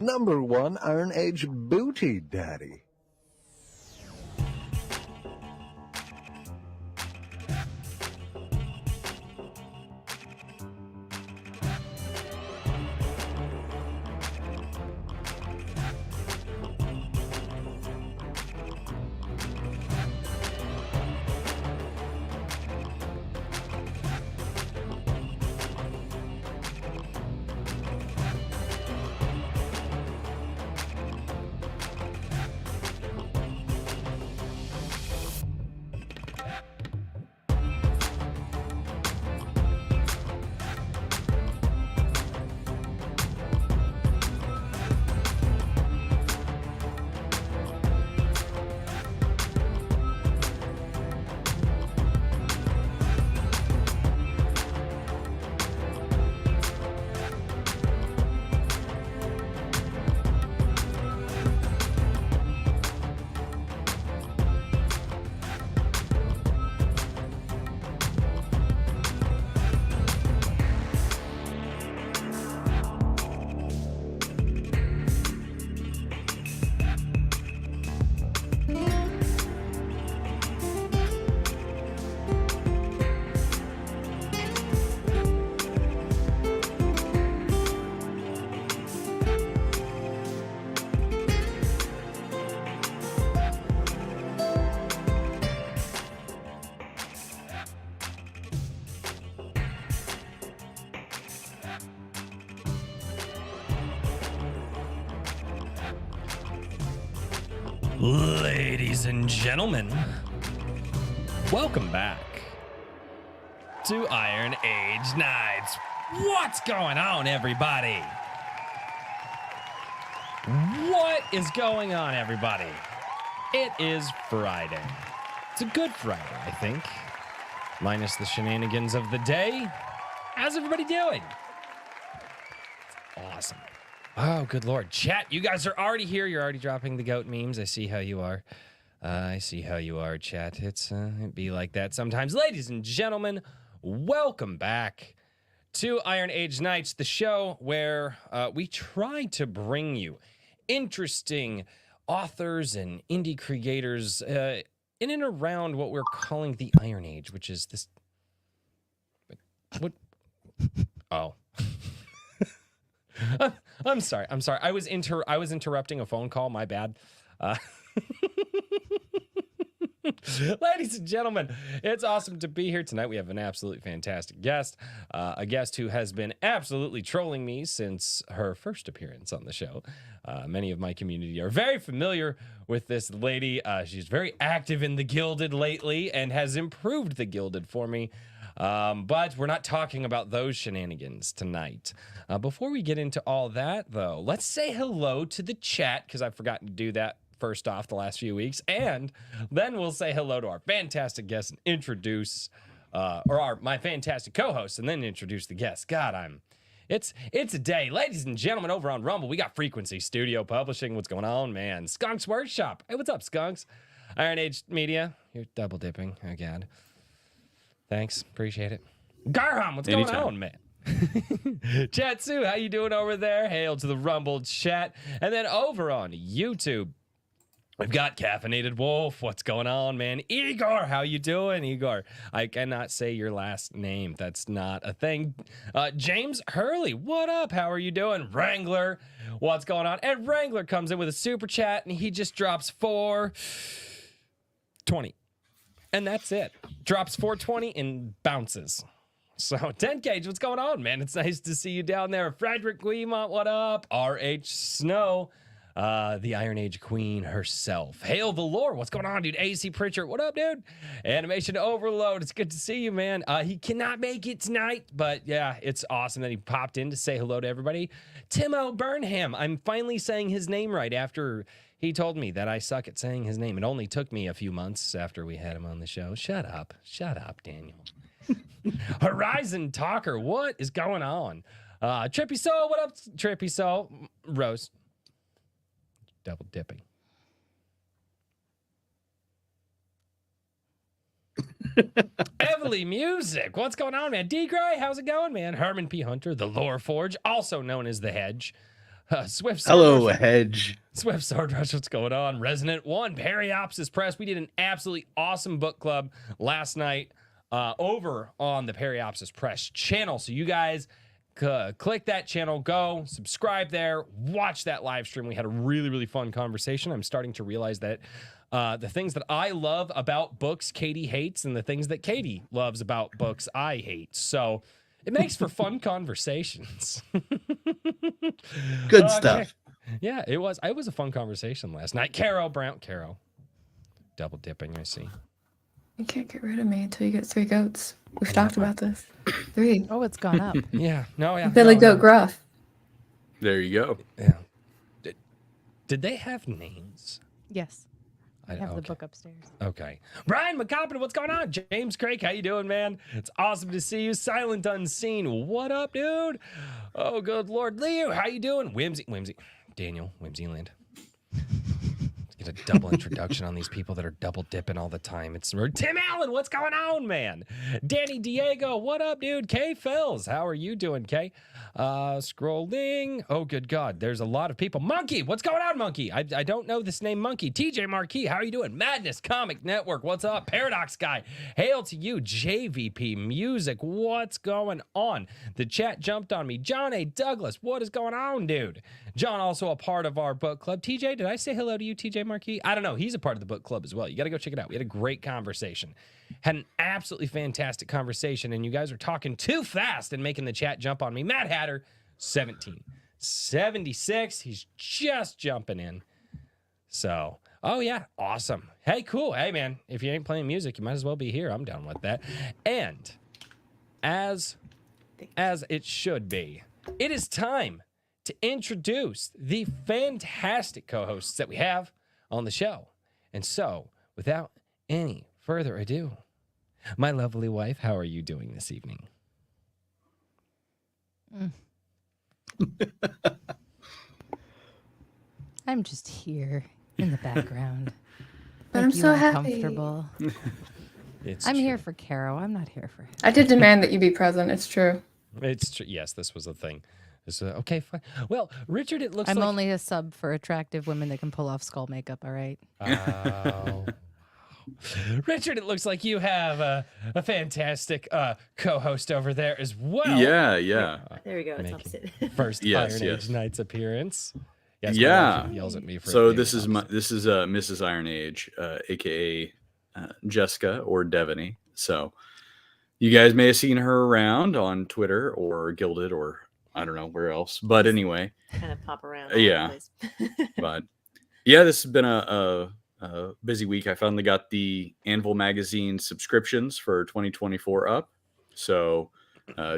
Number 1 Iron Age Booty Daddy. Ladies and gentlemen, welcome back to Iron Age Nights. What's going on, everybody? What is going on, everybody? It is Friday. It's a good Friday, I think. Minus the shenanigans of the day. How's everybody doing? It's awesome. Oh, good Lord. Chat, you guys are already here. You're already dropping the goat memes. I see how you are. I see how you are, chat. It'd be like that sometimes. Ladies and gentlemen, welcome back to Iron Age Nights, the show where we try to bring you interesting authors and indie creators in and around what we're calling the Iron Age, which is this... What? Oh. I'm sorry. I was interrupting a phone call. My bad. Ladies and gentlemen, it's awesome to be here tonight. We have an absolutely fantastic guest, a guest who has been absolutely trolling me since her first appearance on the show. Many of my community are very familiar with this lady. She's very active in the Gilded lately and has improved the Gilded for me. But we're not talking about those shenanigans tonight. Before we get into all that, though, let's say hello to the chat, because I've forgotten to do that first off the last few weeks. And then we'll say hello to our fantastic guests and introduce, my fantastic co-hosts, and then introduce the guests. God, it's a day. Ladies and gentlemen, over on Rumble, we got Frequency Studio Publishing. What's going on, man? Skunks Workshop. Hey, what's up, Skunks? Iron Age Media. You're double dipping. Oh, God. Thanks. Appreciate it. Garham, what's going on, man? Chatsu, how you doing over there? Hail to the Rumble chat. And then over on YouTube, we've got Caffeinated Wolf. What's going on, man? Igor, how you doing, Igor? I cannot say your last name. That's not a thing. James Hurley, what up? How are you doing? Wrangler, what's going on? And Wrangler comes in with a super chat, and he just drops $4.20. And that's it. Drops 420 and bounces. So, 10 Cage, what's going on, man? It's nice to see you down there. Frederick Guimont, what up? R.H. Snow, the Iron Age Queen herself. Hail the Lore, what's going on, dude? AC Pritchard, what up, dude? Animation Overload, it's good to see you, man. He cannot make it tonight, but yeah, it's awesome that he popped in to say hello to everybody. Timo Burnham, I'm finally saying his name right after... He told me that I suck at saying his name. It only took me a few months after we had him on the show. Shut up, Daniel. Horizon Talker, what is going on? Trippy Soul, what up, Trippy Soul? Rose, double dipping. Everly Music, what's going on, man? D Gray, how's it going, man? Herman P. Hunter, the Lore Forge, also known as the Hedge. Swift Hello, Sword Rush. Hedge. Swift Sword Rush, what's going on? Resonant One, Periopsis Press. We did an absolutely awesome book club last night over on the Periopsis Press channel. So you guys click that channel, go subscribe there, watch that live stream. We had a really, really fun conversation. I'm starting to realize that the things that I love about books, Katie hates, and the things that Katie loves about books, I hate. So it makes for fun conversations. Good stuff. Yeah, it was a fun conversation last night. Carrow Brown, double dipping, I see. You can't get rid of me until you get 3 goats. We've talked about this. 3. Oh, it's gone up. Yeah, Billy Goat Gruff. There you go. Yeah. Did they have names? Yes. I have the book upstairs. Okay. Brian McCoppin, what's going on? James Craig, how you doing, man? It's awesome to see you. Silent Unseen, what up, dude? Oh, good Lord. Leo, how you doing? Whimsy. Daniel, Whimsyland. Let's get a double introduction on these people that are double dipping all the time. It's Tim Allen, what's going on, man? Danny Diego, what up, dude? Kay Phils, how are you doing, Kay? Scrolling. Oh, good God. There's a lot of people. Monkey, what's going on, Monkey? I don't know this name, Monkey. TJ Marquis, how are you doing? Madness Comic Network, what's up? Paradox Guy, hail to you. JVP Music, what's going on? The chat jumped on me. John A. Douglas, what is going on, dude? John, also a part of our book club. TJ, did I say hello to you, TJ Marquis? I don't know. He's a part of the book club as well. You got to go check it out. We had a great conversation. Had an absolutely fantastic conversation, and you guys are talking too fast and making the chat jump on me. Matt Hatter, 17. 76, he's just jumping in. So, oh yeah, awesome. Hey, cool. Hey, man, if you ain't playing music, you might as well be here. I'm down with that. And as it should be, it is time to introduce the fantastic co-hosts that we have on the show. And so, without any further ado, my lovely wife, how are you doing this evening? I'm just here in the background. But I'm so happy. Uncomfortable. I'm here for Carrow. I'm not here for him. I did demand that you be present. It's true. It's true. Yes, this was a thing. Okay, fine. Well, Richard, it looks I'm like... only a sub for attractive women that can pull off skull makeup, all right? Oh. Richard, it looks like you have a fantastic co-host over there as well. Yeah. There we go. It's opposite. First Iron Age Knight's appearance. Yes, yeah. Yells at me for so this is Mrs. Iron Age, aka Jessica or Devaney. So you guys may have seen her around on Twitter or Gilded or I don't know where else. But anyway, kind of pop around. Yeah. But yeah, this has been a busy week. I finally got the Anvil magazine subscriptions for 2024 up. So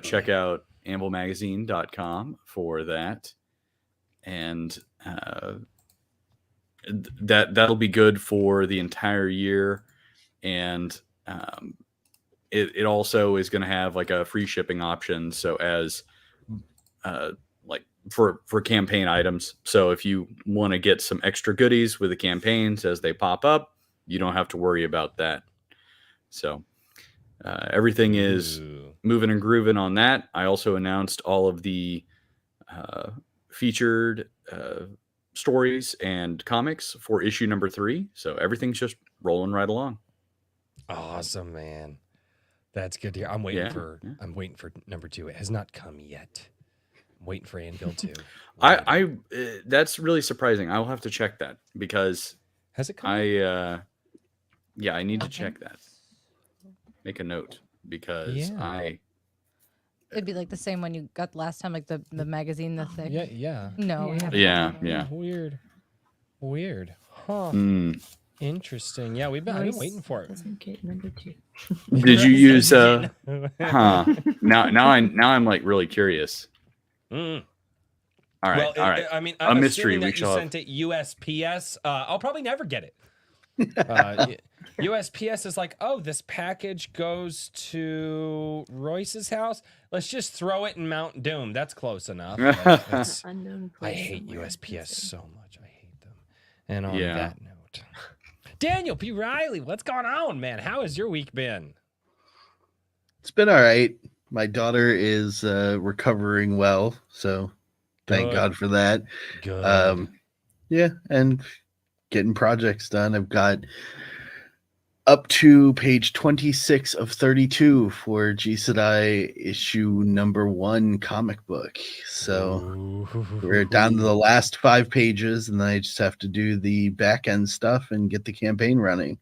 check out anvilmagazine.com for that. And that'll be good for the entire year. And it also is going to have like a free shipping option. So as like for campaign items. So if you want to get some extra goodies with the campaigns as they pop up, you don't have to worry about that. So everything is moving and grooving on that. I also announced all of the featured stories and comics for issue number 3. So everything's just rolling right along. Awesome, man. That's good to hear. I'm waiting for number 2. It has not come yet. I'm waiting for Anvil 2. I that's really surprising. I'll have to check that because has it come? I need to check that. Make a note because It'd be like the same one you got last time, like the magazine, the thick. Yeah. No, we haven't. Yeah. Weird. Huh. Interesting. Yeah, I've been waiting for it. Doesn't get number 2. Did you use Now I'm like really curious. All right. Well, all right. I mean, a mystery. That you sent it USPS. I'll probably never get it. USPS is like, oh, this package goes to Royce's house. Let's just throw it in Mount Doom. That's close enough. Unknown I hate USPS so much. I hate them. And on that note, Daniel P. Riley, what's going on, man? How has your week been? It's been all right. My daughter is recovering well, so Thank Good. God for that. Good. Yeah, and getting projects done. I've got up to page 26 of 32 for G Sedai issue #1 comic book. So we're down to the last 5 pages, and then I just have to do the back end stuff and get the campaign running.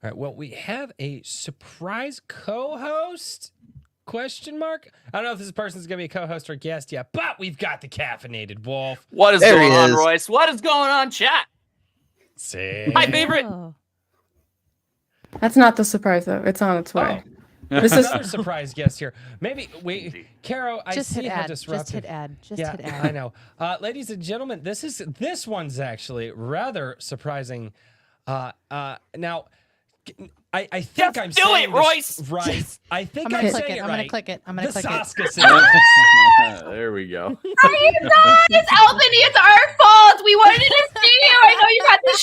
All right. Well, we have a surprise co-host? Question mark? I don't know if this person's gonna be a co-host or guest yet, but we've got the caffeinated wolf. What is There going he on, is. Royce? What is going on, chat? See? My favorite. Oh. That's not the surprise though. It's on its way. This is Another surprise guest here. Maybe we, Carol. I Just see hit how add. disruptive. Just hit add. Just Yeah, hit add. I know. Ladies and gentlemen, this one's actually rather surprising. Now, I think Just I'm do saying it, this Royce! right. I think I'm I'm, gonna click saying it. it I'm right. gonna click it. I'm gonna The click it. Saska sisters. There we go. It's Albany. It's our fault. We wanted to see you. I know you got the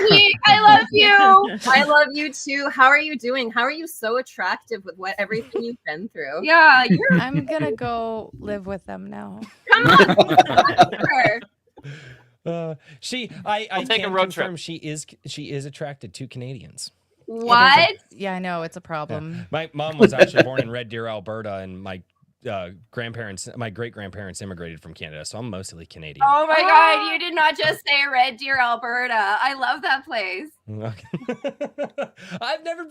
shittiest week. I love you. I love you too. How are you doing? How are you so attractive with everything you've been through? Yeah, you're I'm gonna go live with them now. come on. Sure. I take a can road trip. confirm she is attracted to Canadians. What? Yeah, I know it's a problem. My mom was actually born in Red Deer, Alberta, and my great grandparents immigrated from Canada, so I'm mostly Canadian. Oh my God, you did not just say Red Deer, Alberta. I love that place. I've never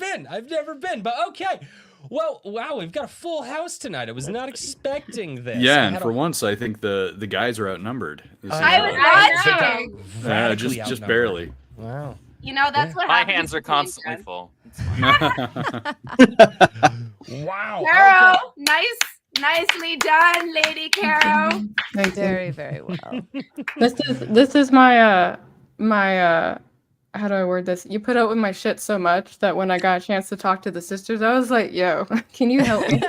been, but okay. Well, wow, we've got a full house tonight. I was not expecting this. Yeah, I and had for a- once, I think the guys are outnumbered. This is, I was I watching. radically just outnumbered. barely. Wow. You know, that's what My happens. hands are to being constantly friends. full. Wow. Carrow, nicely done, Lady Carrow. thank you. Very, very well. This is my how do I word this? You put up with my shit so much that when I got a chance to talk to the sisters, I was like, yo, can you help me?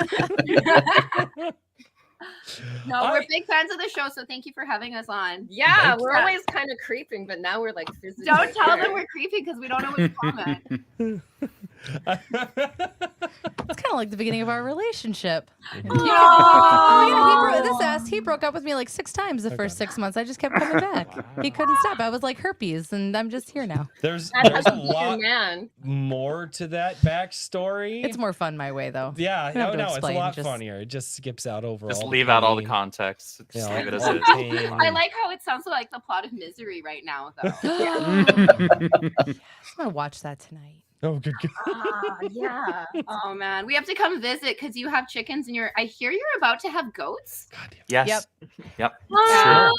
No, we're big fans of the show, so thank you for having us on. Yeah, Thank we're you. always kind of creeping, but now we're like physically. Don't tell there. them we're creepy because we don't know what's comment. It's kind of like the beginning of our relationship. Oh, Yeah, he broke up with me like 6 times the first 6 months. I just kept coming back. He couldn't stop. I was like herpes, and I'm just here now. There's That's a a lot man. more to that backstory. It's more fun my way, though. Yeah, don't have no, to it's a explain, lot just- funnier. It just skips out over Just all leave out all the pain. context. Just Yeah, leave it as all is. the pain. I like how it sounds like the plot of Misery right now, though. I'm gonna watch that tonight. Oh, good. Yeah. Oh man, we have to come visit because you have chickens and I hear you're about to have goats. Yes. Yep. Aw.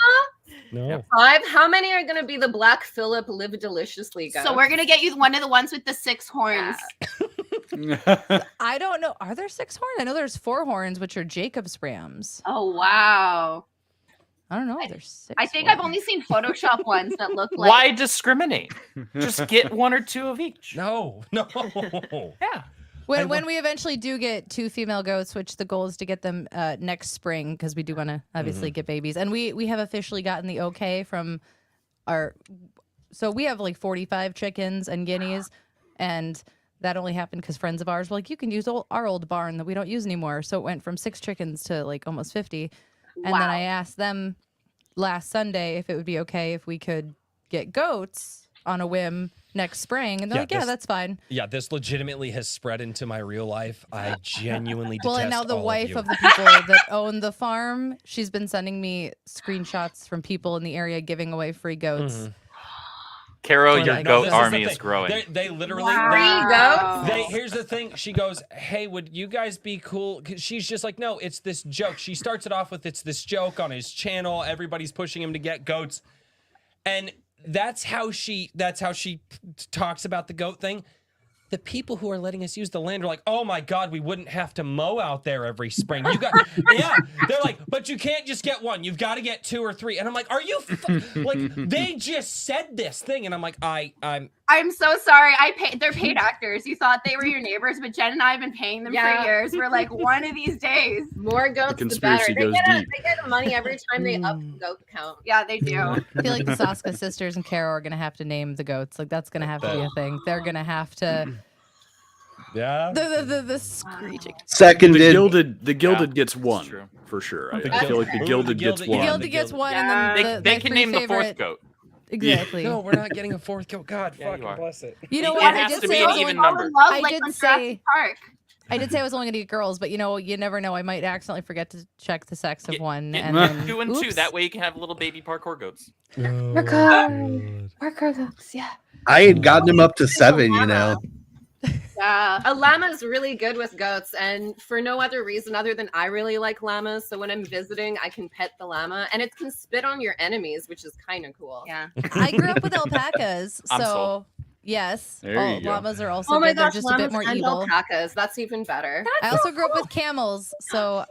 No. 5. How many are gonna be the Black Phillip Live Deliciously guys? So we're gonna get you one of the ones with the 6 horns. I don't know. Are there 6 horns? I know there's 4 horns, which are Jacob's rams. Oh wow. I don't know if there's 6. I think I've horns. only seen Photoshop ones that look like. Why discriminate? Just get 1 or 2 of each. No. Yeah. When we eventually do get 2 female goats, which the goal is to get them next spring, because we do want to obviously get babies, and we have officially gotten the okay from our. So we have like 45 chickens and guineas, and that only happened because friends of ours were like, you can use our old barn that we don't use anymore. So it went from 6 chickens to like almost 50. And then I asked them last Sunday if it would be okay if we could get goats on a whim next spring. And they're Yeah, like, yeah, this- that's fine. Yeah, this legitimately has spread into my real life. I genuinely detest Well, and now the all wife you. of the people that own the farm, she's been sending me screenshots from people in the area giving away free goats. Carrow, Or your like- goat this is the army thing. is growing. They literally. Wow. Here's the thing. She goes, "Hey, would you guys be cool?" 'Cause she's just like, "No, it's this joke." She starts it off with, "It's this joke on his channel. Everybody's pushing him to get goats," and that's how she talks about the goat thing. The people who are letting us use the land are like, "Oh my God, we wouldn't have to mow out there every spring." You got, yeah. They're like, "But you can't just get 1. You've got to get 2 or 3." And I'm like, "Are you like?" They just said this thing, and I'm like, I'm so sorry. They're paid actors. You thought they were your neighbors, but Jen and I have been paying them for years. We're like, one of these days. More goats, The the, better. conspiracy They goes get, deep. they get money every time they up the goat count. Yeah, they do. I feel like the Saska sisters and Carrow are going to have to name the goats. Like, that's going to have to be a thing. They're going to have to Yeah. The screeching. Seconded. The gilded gets That's one true. for sure. I The feel like the Ooh, gilded the gets gilded, The one. yeah. Gilded gets one, Yeah. and then They my can free name the fourth favorite. goat. Exactly. No, we're not getting a fourth goat. God, Yeah, you fucking are. bless it. You know It what? has I did to say be I an was even only, number. I like did on say- Jurassic Park. I did say I was only going to get girls, but you know, you never know. I might accidentally forget to check the sex of Get- one, Get and then 2 and 2. oops. That way you can have little baby parkour goats. We're good. We're good. Yeah. I had gotten him up to 7, you know. Yeah. A llama is really good with goats, and for no other reason other than I really like llamas. So when I'm visiting, I can pet the llama, and it can spit on your enemies, which is kind of cool. Yeah. I grew up with alpacas, I'm so sold. yes, There you go. llamas are also Oh my good. They're gosh, just a llamas bit more and evil. alpacas. That's even better. I also grew up with camels, so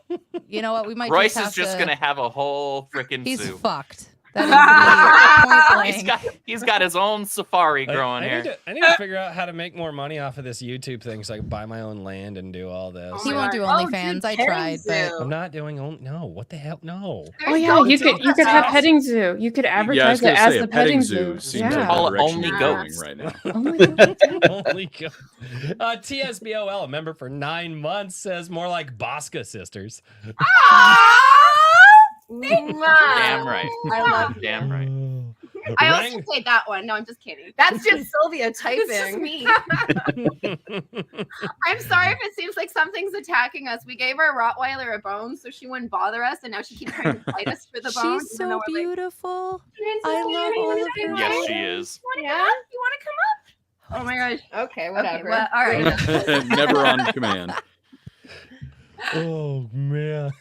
you know what? We might Royce just is have just to... gonna have a whole freaking He's zoo. fucked. That is the point blank. He's got his own safari growing here. I need to figure out how to make more money off of this YouTube thing so I can buy my own land and do all this. He my won't do God. OnlyFans. dude, I petting tried, but zoo. I'm not doing only. No, what the hell? No. Oh yeah, you could have petting zoo. You could Yeah, I was advertise gonna it as say, the a petting petting zoo zoo. seems Yeah. like Call the it direction only you're goats. going right now. Oh my God. Holy God. TSBOL, a member for 9 months, says more like Bosca sisters. Damn right. I love you. Damn right. I also Rang- played that one. No, I'm just kidding. That's just Sylvia It's just typing. me. I'm sorry if it seems like something's attacking us. We gave our Rottweiler a bone so she wouldn't bother us, and now she keeps trying to fight us for the bone. she's even though so we're like, beautiful. "It's I so love cute. all You of wanna her. Yes, come she up? is. You wanna come up? You want to come up? Oh my gosh. Okay, whatever. Well, all right. Never on command. Oh, man.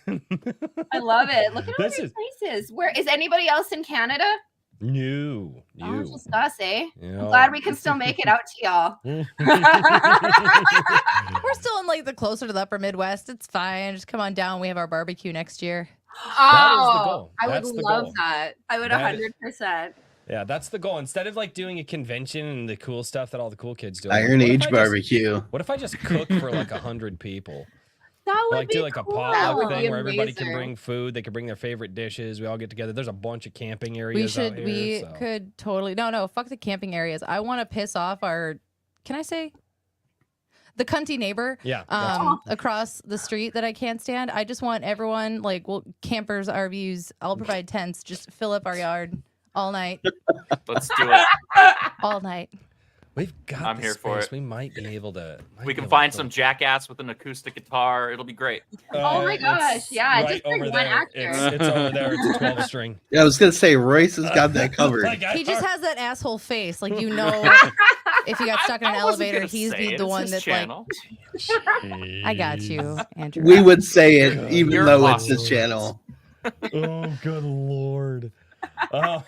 I love it. Look at all This these is- places. Where is anybody else in Canada? No. Oh, just us, eh? Yeah. I'm glad we can still make it out to y'all. We're still in like the closer to the upper Midwest. It's fine. Just come on down. We have our barbecue next year. That is the goal. I would That's the love goal. that. I would That- 100%. Yeah, that's the goal. Instead of like doing a convention and the cool stuff that all the cool kids do. Iron what if I Age just- barbecue. What if I just cook for like 100 people? That would Like be do like a cool. That potluck would thing be where everybody can amazing. bring food. They can bring their favorite dishes. We all get together. There's a bunch of camping areas. We out should. here, We so. could totally. No. Fuck the camping areas. I want to piss off our. Can I say? The cunty neighbor. Yeah. that's fine. Across the street that I can't stand. I just want everyone like, well, campers, RVs. I'll provide tents. Just fill up our yard all night. Let's do it. All night. We've got. I'm the here for space. it. We might be able to. We can find some jackass with an acoustic guitar. It'll be great. Oh my gosh, yeah, just for one actor. It's over there. It's a 12 string. Yeah, I was gonna say Royce has got that covered. Like, He just has that asshole face. Like, you know, if you got stuck in an I wasn't elevator, gonna he's say the it. It's one his that's channel. like, I got you, Andrew. We would say it even You're though it's awesome. his channel. Oh, good lord. Oh.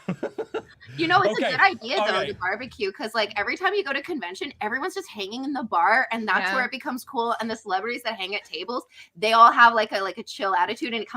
You know, it's Okay, a good idea though, okay. the barbecue, because like every time you go to convention, everyone's just hanging in the bar, and that's Yeah. where it becomes cool. And the celebrities that hang at tables, they all have like a chill attitude, and it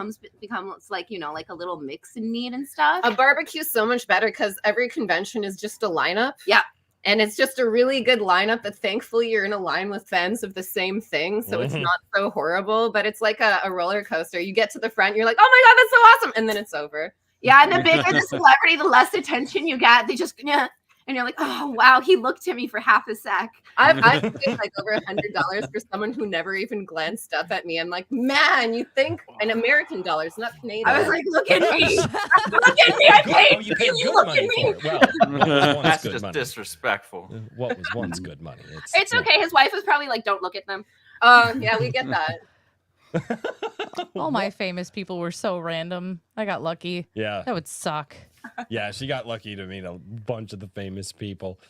becomes like, you know, like a little mix and meat and stuff. A barbecue is so much better because every convention is just a lineup. Yeah. And it's just a really good lineup that thankfully you're in a line with fans of the same thing. So it's Mhm. not so horrible, but it's like a roller coaster. You get to the front, you're like, oh my God, that's so awesome. And then it's over. Yeah, and the bigger the celebrity, the less attention you get. They just yeah, and you're like, oh wow, he looked at me for half a sec. I've paid like over $100 for someone who never even glanced up at me. I'm like, man, you think in American dollars, not Canadian. I was like, look at me, look at me, I paid. Oh, you paid you good look money at me. for it. Well, what was once That's good just money? disrespectful. What was once good money? It's okay. His wife was probably like, don't look at them. yeah, we get that. All my famous people were so random. I got lucky. Yeah. That would suck. Yeah, she got lucky to meet a bunch of the famous people.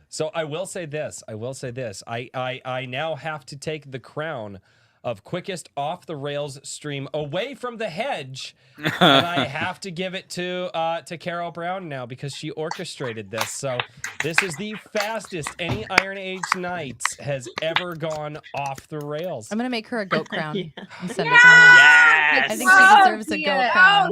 So I will say this. I now have to take the crown of quickest off the rails stream away from the hedge, and I have to give it to Carrow Brown now because she orchestrated this. So this is the fastest any Iron Age nights has ever gone off the rails. I'm gonna make her a goat crown and send it to her. Yes. I think she deserves a goat crown.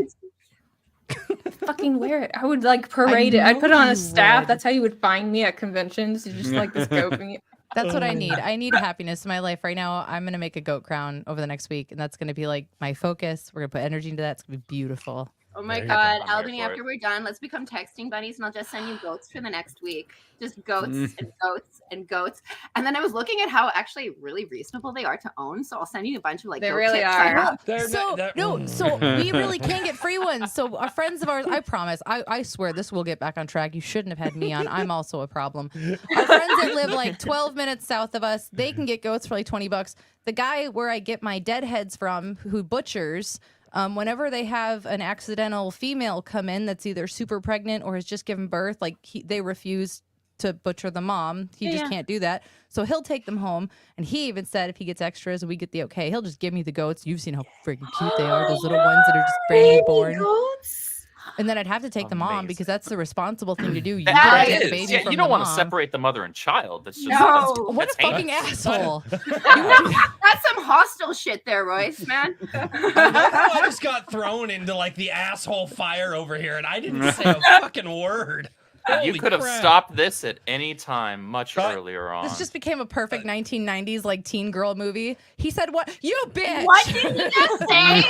Fucking wear it. I would like parade it. I'd know put it on you a staff. would. That's how you would find me at conventions. You just like this goat thing. That's what I need. I need happiness in my life right now. I'm gonna make a goat crown over the next week, and that's gonna be like my focus. We're gonna put energy into that. It's gonna be beautiful. Oh my There you god, go. I'm Albany, here for after it. we're done, let's become texting buddies and I'll just send you goats for the next week. Just goats and goats and goats. And then I was looking at how actually really reasonable they are to own. So I'll send you a bunch of like They goat really tips I are. have. So we really can get free ones. So our friends of ours, I promise, I swear this will get back on track. You shouldn't have had me on. I'm also a problem. Our friends that live like 12 minutes south of us, they can get goats for like $20. The guy where I get my deadheads from, who butchers, whenever they have an accidental female come in that's either super pregnant or has just given birth, like they refuse to butcher the mom. He just can't do that. So he'll take them home. And he even said if he gets extras and we get the okay, he'll just give me the goats. You've seen how freaking cute they are. Those little ones that are just brand new born. Goats? And then I'd have to take them on because that's the responsible thing to do. You That gotta take the is. baby Yeah, from you don't the want to mom. separate the mother and child. That's just No. What a that's fucking heinous. asshole. That's some hostile shit there, Royce, man. I just got thrown into like the asshole fire over here, and I didn't say a fucking word. You Holy could have crap. stopped this at any time much Right. earlier on. This just became a perfect 1990s like teen girl movie. He said, "What? You bitch." What did he just say?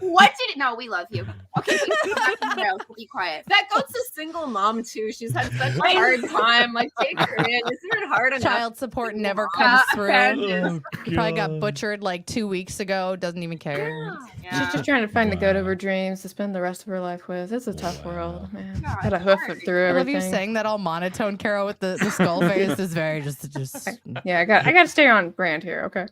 What did it? No, we love you. Okay, be quiet. That goat's a single mom too. She's had such a hard time. Like, take her in. Isn't it hard enough? Child support never Yeah, comes through. apparently. He probably got butchered like 2 weeks ago. Doesn't even care. She's just trying to find the goat of her dreams to spend the rest of her life with. It's a tough world, man. God, Gotta hoof it through I love everything. you saying that all monotone, Carol, with the skull face is very just. Yeah, I got to stay on brand here. Okay.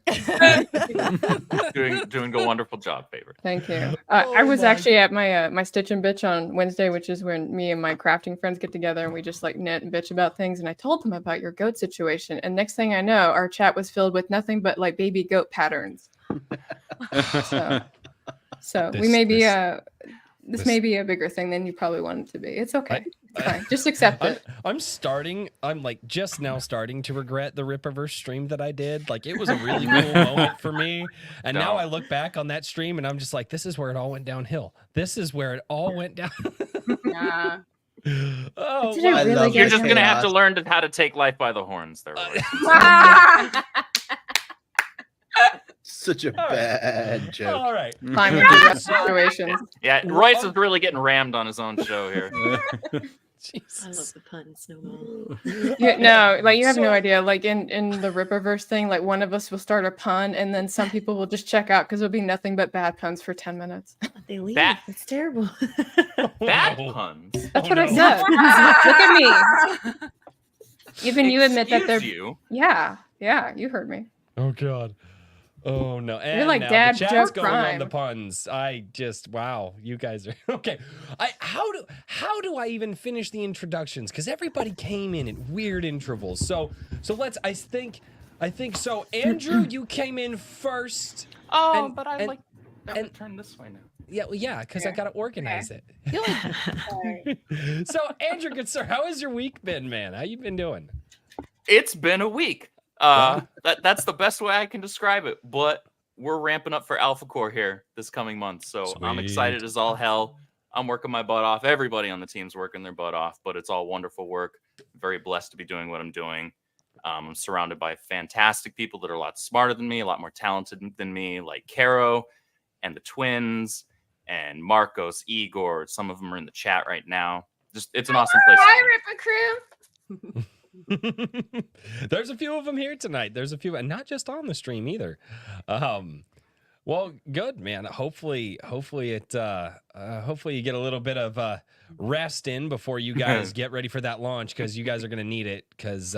doing a wonderful job, favorite. Thank you. I was actually at my my Stitch and Bitch on Wednesday, which is when me and my crafting friends get together and we just like knit and bitch about things. And I told them about your goat situation. And next thing I know, our chat was filled with nothing but like baby goat patterns. So we may be this may be a bigger thing than you probably want it to be. It's okay. It's fine. Just accept it. I'm like just now starting to regret the Rippaverse stream that I did. Like it was a really cool moment for me. And now I look back on that stream and I'm just like, this is where it all went downhill. This is where it all went down. Yeah. Oh, Did I really You're get just him? gonna have to learn how to take life by the horns, there. Roy. Such a bad joke. all right. Climate disaster situations. Yeah, Royce is really getting rammed on his own show here. I love the puns, no more. Yeah, no, like you have no So- idea. Like in the Rippaverse thing, like one of us will start a pun, and then some people will just check out because it'll be nothing but bad puns for 10 minutes. They leave. That- It's terrible. Bad No. puns. That's Oh, what I no. said. Look at me. Even you admit that they're. Excuse you. Yeah, you heard me. Oh God. Oh no. And like now Dad the chat's joke going on prime. the puns. I just wow, you guys are okay. How do I even finish the introductions? Because everybody came in at weird intervals. So let's I think so. Andrew, you came in first. Oh, And- but I and- like that and- would turn this way now. Yeah, because I gotta organize it. Sorry. So Andrew, good sir, how has your week been, man? How you been doing? It's been a week. That's the best way I can describe it. But we're ramping up for Alphacore here this coming month, so I'm excited as all hell. I'm working my butt off. Everybody on the team's working their butt off, but it's all wonderful work. Very blessed to be doing what I'm doing. I'm surrounded by fantastic people that are a lot smarter than me, a lot more talented than me, like Carrow and the twins and Marcos, Igor. Some of them are in the chat right now. Just it's an awesome place. Hi, Ripper Crew. There's a few of them here tonight. There's a few, and not just on the stream either. Well, good, man. Hopefully you get a little bit of rest in before you guys get ready for that launch, because you guys are gonna need it. Because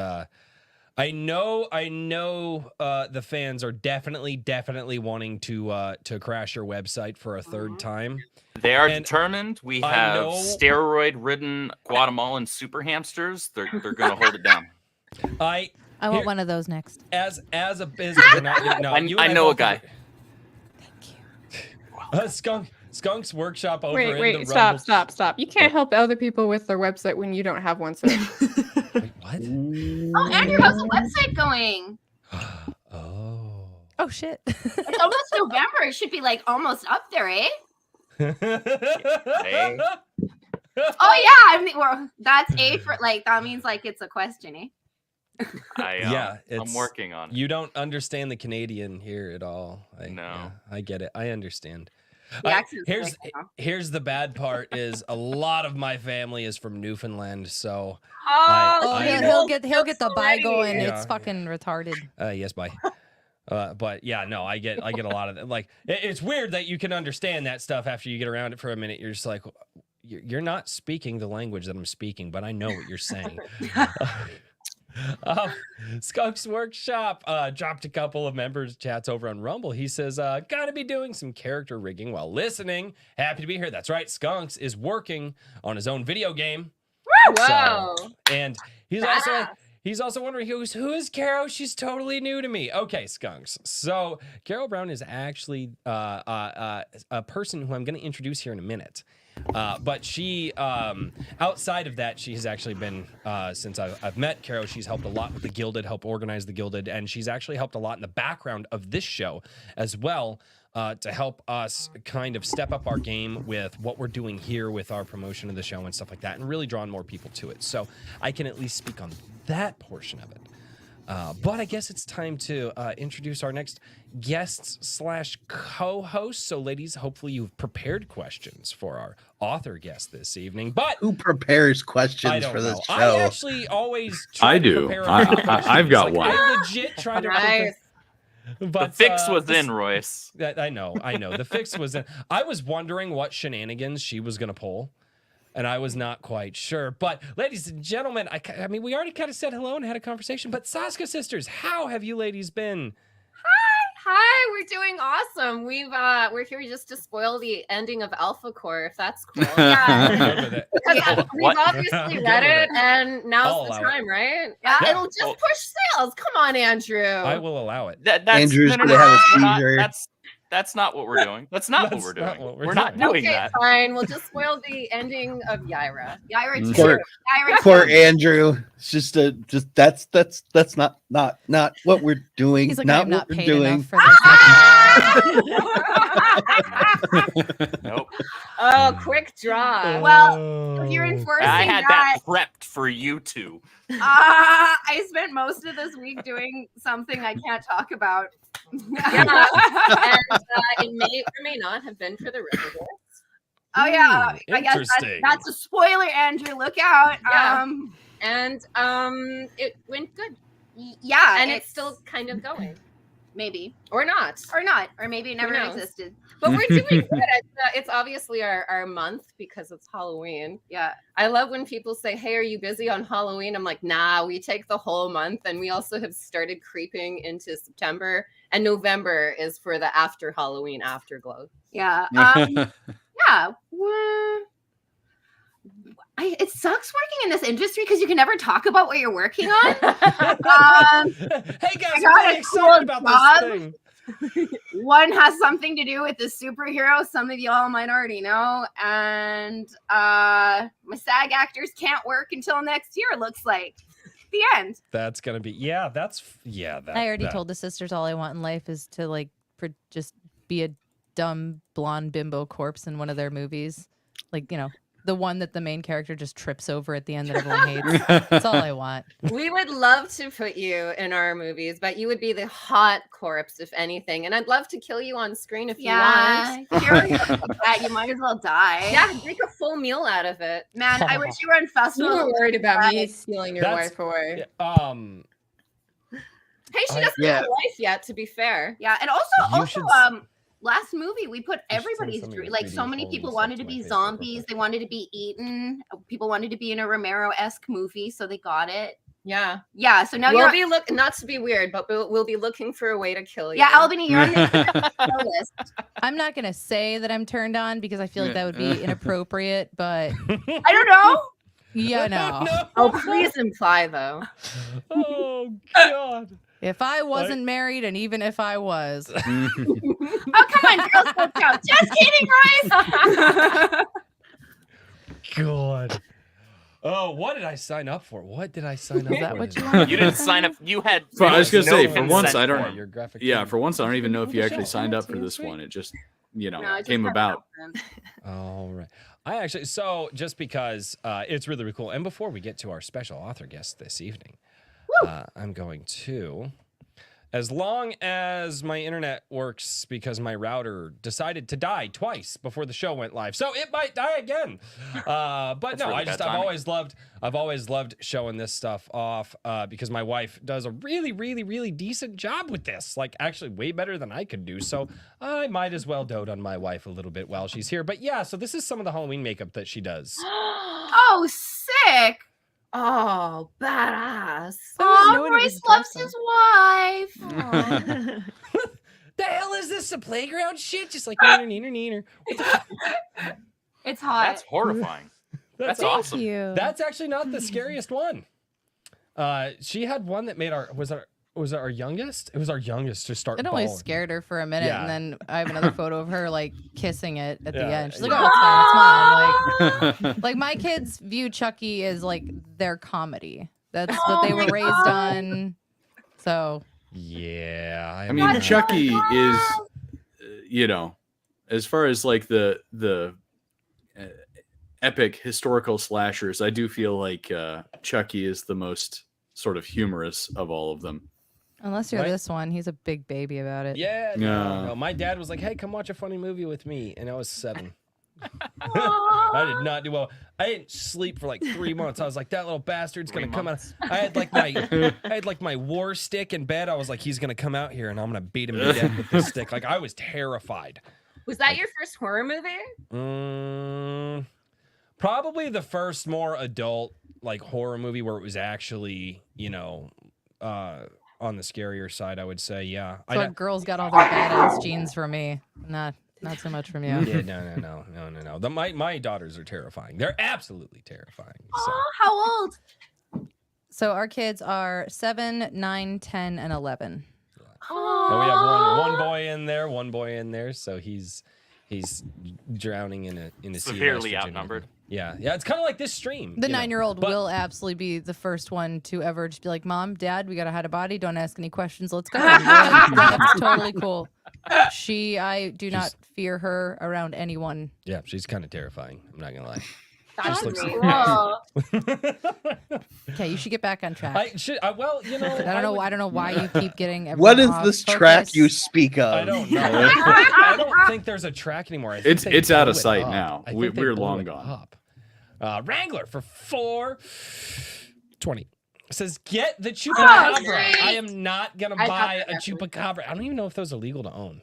I know the fans are definitely wanting to crash your website for a third time. They are And determined. We I have know- steroid-ridden Guatemalan super hamsters. They're going to hold it down. I Here- want one of those next. as a business, no, I you and know a both guy. agree. Skunk's workshop over in the Wait, Rumble. stop. You can't help other people with their website when you don't have one. So Wait, what? Oh, Andrew, how's the website going? Oh. Oh shit. It's almost November. It should be like almost up there, eh? Hey. Oh yeah, I mean, well, that's A for like that means like it's a question, eh? Yeah, I'm it's- working on it. You don't understand the Canadian here at all. No. Yeah, I get it. I understand. The accent's here's great now. here's the bad part is a lot of my family is from Newfoundland, so Oh, I- he'll get the bi already. going. Yeah. It's fucking retarded. yes, bye. But yeah, no, I get a lot of it. Like it's weird that you can understand that stuff after you get around it for a minute. You're just like, you're not speaking the language that I'm speaking, but I know what you're saying. Skunk's Workshop dropped a couple of members chats over on Rumble. He says, gotta be doing some character rigging while listening. Happy to be here. That's right. Skunks is working on his own video game. Whoa. And he's also wondering who is Carrow? She's totally new to me. Okay, Skunks. So Carrow Brown is actually a person who I'm going to introduce here in a minute. But she, outside of that, she has actually been, since I've met Carrow, she's helped a lot with the Gilded, helped organize the Gilded, and she's actually helped a lot in the background of this show as well. To help us kind of step up our game with what we're doing here with our promotion of the show and stuff like that, and really drawing more people to it. So I can at least speak on that portion of it. But I guess it's time to introduce our next guests / co-hosts. So ladies, hopefully you've prepared questions for our author guest this evening. But Who prepares I questions don't for this know. show? I actually always try I to do. prepare I've got one. I legit try to prepare. Nice. But The fix was in, Royce. I know. The fix was in. I was wondering what shenanigans she was going to pull, and I was not quite sure. But, ladies and gentlemen, I mean, we already kind of said hello and had a conversation, but Saska sisters, how have you ladies been? Hi, we're doing awesome. We're here just to spoil the ending of Alphacore, if that's cool. Yeah. Because we've obviously read it, and now's the time, right? Yeah, it'll just push sales. Come on, Andrew. I will allow it. That's Andrew's no, gonna have a we're not- seizure. That's not what we're doing. That's not what we're doing. We're not doing Okay, that. fine. We'll just spoil the ending of Yaira. Yaira Mm. too. Poor- Yaira Poor too. Andrew. It's just that's not what we're doing. He's like, not I'm what not we're paid doing. enough for this. Nope. Oh, quick draw. Well, if you're enforcing I had that prepped for you two. I spent most of this week doing something I can't talk about. Yeah. And it may or may not have been for the Riverwolves. Oh yeah, I guess Interesting. that's a spoiler, Andrew. Look out. Yeah. And it went good. Yeah, And it's still kind of going. maybe Or not. or maybe it never knows? existed. But we're doing good. It's obviously our month because it's Halloween. Yeah, I love when people say, "Hey, are you busy on Halloween?" I'm like, "Nah, we take the whole month." And we also have started creeping into September, and November is for the after Halloween afterglow. yeah, yeah. It sucks working in this industry because you can never talk about what you're working on. Hey guys, I'm got really a excited cool about job. this thing. One has something to do with the superhero. Some of y'all might already know. And my SAG actors can't work until next year, it looks like. The end. That's gonna be that. I already told the sisters all I want in life is to just be a dumb blonde bimbo corpse in one of their movies, the one that the main character just trips over at the end that everyone hates. That's all I want. We would love to put you in our movies, but you would be the hot corpse, if anything. And I'd love to kill you on screen if you want. If you're that, you might as well die. Yeah, make a full meal out of it. Man, I wish you were in You festival. were worried about me stealing your That's- wife away. Hey, she doesn't yeah. have a life yet, to be fair. Yeah, and You also, should last movie we put You should send everybody's some of your dream. Like 3D so many photos people up wanted to to my be Facebook real zombies. quick. They wanted to be eaten. People wanted to be in a Romero-esque movie, so they got it. Yeah. Yeah, so now We'll you're be not to be weird, but we'll be looking for a way to kill you. yeah, Albany, you're on the kill list. I'm not gonna say that I'm turned on because I feel like that would be inappropriate, but I don't know. yeah, no. Oh, please imply though. Oh God. If I wasn't married, and even if I was, Oh, come on, girls, let's go. Just kidding, Royce. God. Oh, what did I sign up for? What did I sign up Is that for? what you this- want? You didn't sign up. You had. So I was gonna no say, for once, consent I don't- form. Your graphic Yeah, design. for once, I don't even know if you What the actually shit? signed up for Too this sweet. one. It just, No, it just came has about. an All right. I actually, so just because it's really, really cool. And before we get to our special author guest this evening, I'm going to as long as my internet works, because my router decided to die twice before the show went live, so it might die again. But That's no, really bad timing. I've always loved showing this stuff off because my wife does a really, really, really decent job with this. Like, actually, way better than I could do. So I might as well dote on my wife a little bit while she's here. But yeah, so this is some of the Halloween makeup that she does. Oh, sick. Oh, badass. Oh, Royce loves his wife. The hell is this? A playground shit? Just like neener. It's hot. That's horrifying. That's Thank awesome. you. That's actually not the scariest one. She had one that made was it our youngest? It was our youngest to start. It only bawling. scared her for a minute, Yeah. and then I have another photo of her like kissing it at the Yeah. end. She's like, "Oh, it's fine, it's mine." Like my kids view Chucky as like their comedy. That's what they were raised on. So Yeah, I mean, Chucky is, as far as like the epic historical slashers, I do feel like Chucky is the most sort of humorous of all of them. unless you're Right. this one, he's a big baby about it. Yeah, No. no. My dad was like, "Hey, come watch a funny movie with me," and I was 7. I did not do well. I didn't sleep for like 3 months. I was like, that little bastard's gonna come out. I had like my war stick in bed. I was like, he's gonna come out here and I'm gonna beat him to death with this stick. Like, I was terrified. Was that your first horror movie? Probably the first more adult like horror movie where it was actually, on the scarier side, I would say. Yeah. So our girls got all their badass genes from me. Not so much from you. Yeah, no. My daughters are terrifying. They're absolutely terrifying. So. Oh, how old? So our kids are 7, 9, 10, and 11. And we have one boy in there, so he's drowning in a sea of Severely estrogen. outnumbered. Yeah, it's kind of like this stream. The you know, 9-year-old but- will absolutely be the first one to ever just be like, "Mom, Dad, we gotta hide a body. Don't ask any questions. Let's go." And we're like, that's totally cool. I do not fear her around anyone. Yeah, she's kind of terrifying. I'm not gonna lie. That's looks- cool. Okay, you should get back on track. I don't know why you keep getting everyone What is off this focus. track you speak of? I don't know. I don't think there's a track anymore. I think It's they out blew of it sight up. now. I think they We're blew long it gone. up. Wrangler for $4.20 says, "Get the chupacabra. great. I am not gonna I have buy a that. chupacabra. I don't even know if those are legal to own."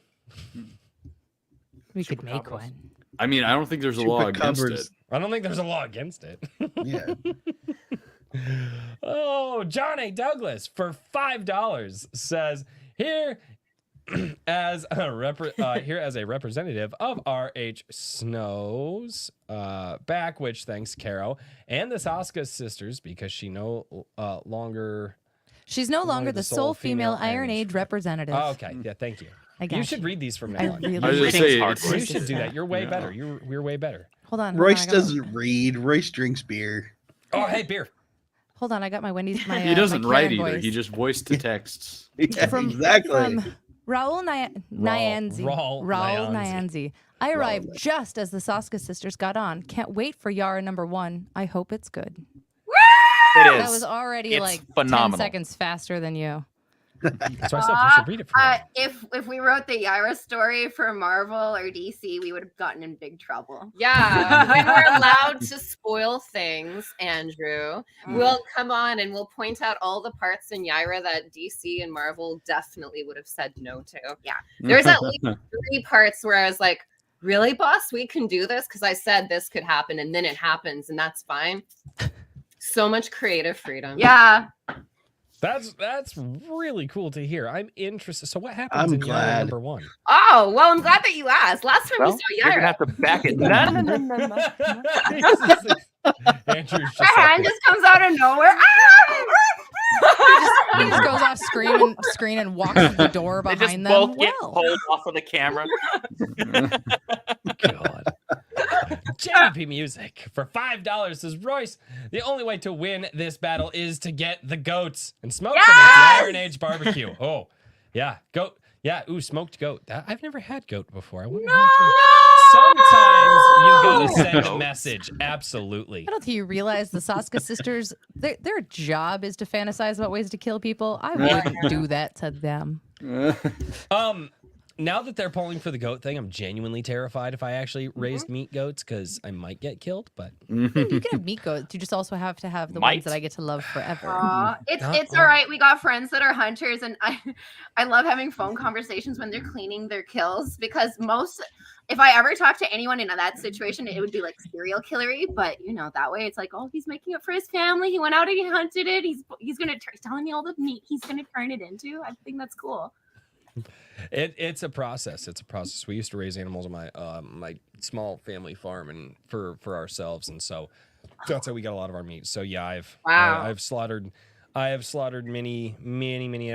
We could make Chupacabras. one. I mean, I don't think there's a law against it. Chupacabras. I don't think there's a law against it. Yeah. Oh, John A. Douglas for $5 says, here as a representative of RH Snow's back, which thanks Carrow and the Saska sisters because she longer. She's no longer the sole female Iron Age representative. Oh, okay, yeah, thank you. I got You should read these from I now on. really I was gonna Reading's say, hard it's- work. You should do that. You're way Yeah. better. You're way better. Hold on. Royce I got- doesn't read. Royce drinks beer. Oh, hey, beer. Hold on, I got my Wendy's. My, He doesn't my write Karen either. voice. He just voice to texts. Yeah, From exactly. Raul Nyanzi. Raul Raul Nyanzi. Nyanzi. I arrived just as the Saska sisters got on. Can't wait for Yara #1. I hope it's good. It is. That was already It's like phenomenal. 10 seconds faster than you. That's why I said you should read it for me. If we wrote the Yara story for Marvel or DC, we would have gotten in big trouble. Yeah, when we're allowed to spoil things, Andrew, we'll come on and we'll point out all the parts in Yaira that DC and Marvel definitely would have said no to. Yeah, there's at least 3 parts where I was like, really, boss, we can do this? Because I said this could happen and then it happens and that's fine. So much creative freedom. Yeah. That's really cool to hear. I'm interested. So what happens I'm in glad. Yara #1? Oh, well, I'm glad that you asked. Last time Well, we saw you're gonna Yaira, have to back it. No. Andrew's just her hand like, just comes out of nowhere. He just goes off screen and walks to the door They just behind them. both get Well, pulled off of the camera. God. JP Music for $5 says, Royce, the only way to win this battle is to get the goats and smoke them at the Iron Age barbecue. Oh, yeah, goat. Yeah, ooh, smoked goat. I've never had goat before. I wonder how it tastes. you gotta send a message. Absolutely. I don't think you realize the Saska sisters, their job is to fantasize about ways to kill people. I wouldn't do that to them. Now that they're polling for the goat thing, I'm genuinely terrified if I actually raised meat goats because I might get killed. But You can have meat goats. You just also have to have the ones that I get to love forever. It's all right. We got friends that are hunters, and I love having phone conversations when they're cleaning their kills because if I ever talk to anyone in that situation, it would be like serial killery. But that way it's like, oh, he's making it for his family. He went out and he hunted it. He's telling me all the meat he's gonna turn it into. I think that's cool. It's a process. It's a process. We used to raise animals on my my small family farm and for ourselves, and so that's how we got a lot of our meat. So yeah, I've slaughtered many.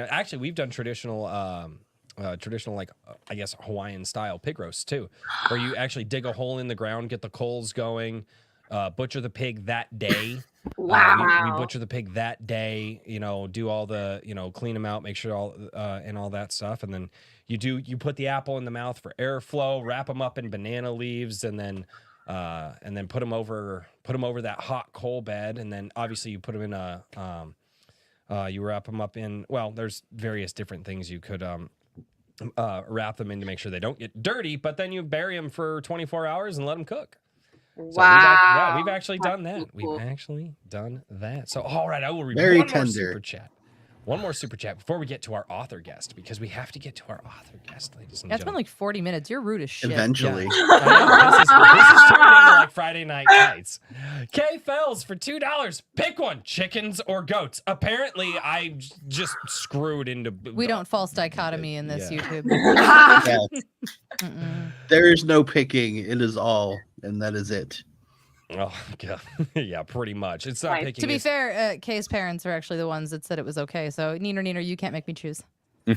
Actually, we've done traditional like I guess Hawaiian style pig roasts too, where you actually dig a hole in the ground, get the coals going, butcher the pig that day. Wow. We butcher the pig that day, do all the, clean them out, make sure all and all that stuff, and then you put the apple in the mouth for airflow, wrap them up in banana leaves, and then put them over that hot coal bed, and then obviously you put them in you wrap them up in, well, there's various different things you could wrap them in to make sure they don't get dirty, but then you bury them for 24 hours and let them cook. So we've actually done that. We've actually done that. So, all right, I will read Very one tender. more super chat. One more super chat before we get to our author guest, because we have to get to our author guest, ladies and It's been gentlemen. like 40 minutes. You're rude as shit. Eventually. Yeah. I know, this is turning into like Friday Night Lights. K Fells for $2. Pick one, chickens or goats. Apparently, I just screwed into. We don't false dichotomy in this YouTube. Yeah. There is no picking. It is all, and that is it. Oh, God. Yeah, pretty much. It's not picking. To be fair, Kay's parents are actually the ones that said it was okay. So, Neener, you can't make me choose. All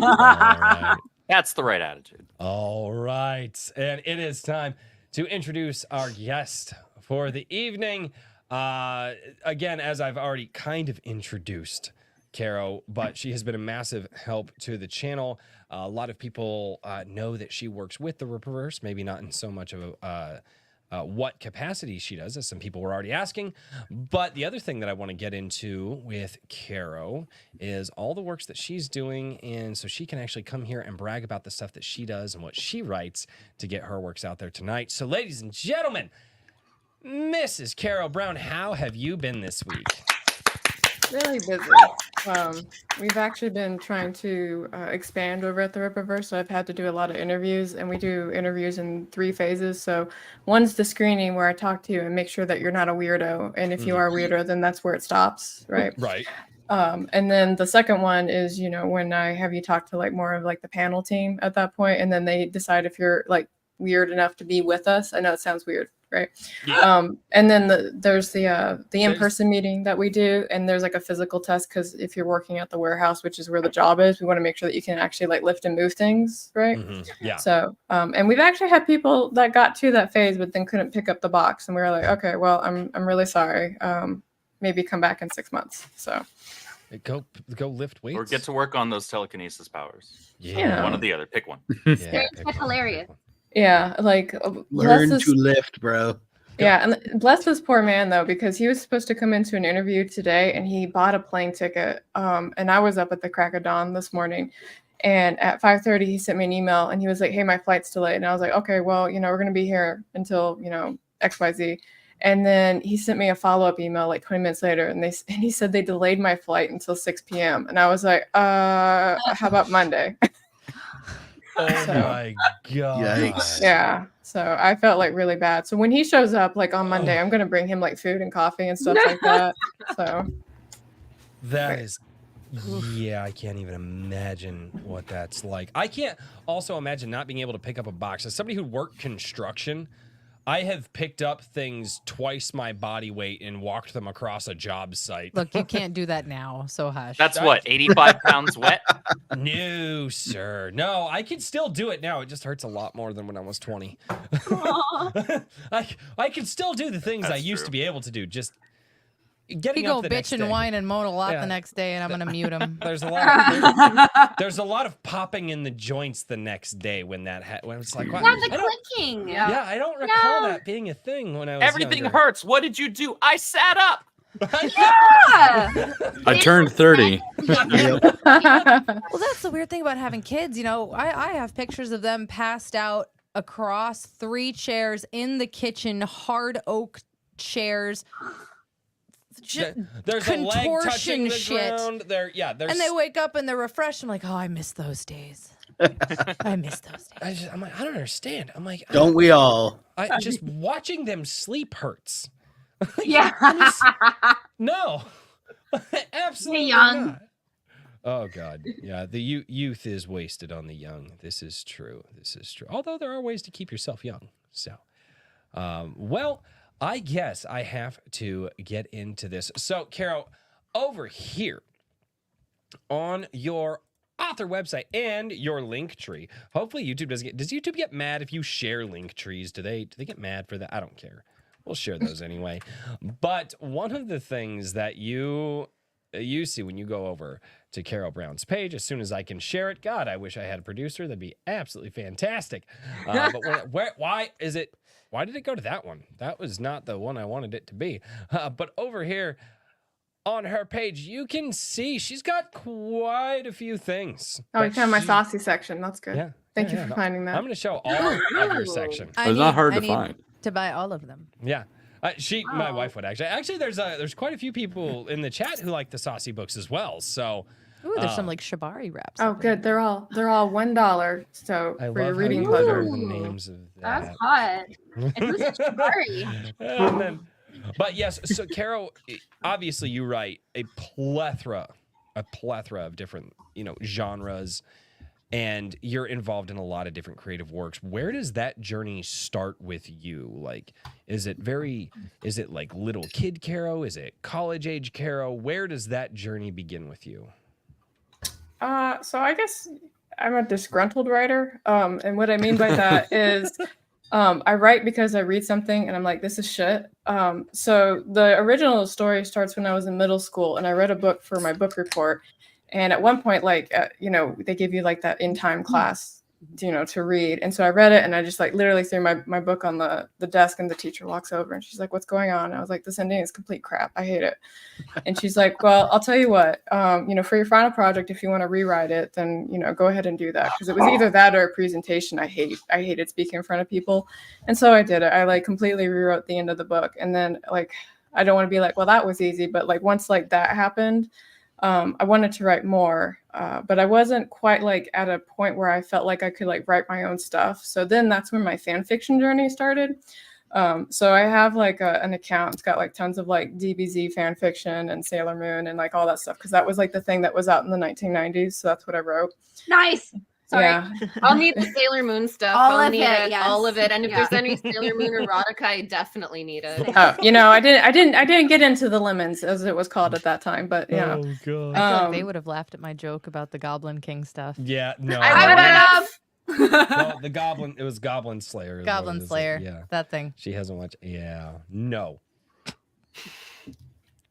right. That's the right attitude. All right. And it is time to introduce our guest for the evening. Again, as I've already kind of introduced Carrow, but she has been a massive help to the channel. A lot of people know that she works with the Rippaverse, maybe not in so much of what capacity she does, as some people were already asking. But the other thing that I want to get into with Carrow is all the works that she's doing, and so she can actually come here and brag about the stuff that she does and what she writes to get her works out there tonight. So, ladies and gentlemen, Mrs. Carrow Brown, how have you been this week? Really busy. We've actually been trying to expand over at the Rippaverse, so I've had to do a lot of interviews, and we do interviews in 3 phases. So one's the screening where I talk to you and make sure that you're not a weirdo, and if you are a weirdo, then that's where it stops, right? Right. And then the second one is, when I have you talk to like more of like the panel team at that point, and then they decide if you're like weird enough to be with us. I know it sounds weird, right? Yeah. And then there's the in-person meeting that we do, and there's like a physical test, because if you're working at the warehouse, which is where the job is, we want to make sure that you can actually like lift and move things, right? Yeah. So and we've actually had people that got to that phase but then couldn't pick up the box, and we were like, okay, well, I'm really sorry, maybe come back in 6 months. So Go lift weights. Or get to work on those telekinesis powers. Yeah. One or the other. Pick one. Yeah, It's hilarious. yeah, like Learn to lift, bro. Yeah, and bless this poor man though, because he was supposed to come into an interview today, and he bought a plane ticket. And I was up at the crack of dawn this morning, and at 5:30 he sent me an email, and he was like, "Hey, my flight's delayed." And I was like, "Okay, well, we're gonna be here until XYZ." And then he sent me a follow-up email like 20 minutes later, and he said they delayed my flight until 6 p.m. And I was like, how about Monday? Oh my God. Yikes. Yeah. So I felt like really bad. So when he shows up like on Monday, I'm going to bring him like food and coffee and stuff like that. So that is, yeah, I can't even imagine what that's like. I can't also imagine not being able to pick up a box. As somebody who worked construction, I have picked up things twice my body weight and walked them across a job site. Look, you can't do that now, so hush. That's what, 85 pounds wet? No, sir. No, I can still do it now. It just hurts a lot more than when I was 20. I can still do the things I used to be able to do. Just getting He up go the next bitch and day. whine and moan a lot Yeah. the next day, and I'm gonna mute him. There's a lot of popping in the joints the next day when when it's like, wow, Yeah, the clicking. yeah, I don't recall that being a thing when I was Everything younger. hurts. What did you do? I sat up. Yeah. I turned 30. Yep. Well, that's the weird thing about having kids. You know, I have pictures of them passed out across 3 chairs in the kitchen, hard oak chairs. There's a leg touching Contortion the shit. ground. There's And they wake up and they're refreshed. I'm like, oh, I miss those days. I miss those days. I'm like, I don't understand. I'm like, Don't we all? just watching them sleep hurts. Yeah. No, absolutely young. not. Oh God, yeah. The youth is wasted on the young. This is true. Although there are ways to keep yourself young. So, well, I guess I have to get into this. So, Carrow, over here on your author website and your link tree. Hopefully, YouTube does YouTube get mad if you share link trees? Do they get mad for that? I don't care. We'll share those anyway. But one of the things that you see when you go over to Carrow Brown's page, as soon as I can share it, God, I wish I had a producer. That'd be absolutely fantastic. But why did it go to that one? That was not the one I wanted it to be. But over here on her page, you can see she's got quite a few things. Oh, you found my saucy section. That's good. Yeah. Thank you for finding that. I'm going to show all of your section. It's not hard to find. To buy all of them. Yeah. My wife would actually. Actually, there's quite a few people in the chat who like the saucy books as well. So, Ooh, there's some like Shibari wraps. Oh, good. They're all $1. So for your reading pleasure. The names of that. That's hot. And who's Shibari? But yes, so Carrow, obviously you write a plethora of different genres. And you're involved in a lot of different creative works. Where does that journey start with you? Like, is it like little kid Carrow? Is it college age Carrow? Where does that journey begin with you? So I guess I'm a disgruntled writer. And what I mean by that is I write because I read something and I'm like, this is shit. So the original story starts when I was in middle school and I read a book for my book report. And at one point, they give you like that in-time class, to read. And so I read it and I just like literally threw my book on the desk and the teacher walks over and she's like, what's going on? And I was like, this ending is complete crap. I hate it. And she's like, well, I'll tell you what, for your final project, if you want to rewrite it, then, go ahead and do that. Because it was either that or a presentation. I hated speaking in front of people. And so I did it. I like completely rewrote the end of the book. And then like, I don't want to be like, well, that was easy. But like once like that happened, I wanted to write more, but I wasn't quite like at a point where I felt like I could like write my own stuff. So then that's when my fan fiction journey started. So I have like an account. It's got like tons of like DBZ fan fiction and Sailor Moon and like all that stuff. Cause that was like the thing that was out in the 1990s. So that's what I wrote. Nice. Sorry. Yeah. I'll need the Sailor Moon stuff. All I'll of need it, yes. all of it. And if Yeah. there's any Sailor Moon erotica, I definitely need it. I didn't get into the lemons as it was called at that time, but yeah. Oh God. I feel like they would have laughed at my joke about the Goblin King stuff. Yeah. No. I would have. Well, the Goblin. It was Goblin Slayer. Goblin Slayer. Yeah. That thing. She hasn't watched. Yeah. No.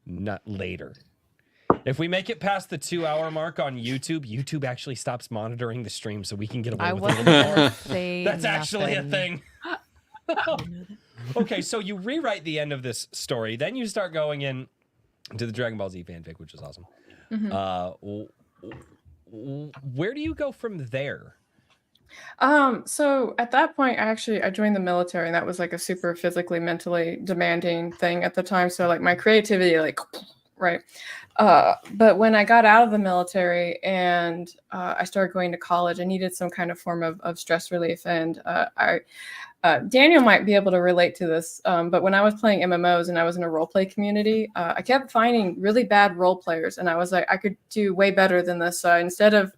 Not later. If we make it past the 2-hour mark on YouTube actually stops monitoring the stream so we can get away with it a little more. That's actually a thing. Okay, so you rewrite the end of this story, then you start going in to the Dragon Ball Z fanfic, which is awesome. Mm-hmm. Where do you go from there? So at that point, I joined the military, and that was like a super physically, mentally demanding thing at the time. So like my creativity, like, right. But when I got out of the military and I started going to college, I needed some kind of form of stress relief. And Daniel might be able to relate to this, but when I was playing MMOs and I was in a role play community, I kept finding really bad role players. And I was like, I could do way better than this. So instead of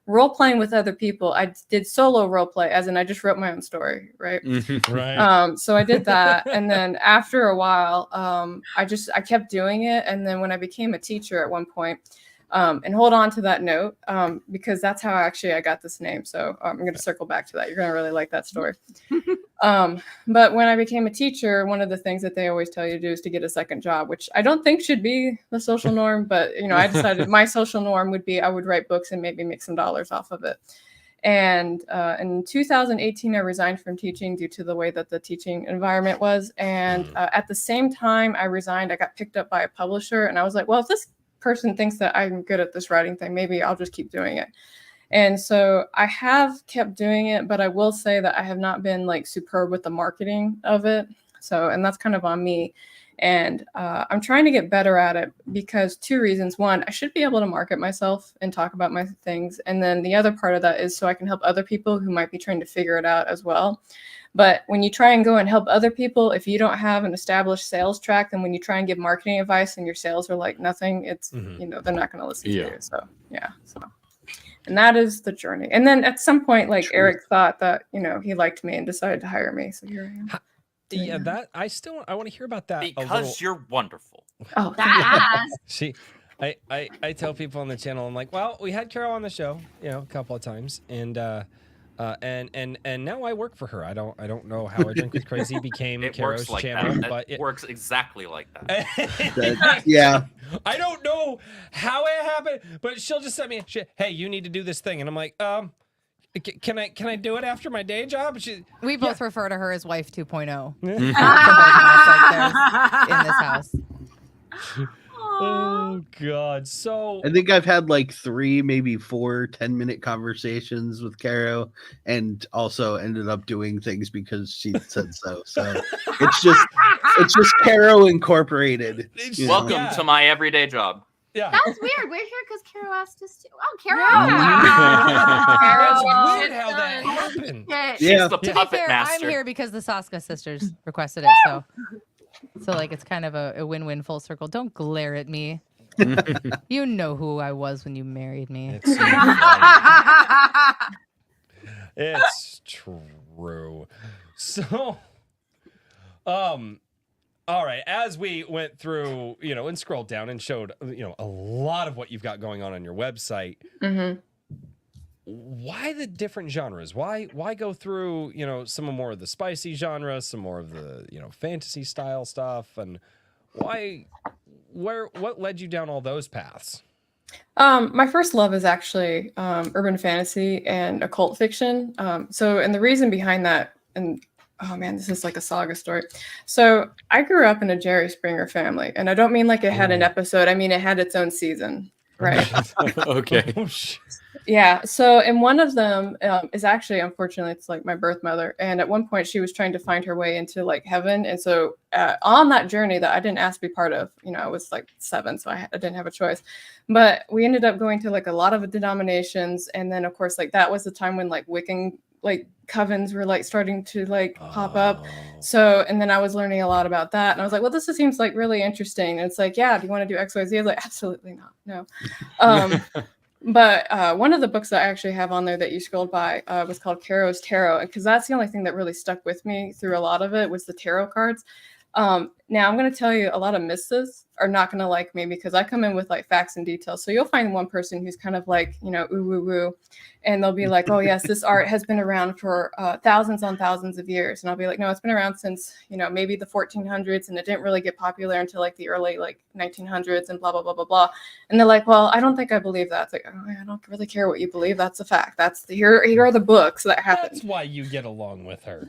role playing with other people, I did solo role play, as in I just wrote my own story, right? Right. So I did that, and then after a while, I kept doing it. And then when I became a teacher at one point, And hold on to that note because that's how actually I got this name. So I'm going to circle back to that. You're going to really like that story. But when I became a teacher, one of the things that they always tell you to do is to get a second job, which I don't think should be the social norm. But, I decided my social norm would be I would write books and maybe make some dollars off of it. And in 2018, I resigned from teaching due to the way that the teaching environment was. And at the same time I resigned, I got picked up by a publisher. And I was like, well, if this person thinks that I'm good at this writing thing, maybe I'll just keep doing it. And so I have kept doing it, but I will say that I have not been like superb with the marketing of it. So, and that's kind of on me. And I'm trying to get better at it because 2 reasons. One, I should be able to market myself and talk about my things. And then the other part of that is so I can help other people who might be trying to figure it out as well. But when you try and go and help other people, if you don't have an established sales track, then when you try and give marketing advice and your sales are like nothing, it's, they're not going to listen to you. So, yeah. So, and that is the journey. And then at some point, like Eric thought that, he liked me and decided to hire me. So here I am. Yeah, that I want to hear about that. Because you're wonderful. Oh, that. I tell people on the channel, I'm like, well, we had Carol on the show, a couple of times, and now I work for her. I don't know how I Drink with Crazy became Carrow's like channel, but it works exactly like that. Yeah. I don't know how it happened, but she'll just send me, hey, you need to do this thing, and I'm like, can I do it after my day job? We both refer to her as wife 2.0. Yeah. In this house. Oh God. So I think I've had like 3, maybe 4 10-minute conversations with Carrow, and also ended up doing things because she said so. So it's just Carrow Incorporated. Welcome to my everyday job. Yeah. That was weird. We're here because Carrow asked us to. Oh, Carrow! That's Wow. weird how that happened. She's the To be puppet fair, master. I'm here because the Saska sisters requested it, so like it's kind of a win-win full circle. Don't glare at me. You know who I was when you married me. It's true. So, all right, as we went through, and scrolled down and showed, a lot of what you've got going on your website. Mm-hmm. Why the different genres? Why go through, some more of the spicy genre, some more of the, fantasy style stuff, and what led you down all those paths? My first love is actually urban fantasy and occult fiction. And the reason behind that, and oh man, this is like a saga story. So I grew up in a Jerry Springer family, and I don't mean like it had an episode. I mean it had its own season, right? Okay. Yeah. So, and one of them is actually, unfortunately, it's like my birth mother. And at one point, she was trying to find her way into like heaven. And so, on that journey that I didn't ask to be part of, I was like 7, so I didn't have a choice. But we ended up going to like a lot of denominations, and then of course, like that was the time when like Wiccan like covens were like starting to like pop up. So, and then I was learning a lot about that, and I was like, well, this seems like really interesting. And it's like, yeah, do you want to do XYZ? I was like, absolutely not, no. But one of the books that I actually have on there that you scrolled by was called Carrow's Tarot, because that's the only thing that really stuck with me through a lot of it was the tarot cards. Now I'm going to tell you a lot of misses are not going to like me because I come in with like facts and details. So you'll find one person who's kind of like, ooh, woo, woo. And they'll be like, oh yes, this art has been around for thousands on thousands of years. And I'll be like, no, it's been around since, maybe the 1400s. And it didn't really get popular until like the early like 1900s and blah, blah, blah, blah, blah. And they're like, well, I don't think I believe that. It's like, oh, I don't really care what you believe. That's a fact. Here are the books that happened. That's why you get along with her.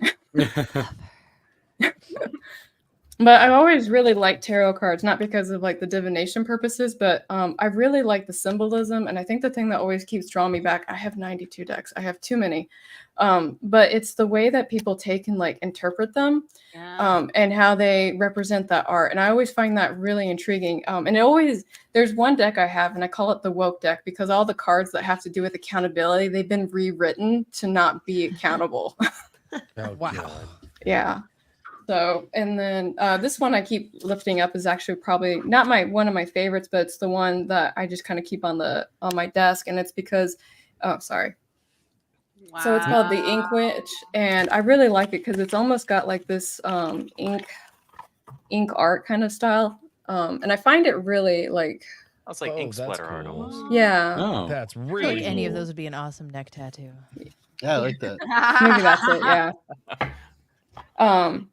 But I always really liked tarot cards, not because of like the divination purposes, but I really like the symbolism. And I think the thing that always keeps drawing me back, I have 92 decks. I have too many. But it's the way that people take and like interpret them and how they represent that art. And I always find that really intriguing. And there's one deck I have, and I call it the woke deck because all the cards that have to do with accountability, they've been rewritten to not be accountable. Oh, wow. God. Yeah. So, and then this one I keep lifting up is actually probably not one of my favorites, but it's the one that I just kind of keep on my desk, and it's because, sorry. Wow. So it's called the Ink Witch, and I really like it because it's almost got like this ink art kind of style, and I find it really like That's like ink that's splatter art cool. almost. Yeah. Oh, That's I feel really like any of cool. those would be an awesome neck tattoo. Yeah, I like that. Maybe that's it. Yeah.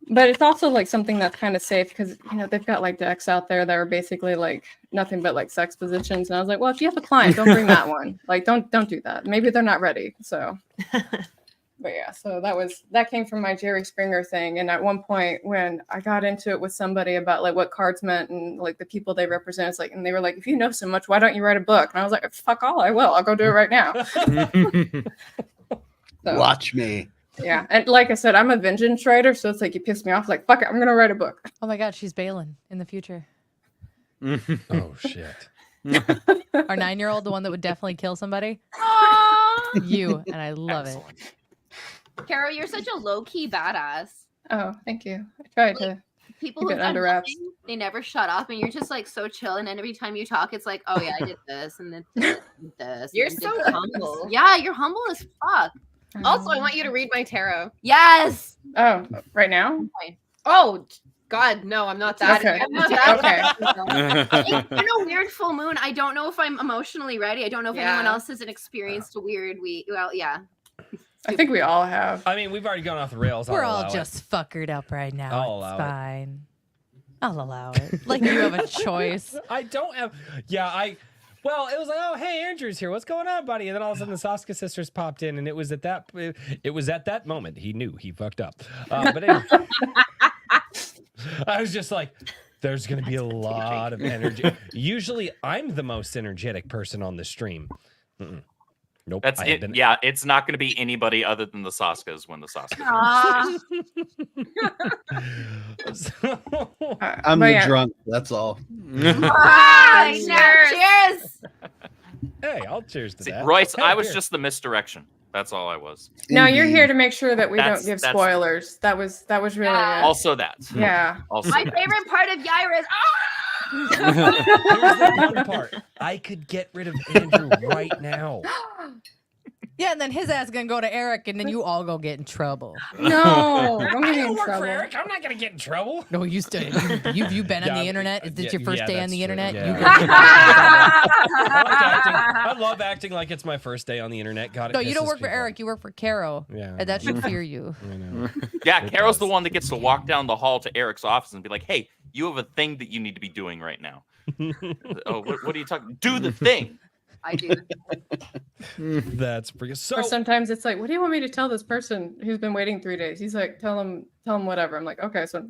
But it's also like something that's kind of safe because they've got like decks out there that are basically like nothing but like sex positions, and I was like, well, if you have a client, don't bring that one. Like, don't do that. Maybe they're not ready. So, but yeah, so that came from my Jerry Springer thing, and at one point when I got into it with somebody about like what cards meant and like the people they represent, it's like, and they were like, if you know so much, why don't you write a book? And I was like, fuck all, I will. I'll go do it right now. So, Watch me. yeah, and like I said, I'm a vengeance writer, so it's like you piss me off, like fuck it, I'm gonna write a book. Oh my God, she's Balin in the future. Oh shit. Our 9-year-old, the one that would definitely kill somebody. You, and I love it. Carol, you're such a low-key badass. Oh, thank you. I tried to People keep who it under wraps. they never shut up, and you're just like so chill. And then every time you talk, it's like, oh yeah, I did this and then this. And this You're and so did this. humble. Yeah, you're humble as fuck. Also, I want you to read my tarot. Yes. Oh, right now? Oh God, no, I'm not that. Okay. I'm not that. Okay. It's been a weird full moon. I don't know if I'm emotionally ready. I don't know if anyone Yeah. else has experienced a weird week. Well, yeah. I think we all have. I mean, we've already gone off the rails. We're I'll all allow it. just fuckered up right now. I'll It's allow it. fine. I'll allow it. Like you have a choice. I don't have. Yeah, Well, it was like, oh, hey, Andrew's here. What's going on, buddy? And then all of a sudden, the Saska sisters popped in, and it was at that moment he knew he fucked up. But anyway, I was just like, there's going to be a lot of energy. Usually, I'm the most energetic person on the stream. Nope. That's I have it. been- Yeah, it's not going to be anybody other than the Saskas when the Saskas. I'm But the yeah. drunk. That's all. Cheers. Hey, I'll cheers to See, that. Royce, Hey, I was here. just the misdirection. That's all I was. No, you're Indeed. here to make sure that we That's- don't give that's- spoilers. That was really Yeah. it. Also that. Yeah. Also My that. favorite part of Yaira is Here's the one part. I could get rid of Andrew right now. Yeah, and then his ass gonna go to Eric, and then you all go get in trouble. No, don't get I me don't in work trouble. for Eric. I'm not gonna get in trouble. No, you still you've been on Yeah, the internet. Is this yeah, your first yeah, day on that's the true. internet? Yeah. You go. I like acting. I love acting like it's my first day on the internet. God, it No, you don't pisses work for people Eric. You work for Carrow. Yeah, And that should fear you. I know. Yeah, It Carol's does. the one that gets to walk down the hall to Eric's office and be like, hey, you have a thing that you need to be doing right now. Oh, what are you talking? Do the thing. I do. That's pretty. So Or sometimes it's like, what do you want me to tell this person who's been waiting 3 days? He's like, tell him whatever. I'm like, okay, so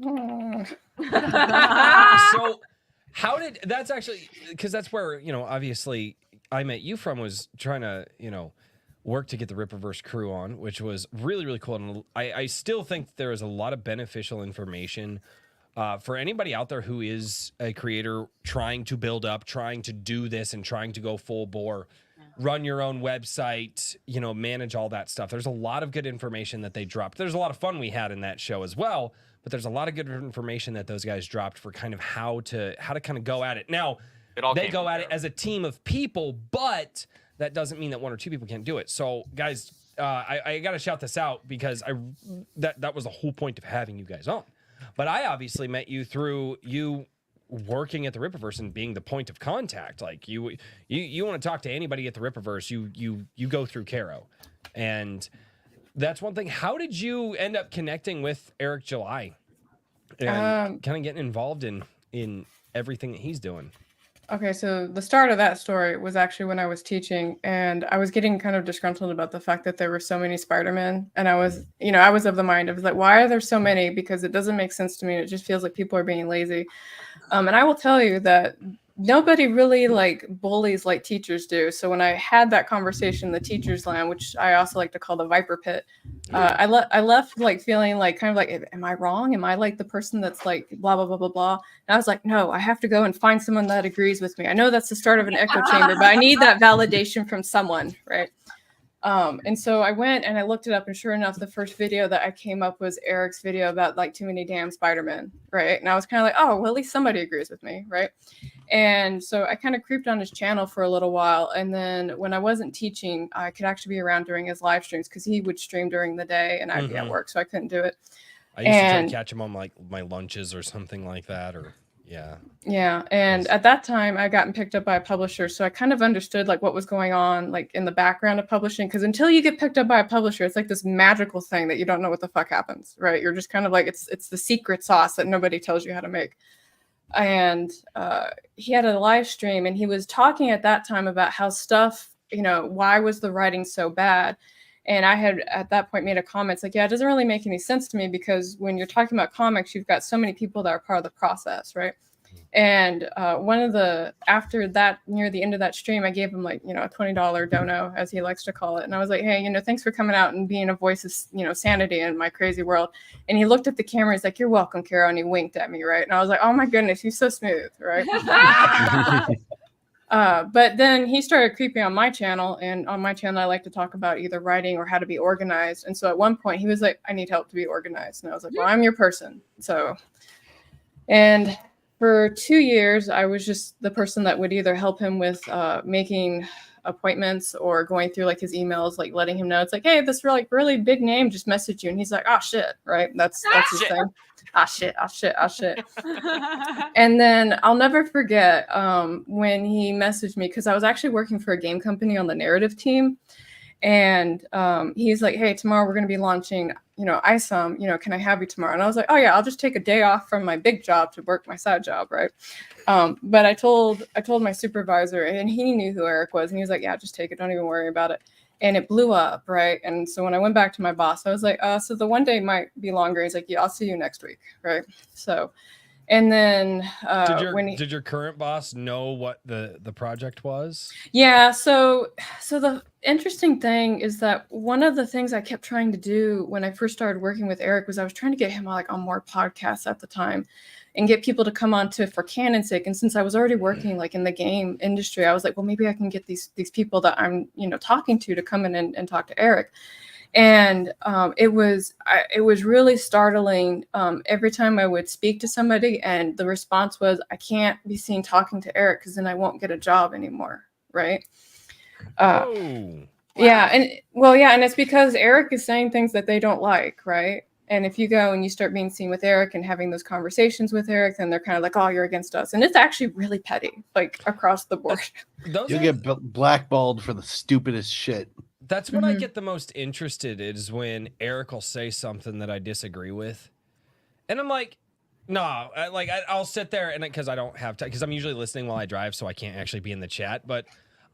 so how did that's actually because that's where obviously I met you from was trying to work to get the Ripperverse crew on, which was really, really cool. And I still think there is a lot of beneficial information for anybody out there who is a creator trying to build up, trying to do this and trying to go full bore, run your own website, manage all that stuff. There's a lot of good information that they dropped. There's a lot of fun we had in that show as well, but there's a lot of good information that those guys dropped for kind of how to kind of go at it. Now, they go at it as a team of people, but that doesn't mean that one or two people can't do it. So, guys, I got to shout this out because that was the whole point of having you guys on. But I obviously met you through you working at the Ripperverse and being the point of contact. Like you want to talk to anybody at the Ripperverse, you go through Carrow, and that's one thing. How did you end up connecting with Eric July and kind of getting involved in everything that he's doing? Okay, so the start of that story was actually when I was teaching, and I was getting kind of disgruntled about the fact that there were so many Spider-Men, and I was of the mind, I was like, why are there so many? Because it doesn't make sense to me. It just feels like people are being lazy. And I will tell you that nobody really bullies like teachers do. So when I had that conversation in the teachers' line, which I also like to call the Viper Pit, I left feeling kind of like, am I wrong? Am I the person that's blah, blah, blah, blah, blah. And I was like, no, I have to go and find someone that agrees with me. I know that's the start of an echo chamber, but I need that validation from someone, right? And so I went and I looked it up, and sure enough, the first video that I came up was Eric's video about too many damn Spider-Men, right? And I was kind of like, oh, well, at least somebody agrees with me, right? And so I kind of creeped on his channel for a little while, and then when I wasn't teaching, I could actually be around during his live streams because he would stream during the day, and I'd be at work, so I couldn't do it. I used to try to catch him on my lunches or something like that, or Yeah. Yeah, and at that time, I had gotten picked up by a publisher, so I kind of understood like what was going on, like in the background of publishing. Because until you get picked up by a publisher, it's like this magical thing that you don't know what the fuck happens, right? You're just kind of like it's the secret sauce that nobody tells you how to make. And he had a live stream, and he was talking at that time about how stuff, why was the writing so bad? And I had at that point made a comment. It's like, yeah, it doesn't really make any sense to me because when you're talking about comics, you've got so many people that are part of the process, right? And after that, near the end of that stream, I gave him like, a $20 dono, as he likes to call it. And I was like, hey, thanks for coming out and being a voice of, sanity in my crazy world. And he looked at the camera. He's like, you're welcome, Carrow. And he winked at me, right? And I was like, oh my goodness, he's so smooth, right? But then he started creeping on my channel, and on my channel, I like to talk about either writing or how to be organized. And so at one point he was like, I need help to be organized. And I was like, well, I'm your person. And for 2 years, I was just the person that would either help him with making appointments or going through like his emails, like letting him know it's like, hey, this really big name just messaged you. And he's like, oh shit, right? That's his thing. Ah shit. And then I'll never forget when he messaged me, because I was actually working for a game company on the narrative team. And he's like, hey, tomorrow we're going to be launching, ISOM, can I have you tomorrow? And I was like, oh yeah, I'll just take a day off from my big job to work my side job, right? But I told my supervisor, and he knew who Eric was, and he was like, yeah, just take it, don't even worry about it. And it blew up, right? And so when I went back to my boss, I was like, so the one day might be longer. He's like, yeah, I'll see you next week, right? So, and then did your current boss know what the project was? Yeah, so the interesting thing is that one of the things I kept trying to do when I first started working with Eric was I was trying to get him on more podcasts at the time and get people to come on for Canon's sake. And since I was already working like in the game industry, I was like, well, maybe I can get these people that I'm talking to come in and talk to Eric. And it was really startling every time I would speak to somebody, and the response was, I can't be seen talking to Eric because then I won't get a job anymore, right? Wow. Yeah, and it's because Eric is saying things that they don't like, right? And if you go and you start being seen with Eric and having those conversations with Eric, then they're kind of like, oh, you're against us. And it's actually really petty, like across the board. You'll get blackballed for the stupidest shit. That's when I get the most interested, is when Eric will say something that I disagree with. And I'm like, no, I'll sit there, and because I don't have time, because I'm usually listening while I drive, so I can't actually be in the chat. But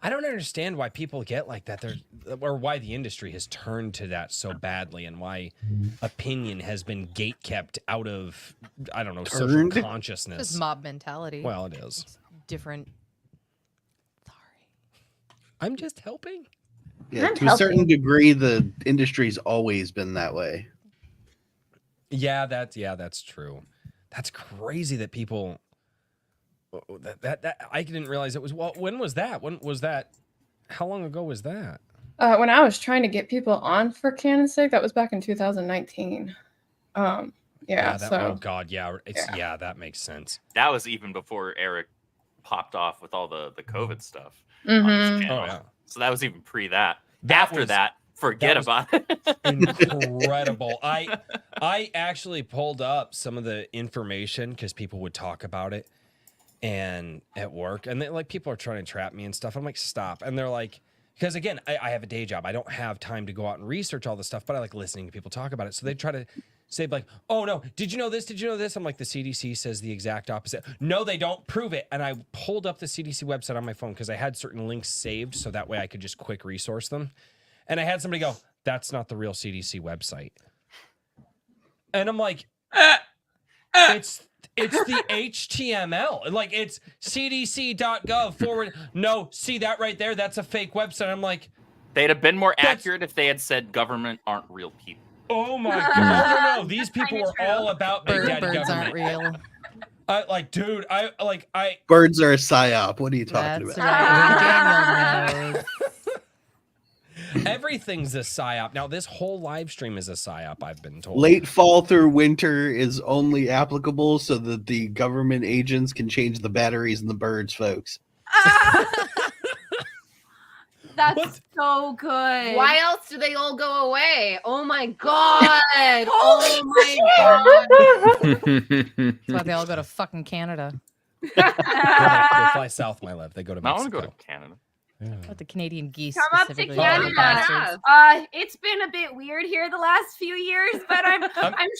I don't understand why people get like that, or why the industry has turned to that so badly, and why opinion has been gatekept out of, I don't know, social consciousness. It's mob mentality. Well, it is. It's different. Sorry. I'm just helping. Yeah, to a certain degree, the industry's always been that way. Yeah, that's true. That's crazy that people that I didn't realize it was. Well, when was that? When was that? How long ago was that? When I was trying to get people on for Canon's sake, that was back in 2019. Oh God, yeah, that makes sense. That was even before Eric popped off with all the COVID stuff Mm-hmm. on his channel. Oh, yeah. So that was even pre that. After that, forget about it. Incredible. I actually pulled up some of the information because people would talk about it and at work, and people are trying to trap me and stuff. I'm like, stop. And they're like, because again, I have a day job. I don't have time to go out and research all this stuff, but I like listening to people talk about it. So they try to say like, oh no, did you know this? Did you know this? I'm like, the CDC says the exact opposite. No, they don't. Prove it. And I pulled up the CDC website on my phone because I had certain links saved, so that way I could just quick resource them. And I had somebody go, that's not the real CDC website. And I'm like, it's the HTML. Like, it's cdc.gov/. No, see that right there? That's a fake website. I'm like, they'd have been more accurate if they had said government aren't real people. Oh my God. No. These people are all about Big Daddy Birds government. aren't real. Dude, Birds are a psyop. What are you talking That's about? right. Daniel knows. Everything's a psyop. Now, this whole live stream is a psyop, I've been told. Late fall through winter is only applicable so that the government agents can change the batteries in the birds, folks. That's so good. Why else do they all go away? Oh my god! Oh my god! That's why they all go to fucking Canada. They fly south, my love. They go to I want Mexico. to go to Canada. Yeah. What the Canadian geese Come up to specifically. Canada. Bastards. It's been a bit weird here the last few years, but I'm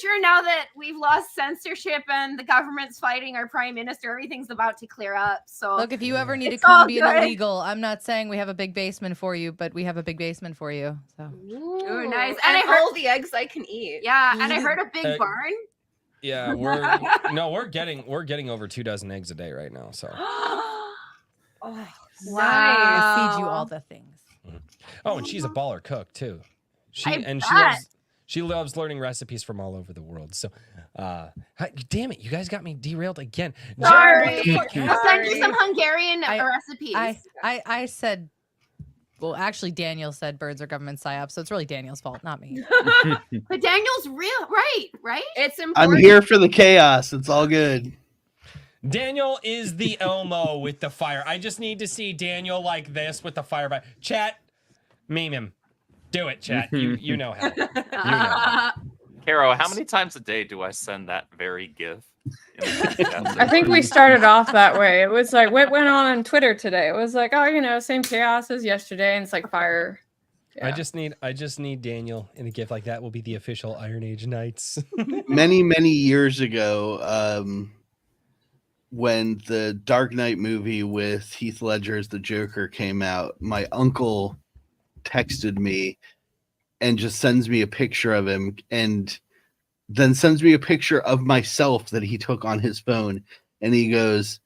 sure now that we've lost censorship and the government's fighting our prime minister, everything's about to clear up. So Look, if you ever need to It's all come be an good. illegal, I'm not saying we have a big basement for you, but we have a big basement for you. So Ooh, nice. And And I heard all the eggs I can eat. yeah, and I heard a big barn. Yeah, we're getting over 2 dozen eggs a day right now. So I feed you all the things. oh, and she's a baller cook too. I She loves learning recipes from all over the world. So damn it, you guys got me derailed again. Jen, Sorry. what the fuck? I'll send you some Hungarian recipes. I said, well, actually, Daniel said birds are government psyops, so it's really Daniel's fault, not me. But Daniel's real, right? It's important. I'm here for the chaos. It's all good. Daniel is the Elmo with the fire. I just need to see Daniel like this with the fire. Chat, meme him. Do it, chat. You know how. You know. Carrow, how many times a day do I send that very gif? I think we started off that way. It was like what went on Twitter today. It was like, oh, same chaos as yesterday, and it's like fire. Yeah. I just need Daniel in a gift like that. Will be the official Iron Age Knights. Many years ago, when the Dark Knight movie with Heath Ledger as the Joker came out, my uncle texted me and just sends me a picture of him and then sends me a picture of myself that he took on his phone. And he goes,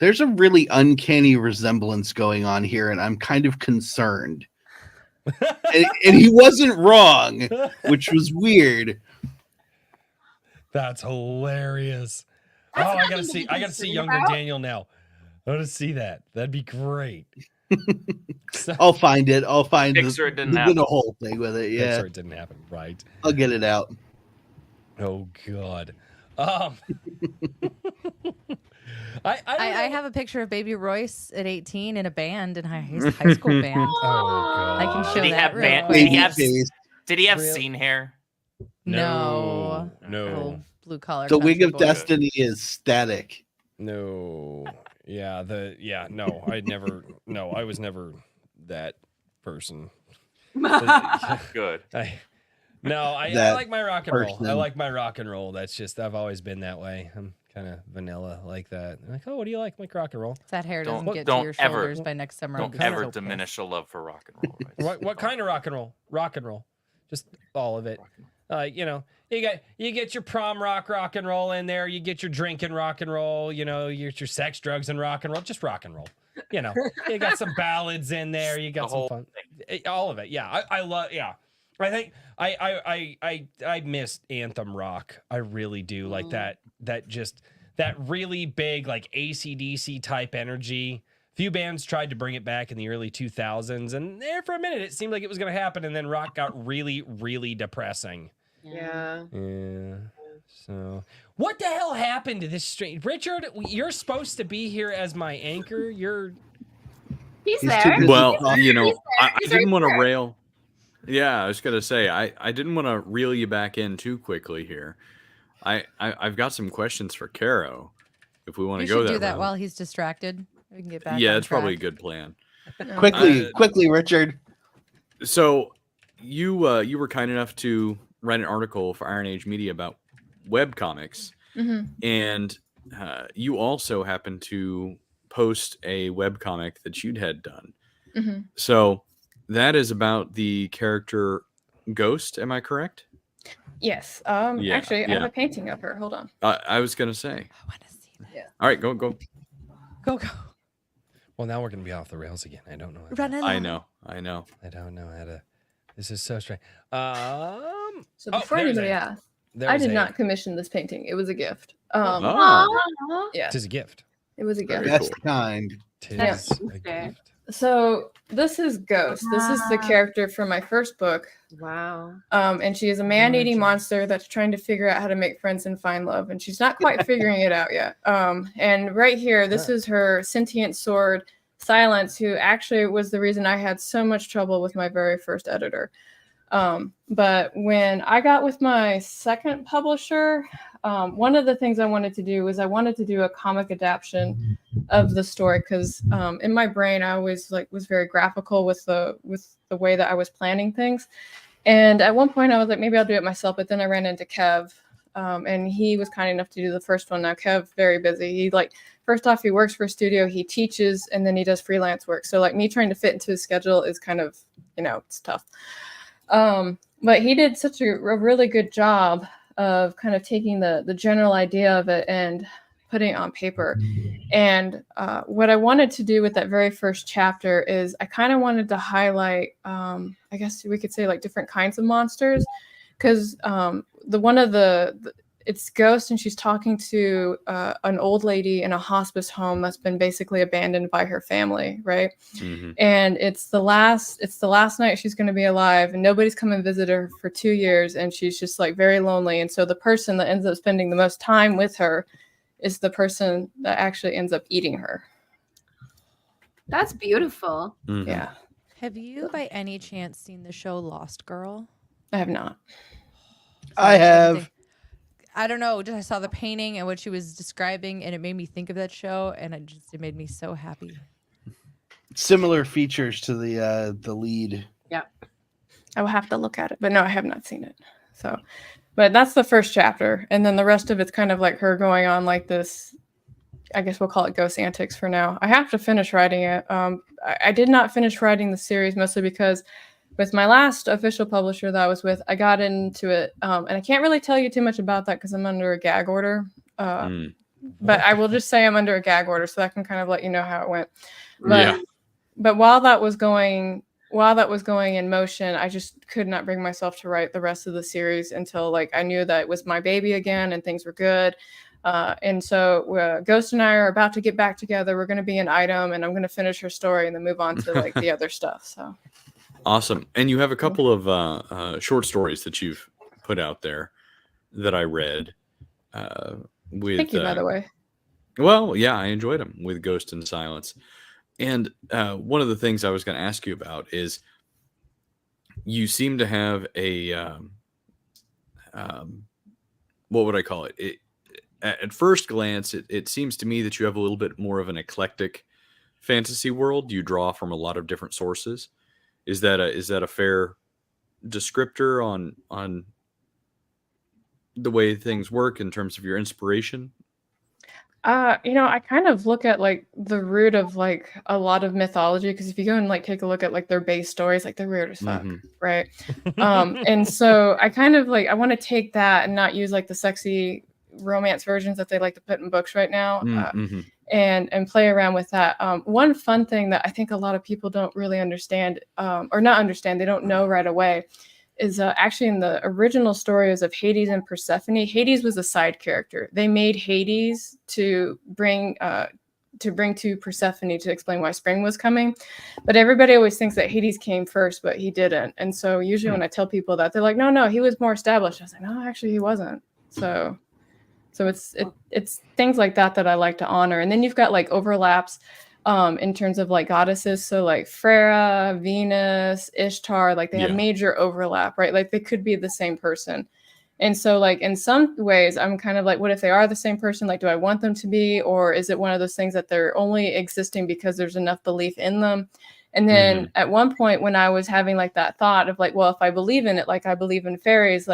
there's a really uncanny resemblance going on here, and I'm kind of concerned. and he wasn't wrong, which was weird. That's hilarious. I gotta see younger Daniel now. I want to see that. That'd be great. I'll find it. I'll find Pixar it didn't the happen. whole thing with it. Yeah, Pixar it didn't happen. Right. I'll get it out. Oh God. I have a picture of Baby Royce at 18 in a band in high school band. Oh God. I can show Did he that. have real band? quick. Did he have Real- scene hair? No. No. Blue collar. The Wig of boy. Destiny is static. No. Yeah. No. I was never that person. Good. I like my rock and roll. I like my rock and roll. That's just I've always been that way. I'm kind of vanilla like that. I'm like, oh, what do you like? Like rock and roll. If that hair doesn't get to don't your ever- shoulders by next summer. I'll Don't be ever so diminish a love for rock and roll. What kind of rock and roll? Rock and roll. Just all of it. You get your prom rock and roll in there. You get your drinking rock and roll. You get your sex, drugs, and rock and roll. Just rock and roll. You got some ballads in there. You got some fun. All of it. Yeah, I love. Yeah, I think I missed anthem rock. I really do like that. That really big like AC/DC type energy. Few bands tried to bring it back in the early 2000s, and there for a minute it seemed like it was going to happen, and then rock got really, really depressing. Yeah. Yeah. So, what the hell happened to this stream? Richard, you're supposed to be here as my anchor. He's too there. busy. Well, He's I right didn't want to there. rail. Yeah, I was gonna say I didn't want to reel you back in too quickly here. I've got some questions for Carrow, if we want You to go should that do that route. while he's distracted. We can get back. Yeah, on it's probably a track. good plan. Quickly, Richard. So you were kind enough to write an article for Iron Age Media about web comics, and you also happened to post a web comic that you'd had done. So that is about the character Ghost. Am I correct? Yes. Yeah, Actually, I yeah. have a painting of her. Hold on. I was gonna say. I want to see that. Yeah. All right, go. Go. Well, now we're going to be off the rails again. I don't know. Run along. I know. I don't know how to. This is so strange. So before anybody asks, I did not commission this painting. It was a gift. Oh. Yeah, It is a gift. it was a gift. Best kind. Tis That's a fair. gift. So this is Ghost. This is the character from my first book. Wow. And she is a man-eating monster that's trying to figure out how to make friends and find love, and she's not quite figuring it out yet. And right here, this is her sentient sword Silence, who actually was the reason I had so much trouble with my very first editor. But when I got with my second publisher, one of the things I wanted to do was I wanted to do a comic adaptation of the story, because in my brain I always was very graphical with the way that I was planning things. And at one point I was like, maybe I'll do it myself, but then I ran into Kev, and he was kind enough to do the first one. Now Kev, very busy. He first off, he works for a studio, he teaches, and then he does freelance work. So me trying to fit into his schedule is kind of, it's tough. But he did such a really good job of kind of taking the general idea of it and putting it on paper. And what I wanted to do with that very first chapter is I kind of wanted to highlight, I guess we could say different kinds of monsters, because it's Ghost, and she's talking to an old lady in a hospice home that's been basically abandoned by her family, right? Mm-hmm. And it's the last night she's going to be alive, and nobody's come and visit her for 2 years, and she's just very lonely. And so the person that ends up spending the most time with her is the person that actually ends up eating her. That's beautiful. Mm-hmm. Yeah. Have you by any chance seen the show Lost Girl? I have not. I have. I don't know. I saw the painting and what she was describing, and it made me think of that show, and it made me so happy. Similar features to the lead. Yeah, I will have to look at it, but no, I have not seen it. So, but that's the first chapter, and then the rest of it's kind of her going on this. I guess we'll call it ghost antics for now. I have to finish writing it. I did not finish writing the series mostly because with my last official publisher that I was with, I got into it, and I can't really tell you too much about that because I'm under a gag order. But I will just say I'm under a gag order, so that can kind of let you know how it went. But while that was going in motion, I just could not bring myself to write the rest of the series until I knew that it was my baby again and things were good. And so Ghost and I are about to get back together. We're going to be an item, and I'm going to finish her story and then move on to the other stuff. So. Awesome. And you have a couple of short stories that you've put out there that I read. Thank you, by the way. Well, yeah, I enjoyed them with Ghost and Silence. And one of the things I was going to ask you about is you seem to have a, what would I call it? At first glance, it seems to me that you have a little bit more of an eclectic fantasy world. You draw from a lot of different sources. Is that a fair descriptor on the way things work in terms of your inspiration? I kind of look at the root of a lot of mythology, because if you go and take a look at their base stories, they're weird as fuck, right? And so I kind of I want to take that and not use the sexy romance versions that they like to put in books right now, and play around with that. One fun thing that I think a lot of people don't really understand, or not understand, they don't know right away, is actually in the original stories of Hades and Persephone. Hades was a side character. They made Hades to bring to Persephone to explain why spring was coming, but everybody always thinks that Hades came first, but he didn't. And so usually when I tell people that, they're like, no, he was more established. I was like, no, actually he wasn't. So it's things like that I like to honor. And then you've got overlaps in terms of goddesses. So Freya, Venus, Ishtar, they have major overlap, right? They could be the same person. And so in some ways I'm kind of what if they are the same person? Do I want them to be, or is it one of those things that they're only existing because there's enough belief in them? And then at one point when I was having that thought of well, if I believe in it, I believe in fairies,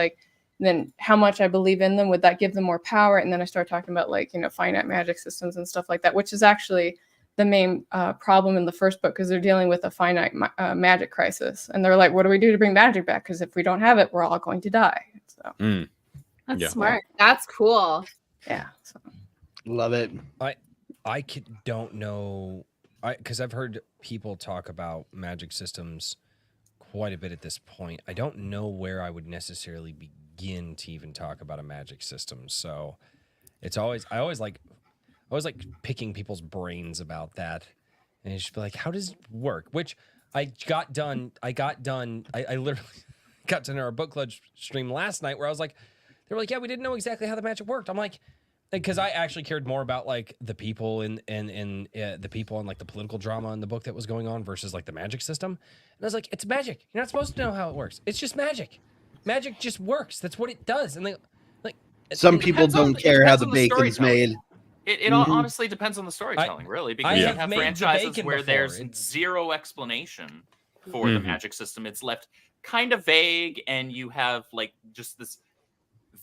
then how much I believe in them, would that give them more power? And then I start talking about finite magic systems and stuff like that, which is actually the main problem in the first book, because they're dealing with a finite magic crisis. And they're like, what do we do to bring magic back? Because if we don't have it, we're all going to die. So that's smart. That's cool. Yeah. So. Love it. I don't know, because I've heard people talk about magic systems quite a bit at this point. I don't know where I would necessarily begin to even talk about a magic system. So I always like picking people's brains about that, and you should be like, how does it work? Which I literally got to our book club stream last night where I was like, they were like, yeah, we didn't know exactly how the magic worked. I'm like, because I actually cared more about like the people and the people and like the political drama in the book that was going on versus like the magic system. And I was like, it's magic. You're not supposed to know how it works. It's just magic. Magic just works. That's what it does. And some people don't care how the bacon's made. It honestly depends on the storytelling, really, because you have franchises where there's zero explanation for the magic system. It's left kind of vague, and you have like just this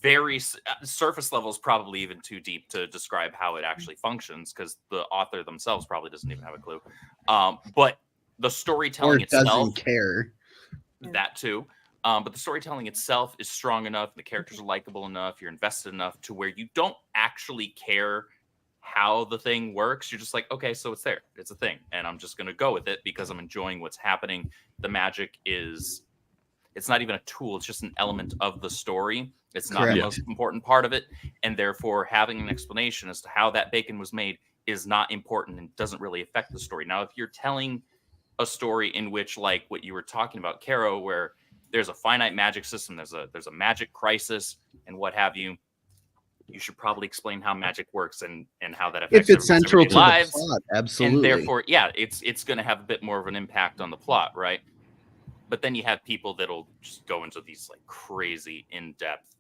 very surface level is probably even too deep to describe how it actually functions, because the author themselves probably doesn't even have a clue. But the storytelling itself doesn't care. That too. But the storytelling itself is strong enough, the characters are likable enough, you're invested enough to where you don't actually care how the thing works. You're just like, okay, so it's there. It's a thing. And I'm just going to go with it because I'm enjoying what's happening. The magic it's not even a tool. It's just an element of the story. It's not the most important part of it. And therefore, having an explanation as to how that bacon was made is not important and doesn't really affect the story. Now, if you're telling a story in which, like what you were talking about, Carrow, where there's a finite magic system, there's a magic crisis and what have you, you should probably explain how magic works and how that affects if it's central to lives. The plot, absolutely. And therefore, it's going to have a bit more of an impact on the plot, right? But then you have people that'll just go into these like crazy in-depth,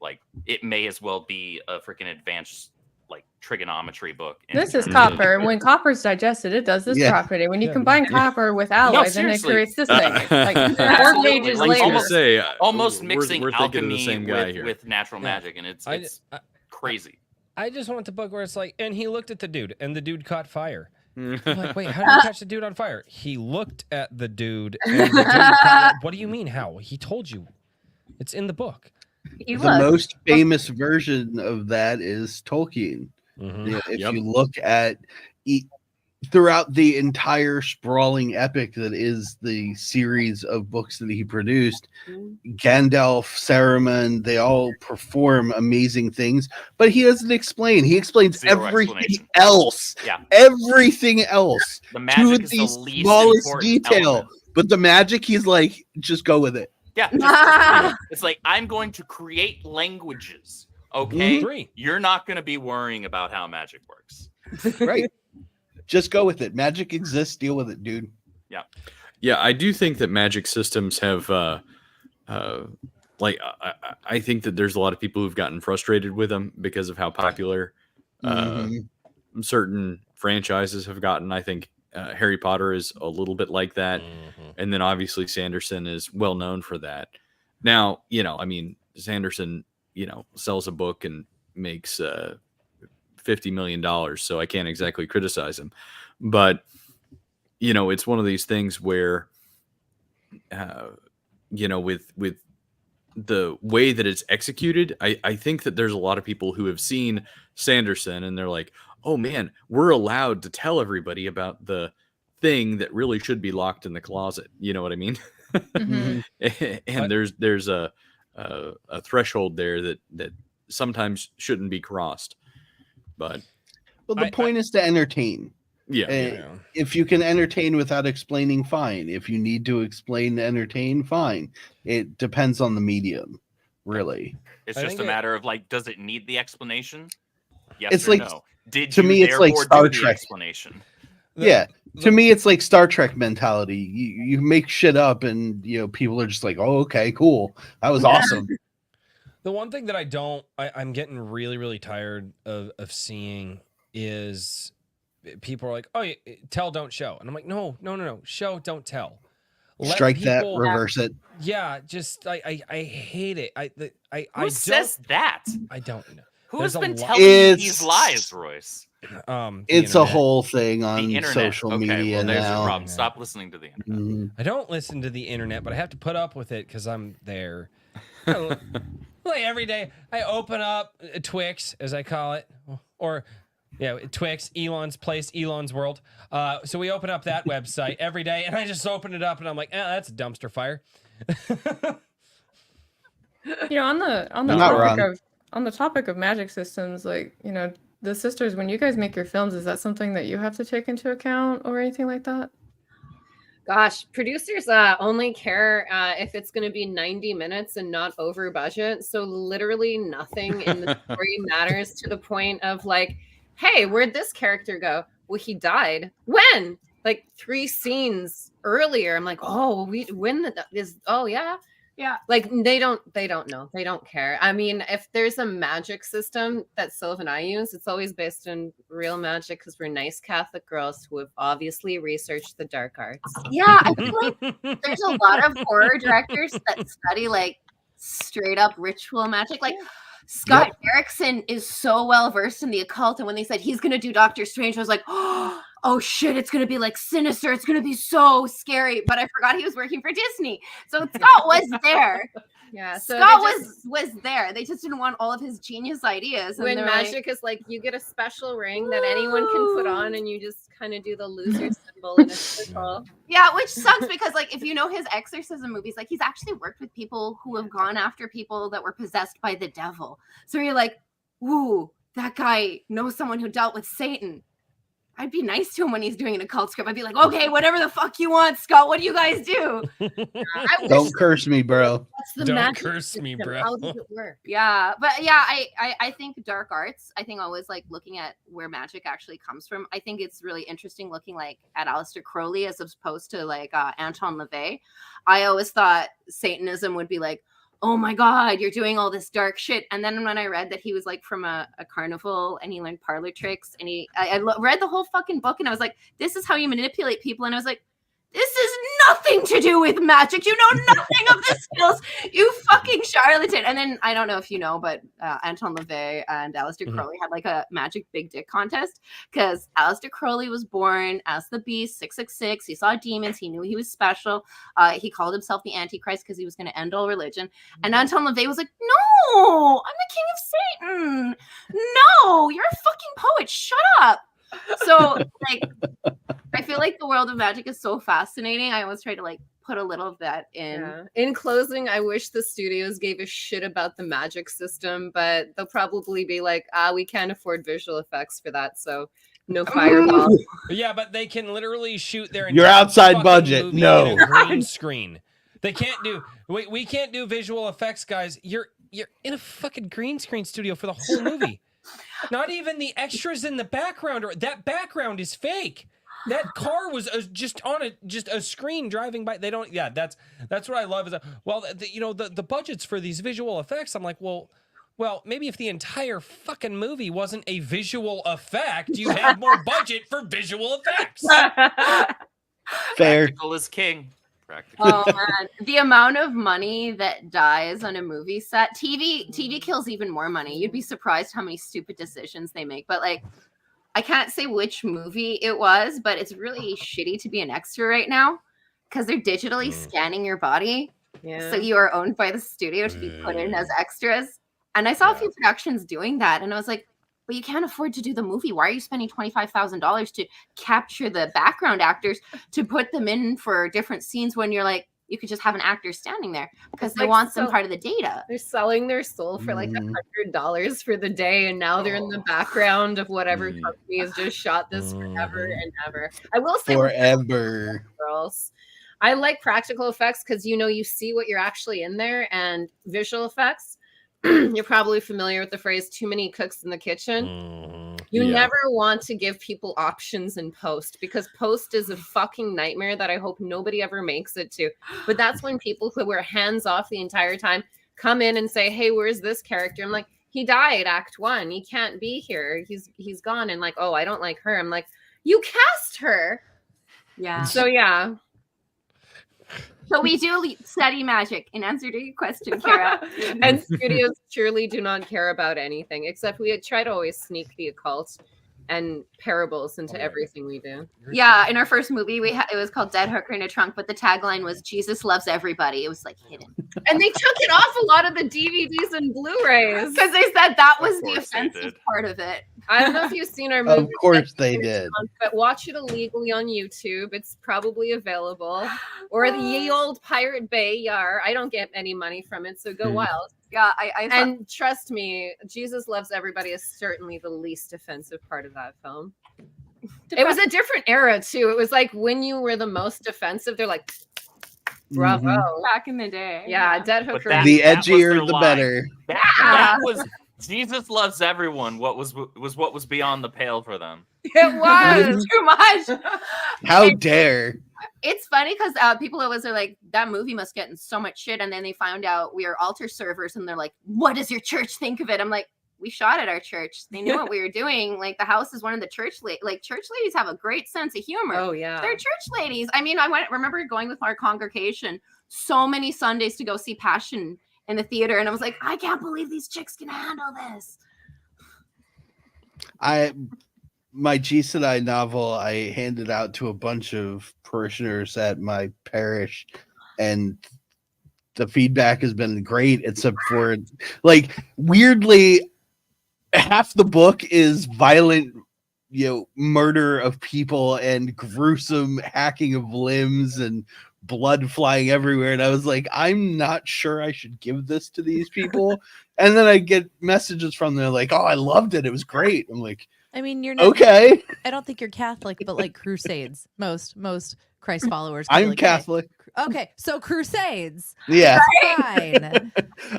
like it may as well be a freaking advanced like trigonometry book. This is copper. When copper's digested, it does this property. When you combine copper with alloy, then it creates this thing. Like 4 pages later. Almost mixing we're alchemy the same guy with natural magic, and it's crazy. I just want the book where it's like, and he looked at the dude, and the dude caught fire. I'm like, wait, how did you catch the dude on fire? He looked at the dude, and the dude caught, what do you mean, how? He told you. It's in the book. The most famous version of that is Tolkien. If you look at throughout the entire sprawling epic that is the series of books that he produced, Gandalf, Saruman, they all perform amazing things, but he doesn't explain. He explains everything else. Everything else the magic to is the least smallest important detail. element. But the magic, he's like, just go with it. It's like, I'm going to create languages. Okay, you're not going to be worrying about how magic works. Right. Just go with it. Magic exists. Deal with it, dude. Yeah, I do think that magic systems have, I think that there's a lot of people who've gotten frustrated with them because of how popular certain franchises have gotten. I think Harry Potter is a little bit like that. And then obviously Sanderson is well known for that. Now, Sanderson, sells a book and makes $50 million, so I can't exactly criticize him. But, it's one of these things where, with the way that it's executed, I think that there's a lot of people who have seen Sanderson and they're like, oh man, we're allowed to tell everybody about the thing that really should be locked in the closet. You know what I mean? And there's a threshold there that sometimes shouldn't be crossed. But the point is to entertain. If you can entertain without explaining, fine. If you need to explain to entertain, fine. It depends on the medium, really. It's just a matter of like, does it need the explanation? Yes it's or like, no? Did to you me, it's like Star Trek explanation? To me, it's like Star Trek mentality. You make shit up, and people are just like, "Oh, okay, cool, that was awesome." The one thing that I'm getting really, really tired of seeing is people are like, "Oh, tell, don't show," and I'm like, "No, show, don't tell." Strike that, reverse it. Yeah, just I hate it. Who says that? I don't know. Who's been telling you these lies, Royce? It's a whole thing on social media well, there's now. your problem. Stop listening to the internet. I don't listen to the internet, but I have to put up with it because I'm there. Like every day, I open up Twix, as I call it, or Twix, Elon's Place, Elon's World. So we open up that website every day, and I just open it up, and I'm like, that's a dumpster fire. On the topic of magic systems, like, the sisters, when you guys make your films, is that something that you have to take into account or anything like that? Gosh, producers only care if it's going to be 90 minutes and not over budget. So literally nothing in the story matters to the point of like, hey, where'd this character go? Well, he died. When? Like 3 scenes earlier. I'm like, oh, yeah. Like they don't know. They don't care. I mean, if there's a magic system that Sylv and I use, it's always based on real magic because we're nice Catholic girls who have obviously researched the dark arts. Yeah, I feel like there's a lot of horror directors that study like straight up ritual magic. Like Scott Derrickson is so well versed in the occult, and when they said he's gonna do Doctor Strange, I was like, oh shit, it's gonna be like sinister. It's gonna be so scary. But I forgot he was working for Disney, so Scott was there. Yeah, so Scott was there. They just didn't want all of his genius ideas. When magic is like you get a special ring that anyone can put on, and you just kind of do the loser symbol in a circle. Yeah, which sucks because like if you know his exorcism movies, like he's actually worked with people who have gone after people that were possessed by the devil. So you're like, ooh, that guy knows someone who dealt with Satan. I'd be nice to him when he's doing an occult script. I'd be like, okay, whatever the fuck you want, Scott. What do you guys do? Don't curse me, bro. That's the Don't magic curse me, system. bro. How does it work? Yeah, but yeah, I think dark arts. I think always like looking at where magic actually comes from. I think it's really interesting looking like at Aleister Crowley as opposed to like Anton LaVey. I always thought Satanism would be like, oh my God, you're doing all this dark shit. And then when I read that he was like from a carnival and he learned parlor tricks and I read the whole fucking book and I was like, this is how you manipulate people. And I was like, this is nothing to do with magic. You know nothing of the skills, you fucking charlatan. And then I don't know if you know, but Anton LaVey and Aleister Crowley had like a magic big dick contest because Aleister Crowley was born as the beast, 666. He saw demons. He knew he was special. He called himself the Antichrist because he was going to end all religion. And Anton LaVey was like, no, I'm the king of Satan. No, you're a fucking poet. Shut up. So like I feel like the world of magic is so fascinating. I always try to like put a little of that in. Yeah. In closing, I wish the studios gave a shit about the magic system, but they'll probably be like, we can't afford visual effects for that, so no fireball. Yeah, but they can literally shoot their You're entire outside fucking budget. movie No. in a green screen. They can't do. We can't do visual effects, guys. You're in a fucking green screen studio for the whole movie. Not even the extras in the background, or that background is fake. That car was just on a screen driving by. They don't. Yeah, that's what I love. Is the budgets for these visual effects. I'm like, well, maybe if the entire fucking movie wasn't a visual effect, you'd have more budget for visual effects. Fair. Practical is king. Practical. Oh man, the amount of money that dies on a movie set. TV kills even more money. You'd be surprised how many stupid decisions they make. But like, I can't say which movie it was, but it's really shitty to be an extra right now because they're digitally scanning your body. Yeah. So you are owned by the studio to be put in as extras. And I saw a few productions doing that, and I was like, but you can't afford to do the movie. Why are you spending $25,000 to capture the background actors to put them in for different scenes when you're like, you could just have an actor standing there because they want some part of the data. They're selling their soul for like $100 for the day, and now they're in the background of whatever company has just shot this forever and ever. I will say, forever, girls, I like practical effects because you see what you're actually in there, and visual effects. You're probably familiar with the phrase "too many cooks in the kitchen." You never want to give people options in post because post is a fucking nightmare that I hope nobody ever makes it to. But that's when people who were hands off the entire time come in and say, "Hey, where's this character?" I'm like, "He died, Act 1. He can't be here. He's gone." And like, "Oh, I don't like her." I'm like, "You cast her." Yeah. So yeah. So we do study magic in answer to your question, Kara. And studios surely do not care about anything, except we try to always sneak the occult and parables into everything we do. Yeah, in our first movie, it was called Dead Hooker in a Trunk, but the tagline was Jesus loves everybody. It was like hidden. And they took it off a lot of the DVDs and Blu-rays. Because they said that was the offensive part of it. I don't know if you've seen our movie. Of course they did. But watch it illegally on YouTube. It's probably available. Or the ye old Pirate Bay, yar. I don't get any money from it, so go wild. Yeah, and trust me, Jesus loves everybody is certainly the least offensive part of that film. It was a different era too. It was like when you were the most defensive, they're like, bravo. Back in the day. Yeah, dead But hooker. that- The that was edgier, their the line. better. That was Jesus loves everyone. What was beyond the pale for them. It was too much. How dare? It's funny because people always are like, that movie must get in so much shit. And then they found out we are altar servers and they're like, what does your church think of it? I'm like, we shot at our church. They knew what we were doing. Like the house is one of the church ladies have a great sense of humor. Oh yeah. They're church ladies. I mean, remember going with our congregation so many Sundays to go see Passion in the theater. And I was like, I can't believe these chicks can handle this. My G Sedai novel I handed out to a bunch of parishioners at my parish, and the feedback has been great, except for like weirdly half the book is violent, murder of people and gruesome hacking of limbs and blood flying everywhere. And I was like, I'm not sure I should give this to these people. And then I get messages from them like, oh, I loved it. It was great. I'm like, I mean, you're not okay. I don't think you're Catholic, but like Crusades, most Christ followers. I'm Catholic. Okay, so Crusades. Yeah. Fine.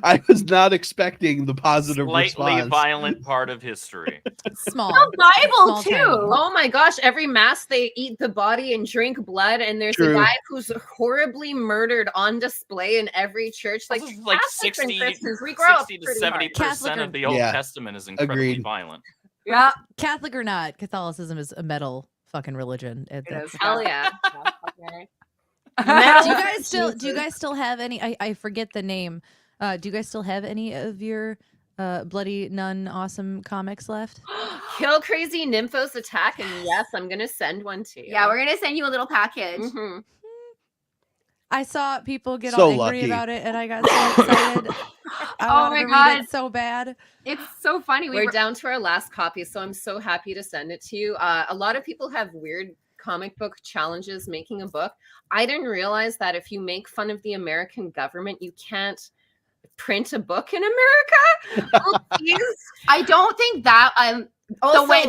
I was not expecting the positive Slightly response. violent part of history. Small. The Bible Small too. tiny. Oh my gosh, every mass they eat the body and drink blood, and there's True. a guy who's horribly murdered on display in every church. Like, This is like Catholics and 60, Christians, we grow up 60 to pretty 70% Catholic of the Old Yeah. Testament is incredibly Agreed. violent. Yeah. Catholic or not, Catholicism is a metal fucking religion. That's- Hell yeah. do you guys still have any? I forget the name. Do you guys still have any of your bloody nun awesome comics left? Kill Crazy Nymphos Attack, and yes, I'm gonna send one to you. Yeah, we're gonna send you a little package. Mhm. I saw people get So all angry lucky. about it, and I got so excited. I Oh wanted my to read God. it so bad. It's so funny. We're down to our last copy, so I'm so happy to send it to you. A lot of people have weird comic book challenges making a book. I didn't realize that if you make fun of the American government, you can't print a book in America. Oh, geez. I don't think that Also, the way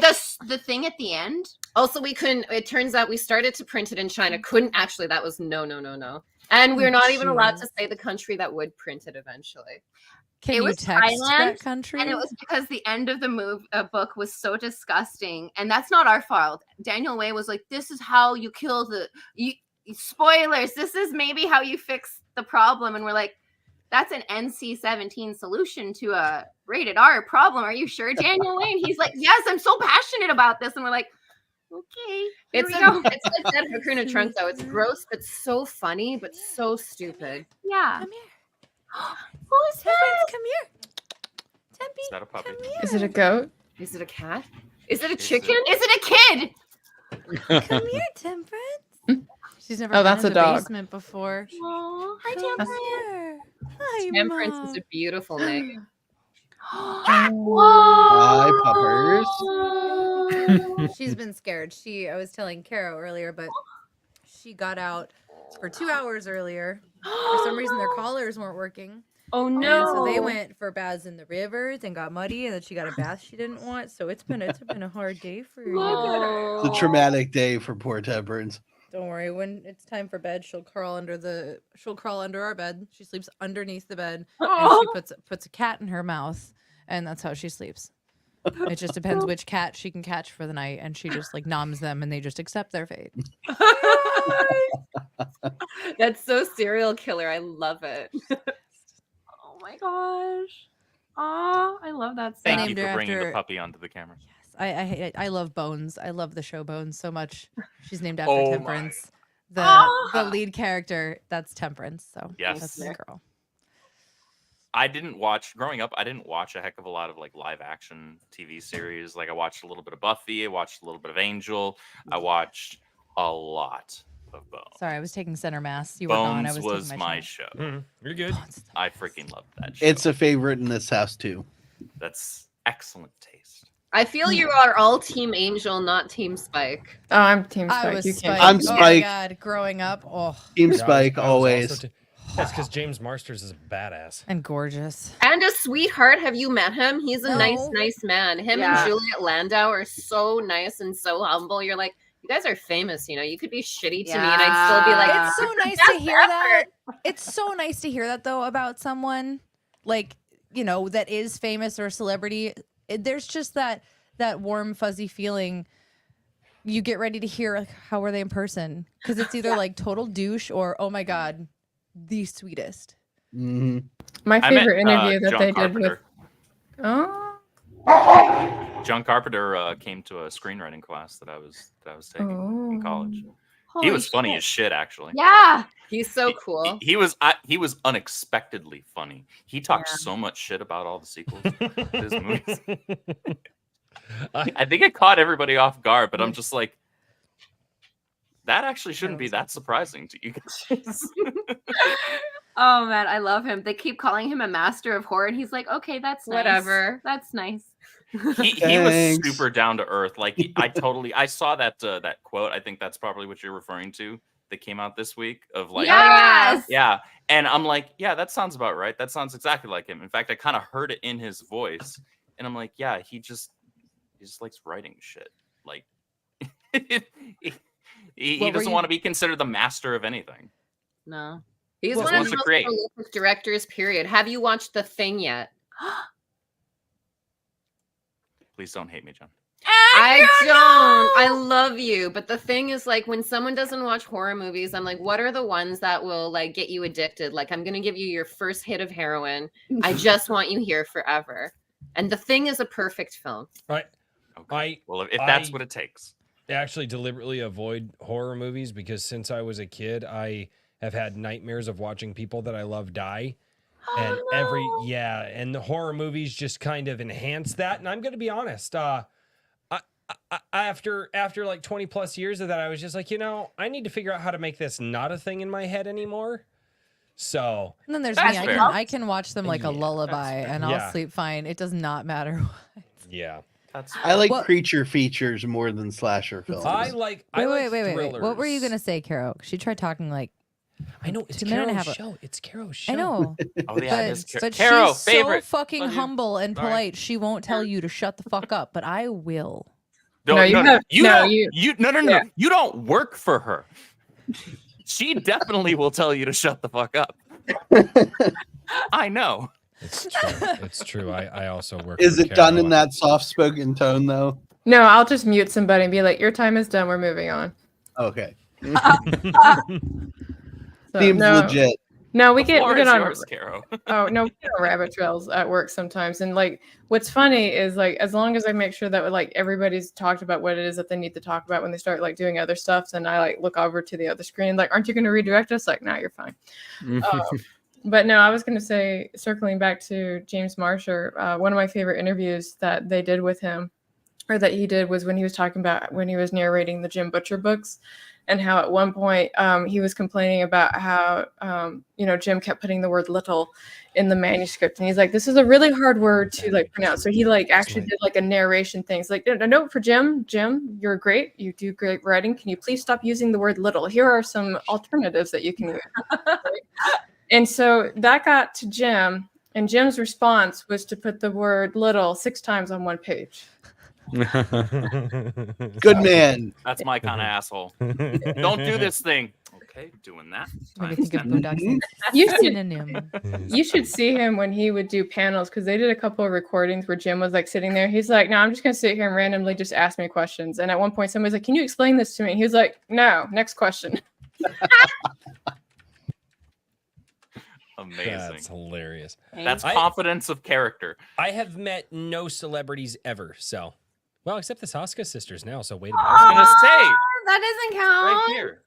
the thing at the end. Also, we couldn't. It turns out we started to print it in China. Couldn't actually. That was no. And we're not even allowed to say the country that would print it eventually. Can It you was text Thailand, that country? And it was because the end of the book was so disgusting, and that's not our fault. Daniel Way was like, "This is how you kill spoilers. This is maybe how you fix the problem," and we're like, "That's an NC-17 solution to a rated R problem. Are you sure, Daniel Way?" And he's like, "Yes, I'm so passionate about this," and we're like, "Okay." It's a dead hooker in a trunk, though. It's gross, but so funny, but so stupid. Yeah. Come here. Who's this? Come here. Tempe. Is that a puppy? Come here. Is it a goat? Is it a cat? Is it a Is chicken? Is it a kid? Come here, Temperance. She's never Oh, been that's in a the dog. basement before. Oh, hi, Come Temperance. here. Hi, Temperance Mom. is a beautiful name. Hi, puppers. She's been scared. I was telling Carrow earlier, but she got out for 2 hours earlier. For some reason, their collars weren't working. Oh And no! so they went for baths in the rivers and got muddy, and then she got a bath she didn't want. So it's been a hard day for you. It's a traumatic day for poor Temperance. Don't worry. When it's time for bed, she'll crawl under our bed. She sleeps underneath the bed, and she puts a cat in her mouth, and that's how she sleeps. It just depends which cat she can catch for the night, and she just like noms them, and they just accept their fate. That's so serial killer. I love it. Oh my gosh. Oh, I love that stuff. Thank you named her for bringing the after- puppy onto the camera. I love Bones. I love the show Bones so much. She's named after Oh my. Temperance. The Ah. lead character, that's Temperance. So Yes. that's the girl. Growing up, I didn't watch a heck of a lot of like live action TV series. Like I watched a little bit of Buffy, I watched a little bit of Angel, I watched a lot of Bones. Sorry, I was taking center mass. You were gone. I Bones was was taking my my show. You're good. I freaking loved that show. It's a favorite in this house too. That's excellent taste. I feel you are all Team Angel, not Team Spike. Oh, I'm Team I Spike. was You Spike. can't. I'm Oh my Spike. god, growing up. Oh, Team Yeah, Spike I was always. also That's because James Marsters is a badass. And gorgeous. And a sweetheart. Have you met him? He's a nice man. Him and Juliet Landau are so nice and so humble. You're like, you guys are famous, you know. You could be shitty to me and I'd still be like, it's so nice to hear that. It's so nice to hear that though about someone like, you know, that is famous or a celebrity. There's just that warm fuzzy feeling. You get ready to hear like, how are they in person? Because it's either like total douche or oh my god, the sweetest. Mm-hmm. My favorite interview that John they Carpenter. did with John Carpenter came to a screenwriting class that I was taking in college. He was funny as shit, actually. Yeah, he's so cool. He was unexpectedly funny. He talked so much shit about all the sequels to his movies. I think it caught everybody off guard, but I'm just like, that actually shouldn't be that surprising to you guys. Oh man, I love him. They keep calling him a master of horror, and he's like, okay, that's nice. Whatever. That's nice. He was super down to earth. Like I saw that quote. I think that's probably what you're referring to that came out this week of like, yes! yeah. And I'm like, yeah, that sounds about right. That sounds exactly like him. In fact, I kind of heard it in his voice, and I'm like, yeah, he just likes writing shit. Like he doesn't want to be considered the master of anything. No, he's He one wants of the to most create. prolific directors. Period. Have you watched The Thing yet? Please don't hate me, John. I don't. I love you, but the thing is, like, when someone doesn't watch horror movies, I'm like, what are the ones that will like get you addicted? Like, I'm gonna give you your first hit of heroin. I just want you here forever. And The Thing is a perfect film. Right. Okay. Well, if that's what it takes. I actually deliberately avoid horror movies because since I was a kid, I have had nightmares of watching people that I love die. And and the horror movies just kind of enhance that. And I'm going to be honest, after like 20 plus years of that, I was just like, you know, I need to figure out how to make this not a thing in my head anymore. So And then there's me. I can watch them like a lullaby and I'll sleep fine. It does not matter what. Yeah. I like creature features more than slasher films. Wait. What were you gonna say, Carol? She tried talking like I know it's a minute and a Carrow's half. show. It's Carrow's show. I know. Oh yeah, it is but Carrow, she's favorite. so fucking Love you. humble and Sorry. polite. She won't tell you to shut the fuck up, but I will. No, you don't work for her. She definitely will tell you to shut the fuck up. I know. It's true. It's true. I also work. Is for it done Carrow. in that soft-spoken tone, though? No, I'll just mute somebody and be like, your time is done. We're moving on. Okay. So, Seems no. legit. No, we The get floor on is yours, Carrow. oh no, we get on rabbit trails at work sometimes. And like what's funny is like as long as I make sure that like everybody's talked about what it is that they need to talk about when they start like doing other stuff, then I like look over to the other screen like, aren't you going to redirect us? Like, no, you're fine. But no, I was going to say, circling back to James Marsher, one of my favorite interviews that they did with him, or that he did, was when he was talking about when he was narrating the Jim Butcher books, and how at one point he was complaining about how Jim kept putting the word little in the manuscript, and he's like, this is a really hard word to like pronounce. So he like actually did like a narration thing. It's like, a note for Jim, you're great, you do great writing, can you please stop using the word little? Here are some alternatives that you can use. And so that got to Jim, and Jim's response was to put the word little 6 times on one page. Good man. That's my kind of asshole. Don't do this thing. Okay, doing that. Maybe think of Boondocks. You should see him when he would do panels, because they did a couple of recordings where Jim was like sitting there. He's like, no, I'm just going to sit here and randomly just ask me questions. And at one point, somebody's like, can you explain this to me? He was like, no, next question. Amazing. That's hilarious. That's confidence of character. I have met no celebrities ever, so except the Saska sisters now. So wait a I minute. was gonna say That doesn't count. right here.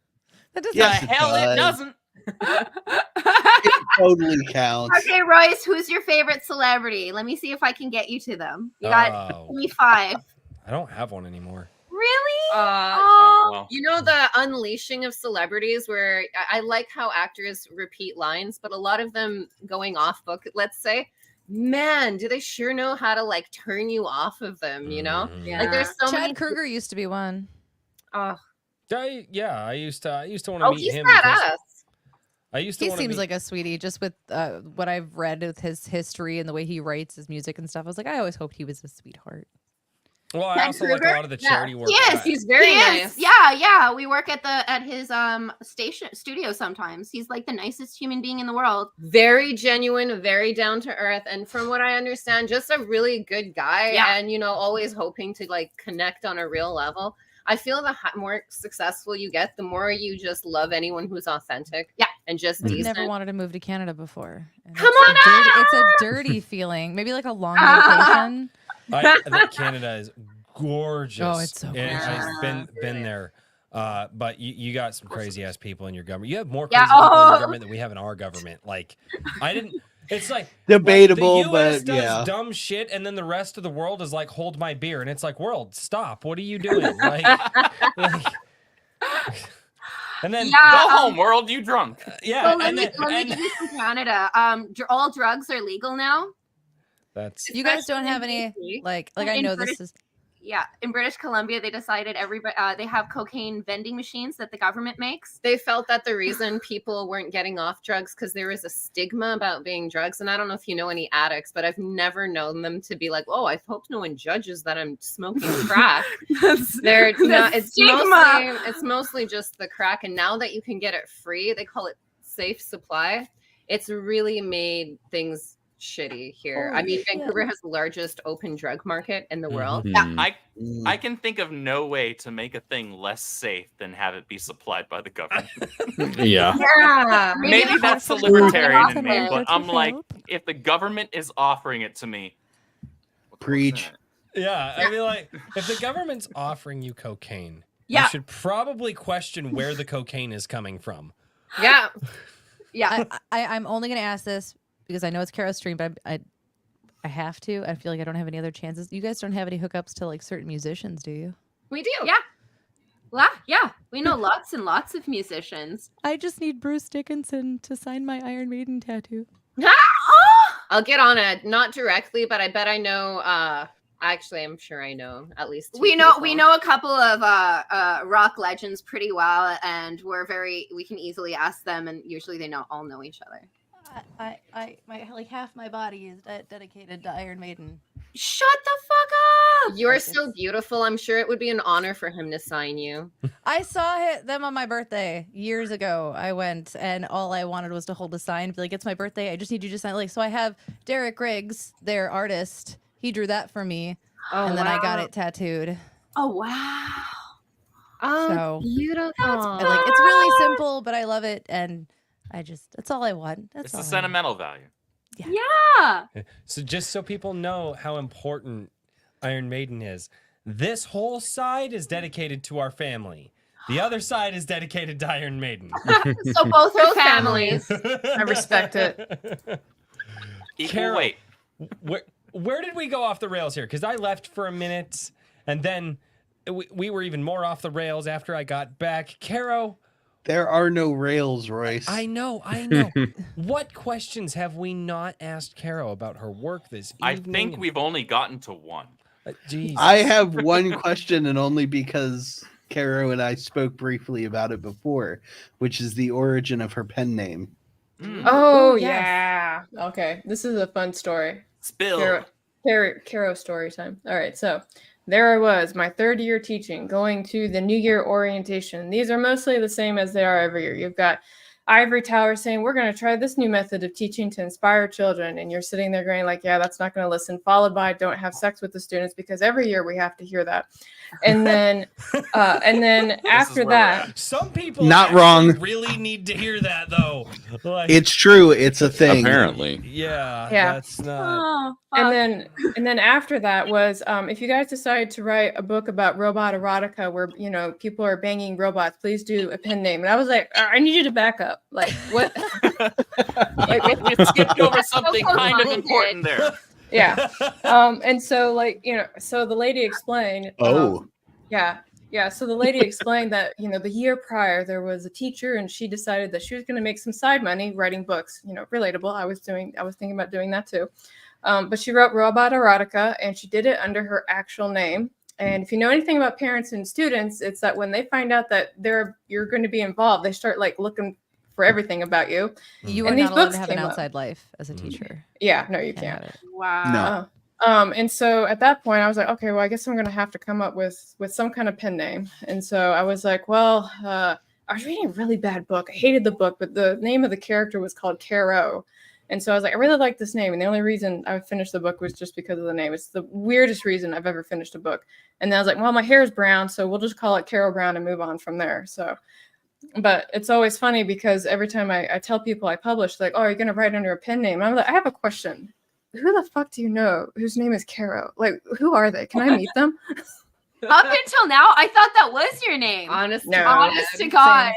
That doesn't. Yes, The hell it doesn't. It totally counts. Okay, Royce, who's your favorite celebrity? Let me see if I can get you to them. You got Oh. 25. I don't have one anymore. Really? Well, You know, the unleashing of celebrities, where I like how actors repeat lines, but a lot of them going off book, let's say, man, do they sure know how to like turn you off of them, you know? Mhm. Like there's so Chad many. Kruger used to be one. Oh, I used to want to oh, meet he's him. badass. I used to He wanna seems be- like a sweetie, just with what I've read with his history and the way he writes his music and stuff. I was like, I always hoped he was a sweetheart. Well, I also like a lot of the charity work. Yes, he's very nice. Yeah. We work at his studio sometimes. He's like the nicest human being in the world. Very genuine, very down to earth, and from what I understand, just a really good guy. Yeah. And always hoping to like connect on a real level. I feel the more successful you get, the more you just love anyone who's authentic. Yeah. And just I've decent. never wanted to move to Canada before. And Come it's on a dirty, out! it's a dirty feeling. Maybe like a long vacation. I think Canada is gorgeous. Oh, it's so And gorgeous. I've been there. But you got some crazy ass people in your government. You have more Yeah, crazy people in your government than we have in our government. Like, it's like Debatable, like, the US but does yeah. dumb shit, and then the rest of the world is like, hold my beer, and it's like, world, stop! What are you doing? Like and then Go home, world. You drunk? yeah, So let and me then give you some Canada. All drugs are legal now. that's You guys don't Especially have in any BC. like I In know British- this is Yeah, in British Columbia, they decided they have cocaine vending machines that the government makes. They felt that the reason people weren't getting off drugs because there was a stigma about being drugs. And I don't know if you know any addicts, but I've never known them to be like, "Oh, I hope no one judges that I'm smoking crack." They're not. It's mostly just the crack. And now that you can get it free, they call it safe supply. It's really made things shitty here. I mean, Vancouver has the largest open drug market in the world. Mhm. I can think of no way to make a thing less safe than have it be supplied by the government. Yeah. Yeah, Maybe that's the libertarian in me, but I'm like, if the government is offering it to me, Preach. yeah. I mean, like, if the government's offering you cocaine, Yeah. you should probably question where the cocaine is coming from. Yeah. Yeah. I'm only gonna ask this because I know it's Carrow's stream, but I have to. I feel like I don't have any other chances. You guys don't have any hookups to like certain musicians, do you? We do. Yeah. Yeah. We know lots and lots of musicians. I just need Bruce Dickinson to sign my Iron Maiden tattoo. I'll get on it. Not directly, but I bet I know. Actually, I'm sure I know at least. We know a couple of rock legends pretty well, and we can easily ask them, and usually they all know each other. My like half my body is dedicated to Iron Maiden. Shut the fuck up! You're so beautiful. I'm sure it would be an honor for him to sign you. I saw them on my birthday years ago. I went and all I wanted was to hold a sign, be like, "It's my birthday. I just need you to sign." Like, so I have Derek Riggs, their artist. He drew that for me, and then I got it tattooed. Oh wow! Oh, So beautiful. it's really simple, but I love it, and that's all I want. That's it's all the I sentimental value. Yeah. So just so people know how important Iron Maiden is, this whole side is dedicated to our family. The other side is dedicated to Iron Maiden. So both are families. I respect it. Equal Carrow, weight. Where did we go off the rails here? Because I left for a minute, and then we were even more off the rails after I got back. Carrow. There are no rails, Royce. I know. What questions have we not asked Carrow about her work this evening? I think we've only gotten to one. Jesus. I have one question, and only because Carrow and I spoke briefly about it before, which is the origin of her pen name. Oh, Ooh, yes. yeah. Okay, this is a fun story. Spill. Carrow story time. All right, so there I was, my third year teaching, going to the New Year orientation. These are mostly the same as they are every year. You've got Ivory Tower saying, we're going to try this new method of teaching to inspire children. And you're sitting there going like, yeah, that's not going to listen. Followed by don't have sex with the students, because every year we have to hear that. And then after that, some people Not actually wrong. really need to hear that though. Like, It's true. It's a thing. Apparently. yeah, Yeah. that's not. Oh, and then after that was if you guys decide to write a book about robot erotica where people are banging robots, please do a pen name. And I was like, I need you to back up. Like what? You skipped over something kind of important there. Yeah. And so so the lady explained. Oh. Yeah. So the lady explained that, the year prior there was a teacher and she decided that she was going to make some side money writing books, relatable. I was thinking about doing that too. But she wrote Robot Erotica and she did it under her actual name. And if you know anything about parents and students, it's that when they find out that you're going to be involved, they start like looking for everything about you. You are And these not allowed books to have an came up. outside life as a teacher. Yeah, no, you Can't have can't. it. Wow. And so at that point I was like, okay, well, I guess I'm gonna have to come up with some kind of pen name. And so I was like, well, I was reading a really bad book. I hated the book, but the name of the character was called Carrow. And so I was like, I really like this name. And the only reason I finished the book was just because of the name. It's the weirdest reason I've ever finished a book. And then I was like, well, my hair is brown, so we'll just call it Carrow Brown and move on from there. So, but it's always funny because every time I tell people I publish, like, oh, are you going to write under a pen name? And I'm like, I have a question. Who the fuck do you know whose name is Carrow? Like, who are they? Can I meet them? Up until now, I thought that was your name. Honest, No. Honest to God.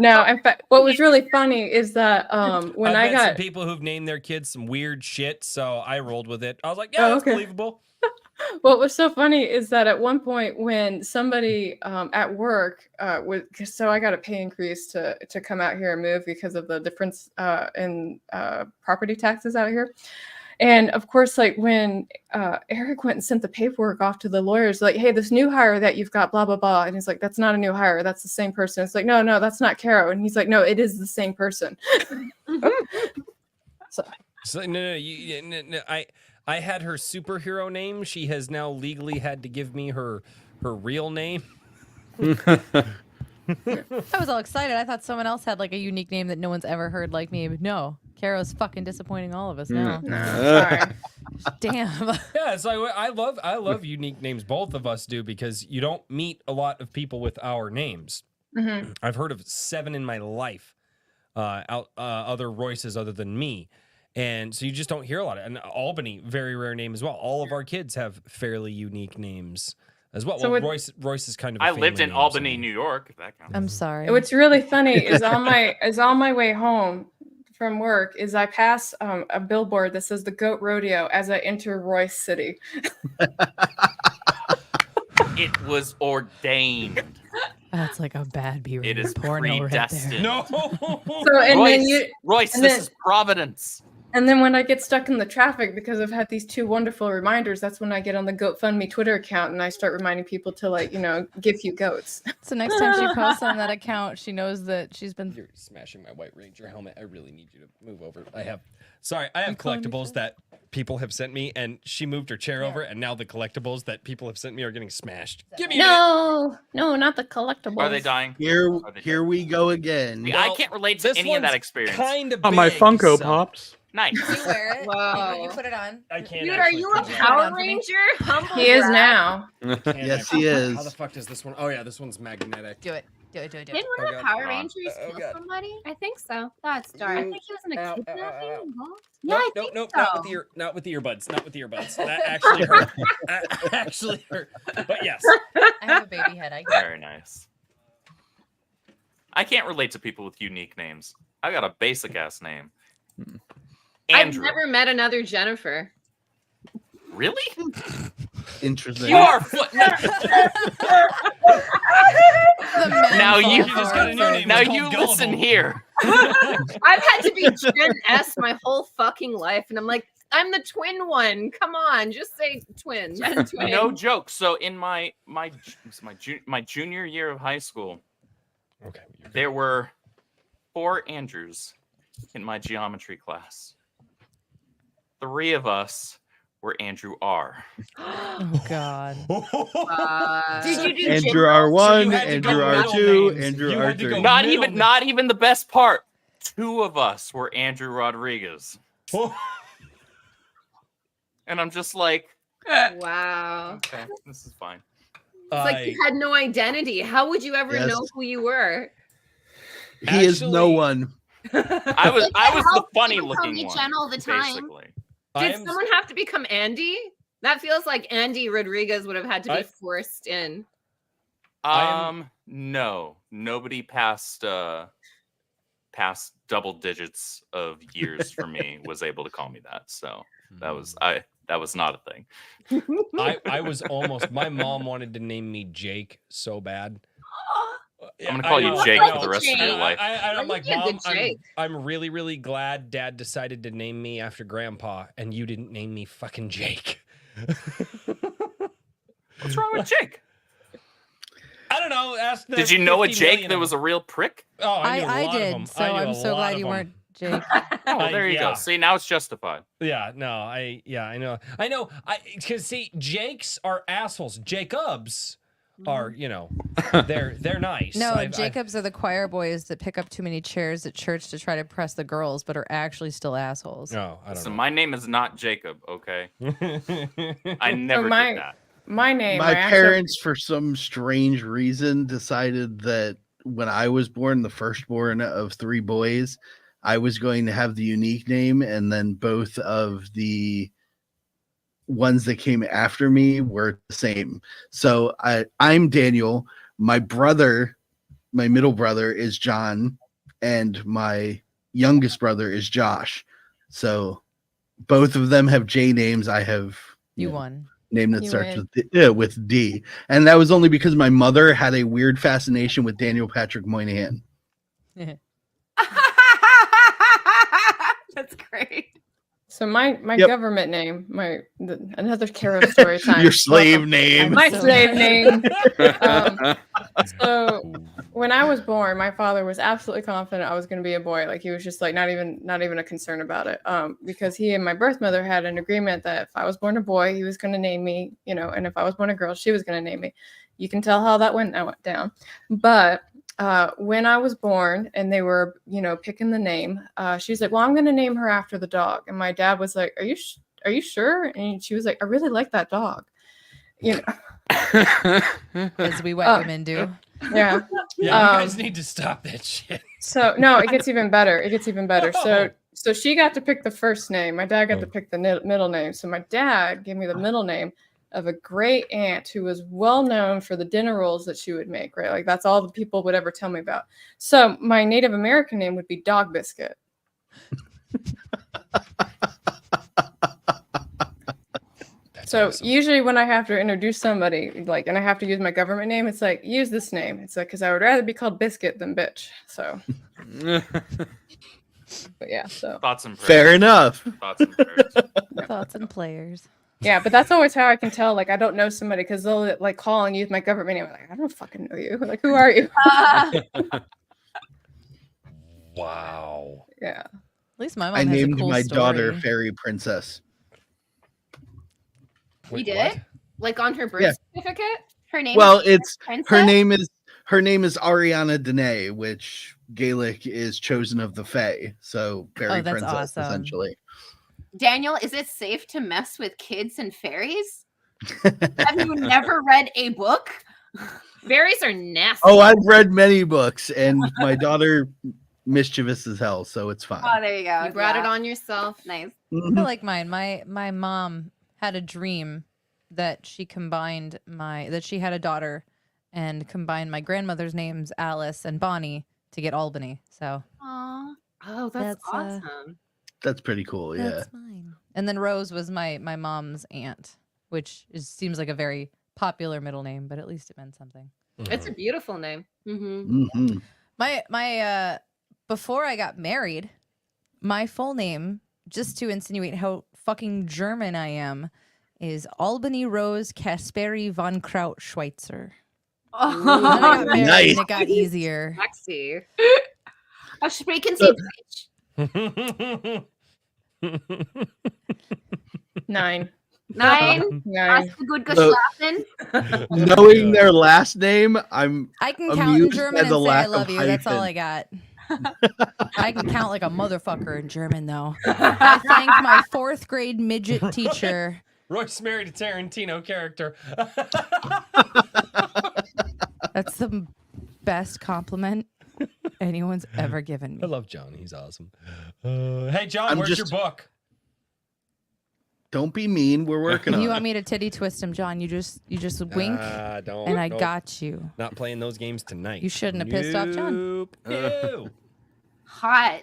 No, in fact, what was really funny is that when I I've met got some people who've named their kids some weird shit, so I rolled with it. I was like, yeah, Oh, that's okay. believable. what was so funny is that at one point when somebody at work so I got a pay increase to come out here and move because of the difference in property taxes out here. And of course, like when Eric went and sent the paperwork off to the lawyers, like, hey, this new hire that you've got, blah, blah, blah. And he's like, that's not a new hire. That's the same person. It's like, no, that's not Carrow. And he's like, no, it is the same person. So no, I had her superhero name. She has now legally had to give me her real name. I was all excited. I thought someone else had like a unique name that no one's ever heard like me. But no, Carrow's fucking disappointing all of us now. Sorry. Damn. Yeah, it's like I love unique names. Both of us do because you don't meet a lot of people with our names. Mm-hmm. I've heard of 7 in my life, other Royces other than me. And so you just don't hear a lot of. And Albany, very rare name as well. All of our kids have fairly unique names as well. So well, Royce is kind of. I lived in Albany, New York. If that counts. I'm sorry. What's really funny is on my way home from work is I pass a billboard that says the Goat Rodeo as I enter Royce City. It was ordained. That's like a bad B-rated It is porno right predestined. there. No. So and Royce, and this then- is Providence. And then when I get stuck in the traffic because I've had these 2 wonderful reminders, that's when I get on the GoatFundMe Twitter account and I start reminding people to give you goats. So next time she posts on that account, she knows that she's been. You're smashing my White Ranger helmet. I really need you to move over. I have collectibles that people have sent me, and she moved her chair over, and now the collectibles that people have sent me are getting smashed. Give me No, not the collectibles. Are they dying? Here we go again. See, I can't relate to this any of that one's experience. kind of On my big, Funko so- Pops. Nice. You wear it. Whoa. You put it on. I can't. Dude, are actually you a put it Power on. Power Ranger? Humble He is brag. now. I can't Yes, actually. he is. How the fuck does this one? Oh yeah, this one's magnetic. Do it. Do it. Did Oh, one of the God. Power God. Rangers Oh, kill God. somebody? I think so. That's dark. I think he was in a Ow, ow, kidnapping ow, ow. involved. No, Yeah, I no, think no, so. not with the earbuds. Not with the earbuds. That actually hurt. That actually hurt. But yes. I have a baby head. I get it. Very nice. I can't relate to people with unique names. I got a basic ass name. Andrew. I've never met another Jennifer. Really? Interesting. You are foot. Now men you fall just got a new hard. name. Now It's you called listen Gullible. here. I've had to be Gen S my whole fucking life, and I'm like, I'm the twin one. Come on, just say twin. Gen twin. No joke. So in my junior year of high school, Okay. there were 4 Andrews in my geometry class. 3 of us were Andrew R. Oh God. Did you do Andrew gym R1, So you had to Andrew go middle R2, names. Andrew You had to go R3. Not even the best part. 2 of us were Andrew Rodriguez. And I'm just like, Wow. okay, this is fine. It's like you had no identity. How would you ever Yes. know who you were? He is no Actually- one. I was the helps funny you call me looking Jen all one, the time. basically. Did I'm- someone have to become Andy? That feels like Andy Rodriguez would have had to be I- forced in. No, nobody passed double digits of years for me was able to call me that. So that was not a thing. I was almost. My mom wanted to name me Jake so bad. I'm gonna call you know, Jake I for know. the rest of your And life. I'm Why like, you Mom, get Jake? I'm really, really glad Dad decided to name me after Grandpa, and you didn't name me fucking Jake. What's wrong with Jake? I don't don't know. Ask the Did you know a 50 Jake million that of was a real prick? Oh, I knew a I lot of them. did. So I knew I'm a so lot glad of you them. weren't Jake. Oh, there you yeah. go. See, now it's justified. Yeah, no, I know. Because see, Jakes are assholes. Jacobs are, they're nice. No, Jacobs are the choir boys that pick up too many chairs at church to try to impress the girls, but are actually still assholes. No, I don't So know. my name is not Jacob, okay? I never my- did that. My name. My I actually- parents, for some strange reason, decided that when I was born, the firstborn of 3 boys, I was going to have the unique name, and then both of the ones that came after me were the same. So I'm Daniel. My middle brother is John, and my youngest brother is Josh. So both of them have J names. I have You won. name that You starts win. with D, and that was only because my mother had a weird fascination with Daniel Patrick Moynihan. That's great. So my Yep. government name, another Carrow story time. Your slave name. My So slave glad. name. So when I was born, my father was absolutely confident I was going to be a boy. Like he was just like not even a concern about it. Because he and my birth mother had an agreement that if I was born a boy, he was going to name me, and if I was born a girl, she was going to name me. You can tell how that went down. But when I was born and they were, picking the name, she's like, well, I'm going to name her after the dog. And my dad was like, are you sure? And she was like, I really like that dog. As we white women do. Yeah. Yeah, you guys need to stop that shit. So no, it gets even better. Oh. So she got to pick the first name. My dad got to pick the middle name. So my dad gave me the middle name of a great aunt who was well known for the dinner rolls that she would make, right? Like that's all the people would ever tell me about. So my Native American name would be Dog Biscuit. So awesome. usually when I have to introduce somebody, and I have to use my government name, it's like, use this name. It's like, because I would rather be called Biscuit than bitch. So, but yeah, so. Thoughts and prayers. Fair enough. Thoughts and prayers. Thoughts and players. Yeah, but that's always how I can tell, I don't know somebody because they'll call and use my government name. I'm like, I don't fucking know you. Like, who are you? Wow. Yeah. At least my mom I has named a cool my story. daughter Fairy Princess. You did? what? Like on her birth Yeah. certificate? Her name Well, is it's Princess? her name is Ariana Dene, which Gaelic is chosen of the Fae. So Fairy Oh, that's Princess, awesome. essentially. Daniel, is it safe to mess with kids and fairies? Have you never read a book? Fairies are nasty. Oh, I've read many books, and my daughter mischievous as hell, so it's fine. Oh, there you go. You brought Yeah. it on yourself. Nice. I Mhm. feel like mine. My mom had a dream that she combined that she had a daughter and combined my grandmother's names Alice and Bonnie to get Albany. So Aw. Oh, that's awesome. That's pretty cool. Yeah. that's mine. And then Rose was my mom's aunt, which seems like a very popular middle name, but at least it meant something. It's a beautiful name. Mm-hmm. Mhm. My before I got married, my full name, just to insinuate how fucking German I am, is Albany Rose Kasperi von Kraut Schweitzer. And then I got married Nice. and it got easier. Sexy. Oh, sprechen Sie Deutsch? 9. 9. 9. Hast du gut So- geschlafen? Knowing their last name, I'm I can count in Amused German by and the say I lack of love you. That's all hyphen. I got. I can count like a motherfucker in German, though. I thank my 4th grade midget teacher. Royce married a Tarantino character. That's the best compliment anyone's ever given I me. love John. He's awesome. Hey, John, I'm where's just- your book? don't be mean. We're working on You it. want me to titty twist him, John? You just wink, Don't. and I nope. got you. Not playing those games tonight. You shouldn't have pissed off John. Nope. Ew. Hot.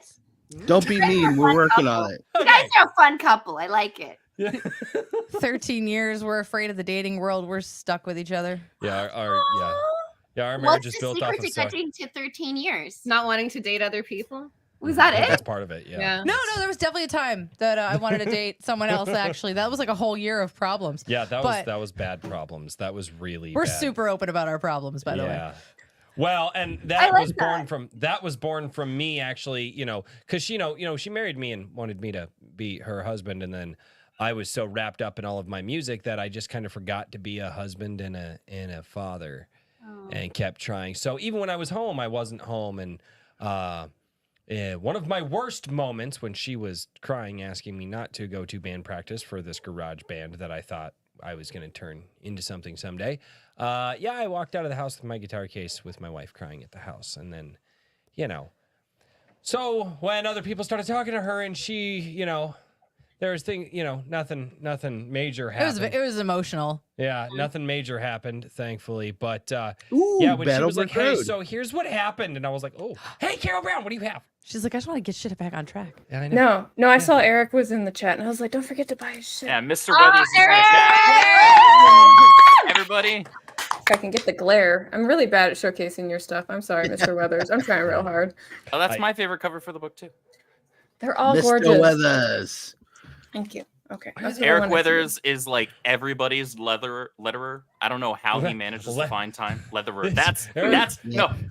Don't be mean. We're working on it. You guys are a fun couple. I like it. 13 years, we're afraid of the dating world. We're stuck with each other. Yeah, our marriage What's is the built off secret of to getting to 13 years? Not wanting to date other people. Was that it? That's part of it. Yeah. No, there was definitely a time that I wanted to date someone else. Actually, that was like a whole year of problems. Yeah, that was bad problems. That was really. We're bad. super open about our problems, by the way. Yeah. Well, and that was born from me actually, because she married me and wanted me to be her husband, and then I was so wrapped up in all of my music that I just kind of forgot to be a husband and a father, and kept trying. So even when I was home, I wasn't home, and one of my worst moments when she was crying, asking me not to go to band practice for this garage band that I thought I was going to turn into something someday. I walked out of the house with my guitar case with my wife crying at the house. And then, so when other people started talking to her and she, there was nothing major happened. It was emotional. Yeah, nothing major happened, thankfully. But when she was like, hey, so here's what happened. And I was like, oh, hey, Carrow Brown, what do you have? She's like, I just want to get shit back on track. Yeah, I know. No, I saw Eric was in the chat, and I was like, don't forget to buy his shit. Yeah, Mr. Weathers is in the chat. Everybody. If I can get the glare. I'm really bad at showcasing your stuff. I'm sorry, Mr. Weathers. I'm trying real hard. Oh, that's my favorite cover for the book, too. They're all Mr. gorgeous. Weathers. Thank you. Okay. Eric Weathers is like everybody's letterer. I don't know how he manages to find time. Leatherer.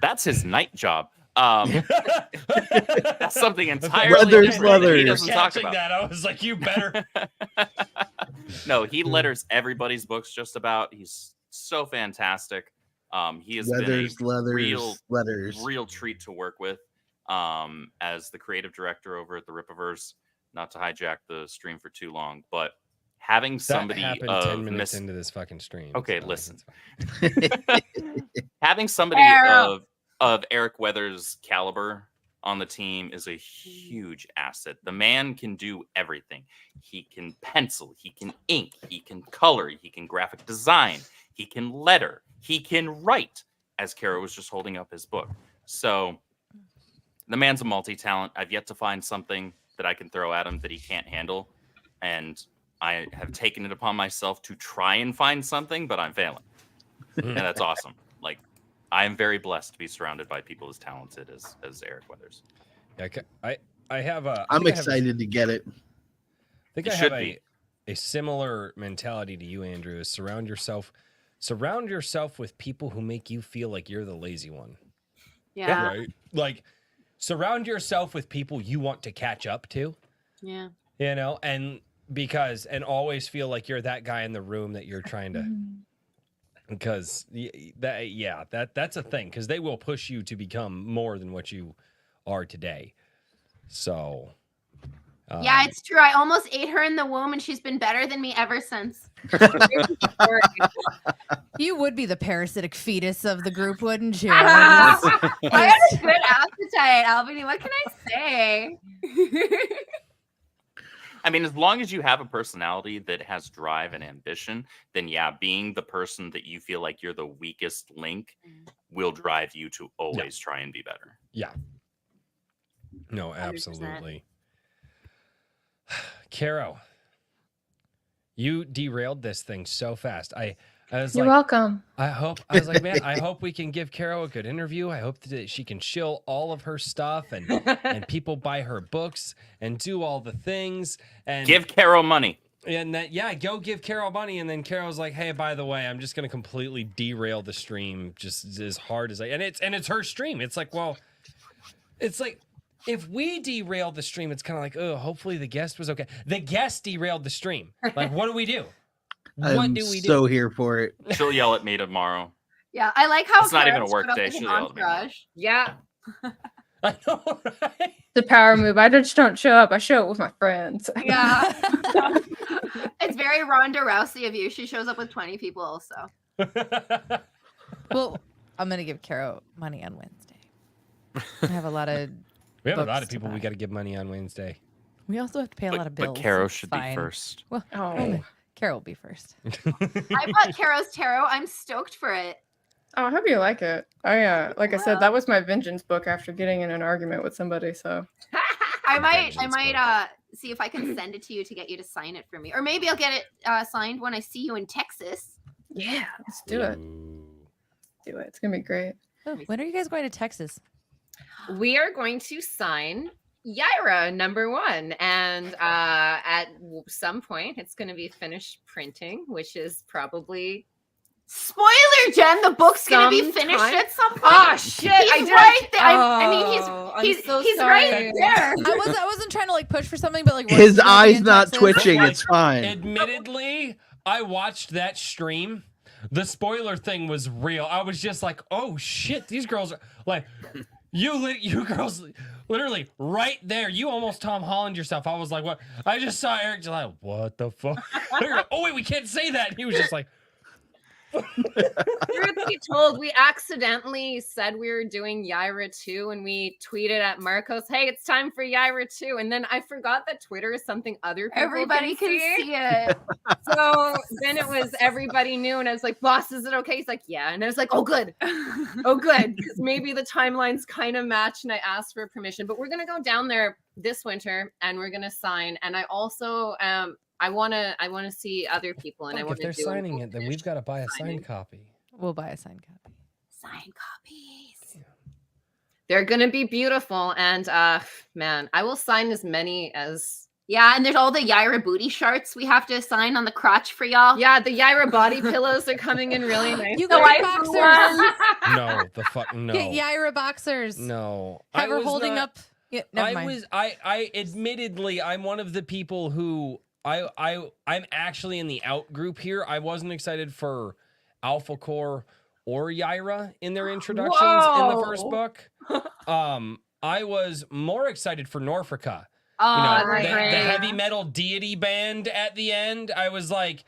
That's his night job. That's something entirely different. He doesn't talk about that. I was like, you better. No, he letters everybody's books just about. He's so fantastic. He has been a real treat to work with as the creative director over at the Rippaverse. Not to hijack the stream for too long, but having somebody that happened 10 minutes into this fucking stream. Okay, so listen. Having somebody of Eric Weathers' caliber on the team is a huge asset. The man can do everything. He can pencil, he can ink, he can color, he can graphic design, he can letter, he can write, as Carrow was just holding up his book. So the man's a multi-talent. I've yet to find something that I can throw at him that he can't handle. And I have taken it upon myself to try and find something, but I'm failing. And that's awesome. Like, I am very blessed to be surrounded by people as talented as Eric Weathers. I'm excited to get it. I think I have a similar mentality to you, Andrew, is surround yourself with people who make you feel like you're the lazy one. Yeah. Right? Like, surround yourself with people you want to catch up to. Yeah. And always feel like you're that guy in the room that you're trying to, because that's a thing, because they will push you to become more than what you are today. So. Yeah, it's true. I almost ate her in the womb, and she's been better than me ever since. You would be the parasitic fetus of the group, wouldn't you? I have a good appetite, Albany. What can I say? I mean, as long as you have a personality that has drive and ambition, then being the person that you feel like you're the weakest link will drive you to always try and be better. Yeah. No, absolutely. 100%. Carrow, you derailed this thing so fast. You're welcome. I was like, man, I hope we can give Carrow a good interview. I hope that she can shill all of her stuff and people buy her books and do all the things and give Carrow money. And go give Carrow money. And then Carrow's like, hey, by the way, I'm just going to completely derail the stream just as hard as it's her stream. It's like, well, it's like, if we derail the stream, it's kind of like, oh, hopefully the guest was okay. The guest derailed the stream. Like, what do we do? I'm so here for it. She'll yell at me tomorrow. Yeah, I like how it's not even a work day. She'll yell at me. Yeah. I know, right? The power move. I just don't show up. I show up with my friends. Yeah. It's very Ronda Rousey of you. She shows up with 20 people also. Well, I'm going to give Carrow money on Wednesday. I have a lot of... We have a lot of people we got to give money on Wednesday. We also have to pay a lot of bills. But Carrow should be first. Well, Carrow will be first. I bought Carrow's Tarot. I'm stoked for it. Oh, I hope you like it. I said, that was my vengeance book after getting in an argument with somebody. So I might see if I can send it to you to get you to sign it for me, or maybe I'll get it signed when I see you in Texas. Yeah, let's do it. It's gonna be great. Oh, when are you guys going to Texas? We are going to sign Yaira #1, and at some point it's going to be finished printing, which is probably Spoiler, Jen. The book's going to be finished at some point. Oh shit! He's right there. I mean, he's so he's sorry. right there. I wasn't trying to like push for something, but like His Royce is gonna be eyes in not Texas. twitching. Like, It's fine. Admittedly, I watched that stream. The spoiler thing was real. I was just like, oh shit, these girls are like, you girls literally right there. You almost Tom Holland yourself. I was like, what? I just saw Eric just like, what the fuck? Oh wait, we can't say that. And he was just like, Truth be told, we accidentally said we were doing Yaira 2 and we tweeted at Marcos, hey, it's time for Yaira 2. And then I forgot that Twitter is something other people Everybody can see it. So then it was everybody knew, and I was like, boss, is it okay? He's like, yeah. And I was like, oh, good. Oh, good. Because maybe the timelines kind of match, and I asked for permission. But we're going to go down there this winter and we're going to sign. And I also I want to see other people, and I want if to they're signing it, then we've got to buy a signed copy. We'll buy a signed copy. Signed copies. They're gonna be beautiful, and man, I will sign as many as. Yeah, and there's all the Yaira booty shirts we have to sign on the crotch for y'all. Yeah, the Yaira body pillows are coming in really nice. You The got waifu boxers. one. No, the fuck no. Get Yaira boxers. No. Have her was holding not- up. Yeah, never mind. I admittedly I'm one of the people who I'm actually in the out group here. I wasn't excited for Alphacore or Yaira in their introductions in the first book. I was more excited for Norfolka. Oh, You know, right. the heavy metal deity band at the end. I was like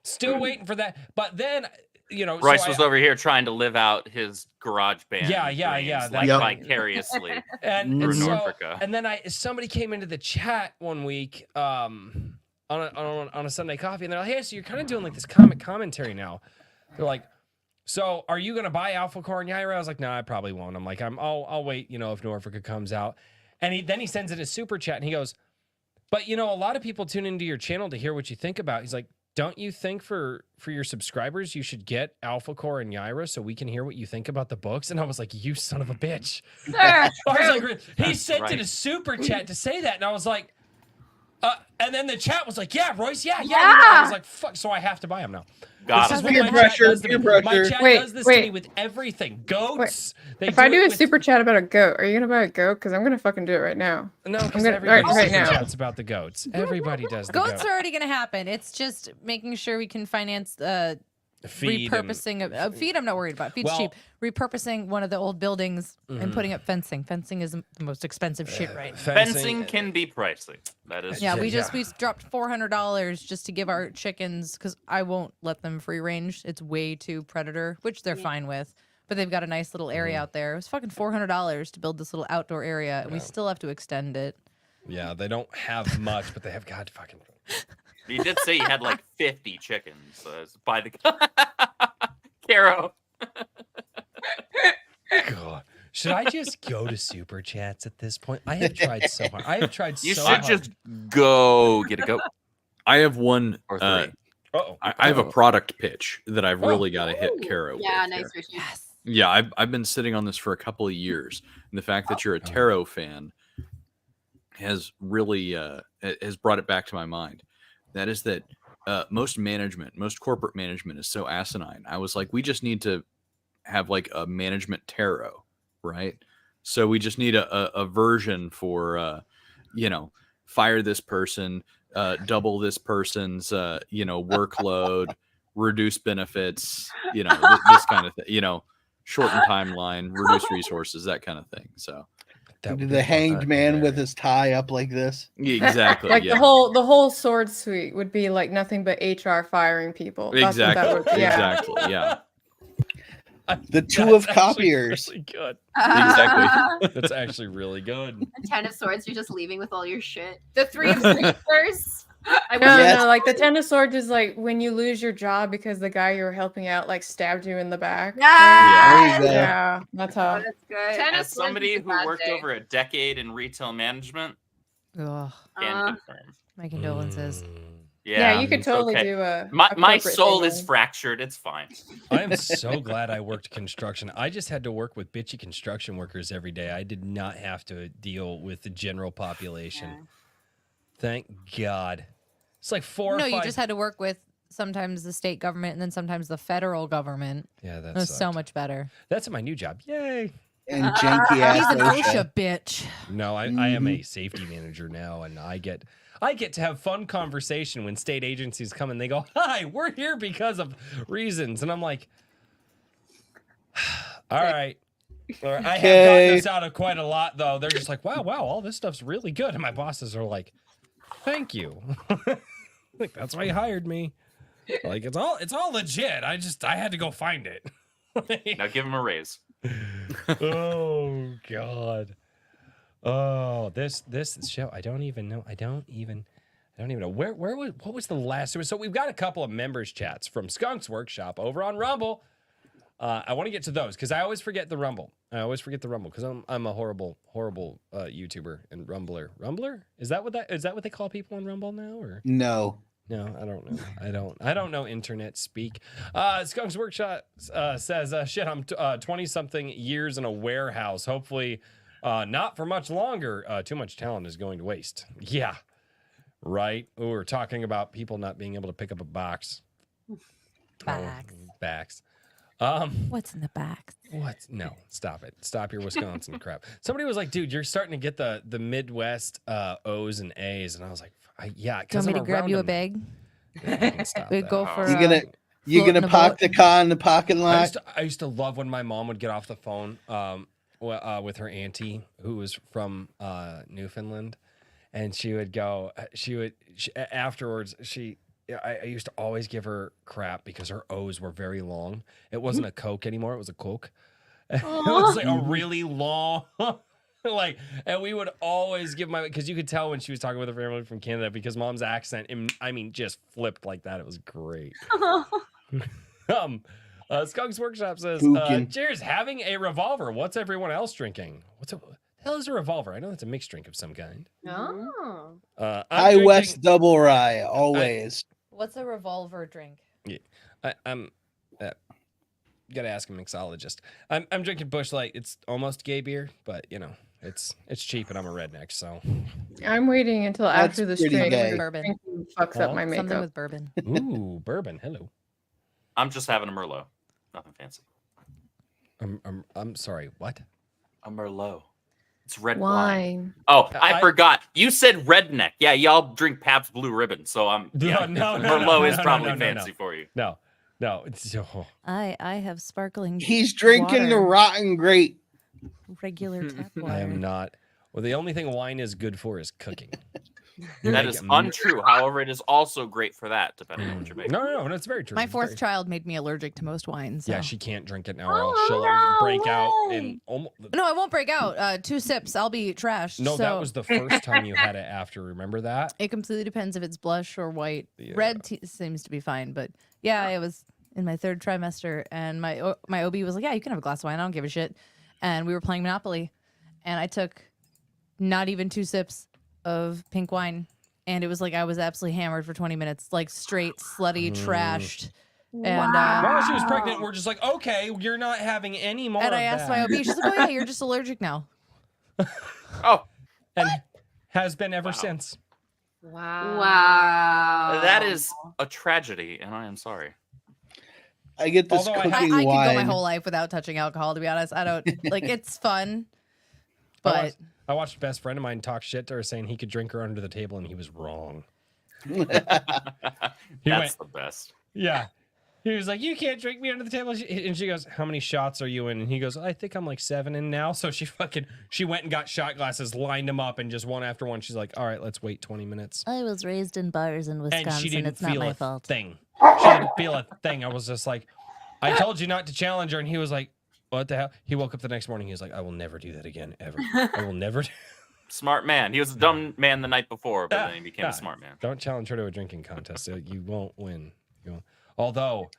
still waiting for that. But then, you know, Royce so was over here trying to live out his garage band. Yeah, dreams, that- like Yep. vicariously and through so, Norfolka. and then somebody came into the chat one week on a Sunday coffee, and they're like, hey, so you're kind of doing like this comic commentary now. They're like, so are you gonna buy Alphacore and Yaira? I was like, no, I probably won't. I'm like, I'll wait, you know, if Norfolka comes out. And then he sends it a super chat and he goes, but you know, a lot of people tune into your channel to hear what you think about. He's like, don't you think for your subscribers you should get Alphacore and Yaira so we can hear what you think about the books? And I was like, you son of a bitch. Sure. I was like, he That's sent it a super chat to say that, and I was like, and then the chat was like, yeah, Royce, yeah. You know. I was like, fuck, so I have to buy them now. Got This it. is what Peer my chat pressure, does to peer me. pressure. My chat Wait, does this to wait. me with everything. Goats. They If I do it a with- super chat about a goat, are you gonna buy a goat? Because I'm gonna fucking do it right now. No, because gonna- everybody right super now. chats about the goats. Everybody does the Goats goat. are already going to happen. It's just making sure we can finance Feed repurposing of feed. I'm not worried about. Feed's Well- cheap. Repurposing one of the old buildings and Mhm. putting up fencing. Fencing is the most expensive shit right now. Fencing can be pricey. That is Yeah, true. we dropped $400 just to give our chickens because I won't let them free range. It's way too predator, which they're fine with. But they've got a nice little area out there. It was fucking $400 to build this little outdoor area, and we still have to extend it. Yeah, they don't have much, but they have God fucking. He did say he had like 50 chickens by the Carrow. God. Should I just go to super chats at this point? I have tried so hard. I have tried You so should hard. just go get a goat I have one. or Uh, three. Uh-oh. I have a product pitch that I've Oh. really got to hit Carrow. Yeah, with nice, here. Richie. Yes. Yeah, I've been sitting on this for a couple of years, and the fact that you're a tarot fan has really has brought it back to my mind. That is that most corporate management is so asinine. I was like, we just need to have like a management tarot, right? So we just need a version for fire this person, double this person's workload, reduce benefits, this kind of thing, shorten timeline, reduce resources, that kind of thing. So That would The be hanged fun. man with his tie up like this. exactly, Like yeah. the whole sword suite would be like nothing but HR firing people. That's what Exactly. that would, yeah. Exactly. Yeah. The two That's of actually copiers. Really good. Exactly. That's actually really good. Ten of Swords, you're just leaving with all your shit. The Three of Swords. I No, was Yes. no, like the Ten of Swords is like when you lose your job because the guy you were helping out like stabbed you in the back. Yeah. There you go. Yeah, that's how. That's good. Ten of As Swords somebody is a who bad worked day. over a decade in retail management, Ugh, can Uh, confirm. my condolences. Yeah, you could it's totally okay. do a. My corporate soul thing is on- fractured. It's fine. I am so glad I worked construction. I just had to work with bitchy construction workers every day. I did not have to deal with the general population. Yeah. Thank God. It's like 4 or 5. No, you just had to work with sometimes the state government and then sometimes the federal government. Yeah, It was so sucked. much better. That's my new job. Yay. And janky ass He's an OSHA. OSHA bitch. No, I am a safety manager now, and I get to have fun conversation when state agencies come and they go, "Hi, we're here because of reasons," and I'm like, "All right." I have gotten this out of quite a lot, though. They're just like, "Wow, all this stuff's really good," and my bosses are like, "Thank you." Like, that's why you hired me. Like, it's all legit. I had to go find it. Now give him a raise. Oh God. Oh, this show. I don't even know. I don't even know. What was the last? So we've got a couple of members chats from Skunk's Workshop over on Rumble. I want to get to those because I always forget the Rumble. Because I'm a horrible YouTuber and Rumbler. Rumbler? Is that what they call people on Rumble now? Or No. no, I don't know. I don't know internet speak. Skunk's Workshop says, shit, I'm 20-something years in a warehouse. Hopefully not for much longer. Too much talent is going to waste. Yeah, right. Ooh, we're talking about people not being able to pick up a box. Backs. What's in the back? What? No, stop it. Stop your Wisconsin crap. Somebody was like, dude, you're starting to get the Midwest O's and A's. And I was like, yeah. Do you want me to grab you a bag? We go for. You gonna park the car in the parking lot? I used to love when my mom would get off the phone with her auntie who was from Newfoundland, and she would go. Afterwards. I used to always give her crap because her O's were very long. It wasn't a Coke anymore; it was a Coke. It was like a really long. And we would always give because you could tell when she was talking with her family from Canada because mom's accent, just flipped like that. It was great. Skunk's Workshop says, cheers, having a revolver. What's everyone else drinking? The hell is a revolver? I know that's a mixed drink of some kind. Oh. High West Double Rye, always. What's a revolver drink? Yeah, I'm gotta ask a mixologist. I'm drinking Busch Light. It's almost gay beer, but it's cheap and I'm a redneck, so I'm waiting until That's after the pretty stream. gay. Bourbon. Fucks up my Something makeup. with bourbon. Ooh, bourbon. Hello. I'm just having a Merlot. Nothing fancy. I'm sorry. What? A Merlot. It's red wine. Wine. Oh, I forgot. You said redneck. Yeah, y'all drink Pabst Blue Ribbon, so I'm. Yeah, No, Merlot is no, probably no. fancy for you. No. It's I have sparkling. He's drinking the water. rotten grape. Regular tap water. I am not. Well, the only thing wine is good for is cooking. That is untrue. However, it is also great for that, depending on what you're making. No, it's very true. My fourth child made me allergic to most wines. So. Yeah, she can't drink it now, or else she'll break out in almost. No, I won't break out. 2 sips, I'll be trashed. No, so. that was the first time you had it after. Remember that? It completely depends if it's blush or white. Yeah. Red seems to be fine, but yeah, I was in my 3rd trimester, and my OB was like, "Yeah, you can have a glass of wine. I don't give a shit." And we were playing Monopoly, and I took not even 2 sips of pink wine. And it was like I was absolutely hammered for 20 minutes, like straight slutty, trashed. And While she was pregnant, we're just like, okay, you're not having any more. and of I asked that. my OB, she's like, "Oh yeah, you're just allergic now." Oh, and has been ever since. Wow. that is a tragedy, and I am sorry. I get this Although I cooking I could wine. go my whole life without touching alcohol. To be honest, I don't like. It's fun, but I watched a best friend of mine talk shit to her, saying he could drink her under the table, and he was wrong. That's the best. Yeah. He was like, "You can't drink me under the table." And she goes, "How many shots are you in?" And he goes, "I think I'm like 7 in now." So she went and got shot glasses, lined them up, and just one after one, she's like, "All right, let's wait 20 minutes." I was raised in bars in Wisconsin. And she didn't it's not feel my a fault. thing. She didn't feel a thing. I was just like, I told you not to challenge her. And he was like, what the hell? He woke up the next morning. He was like, I will never do that again, ever. I will never do Smart man. He was a dumb man the night before, but then he became a smart man. Don't challenge her to a drinking contest. You won't win. Although,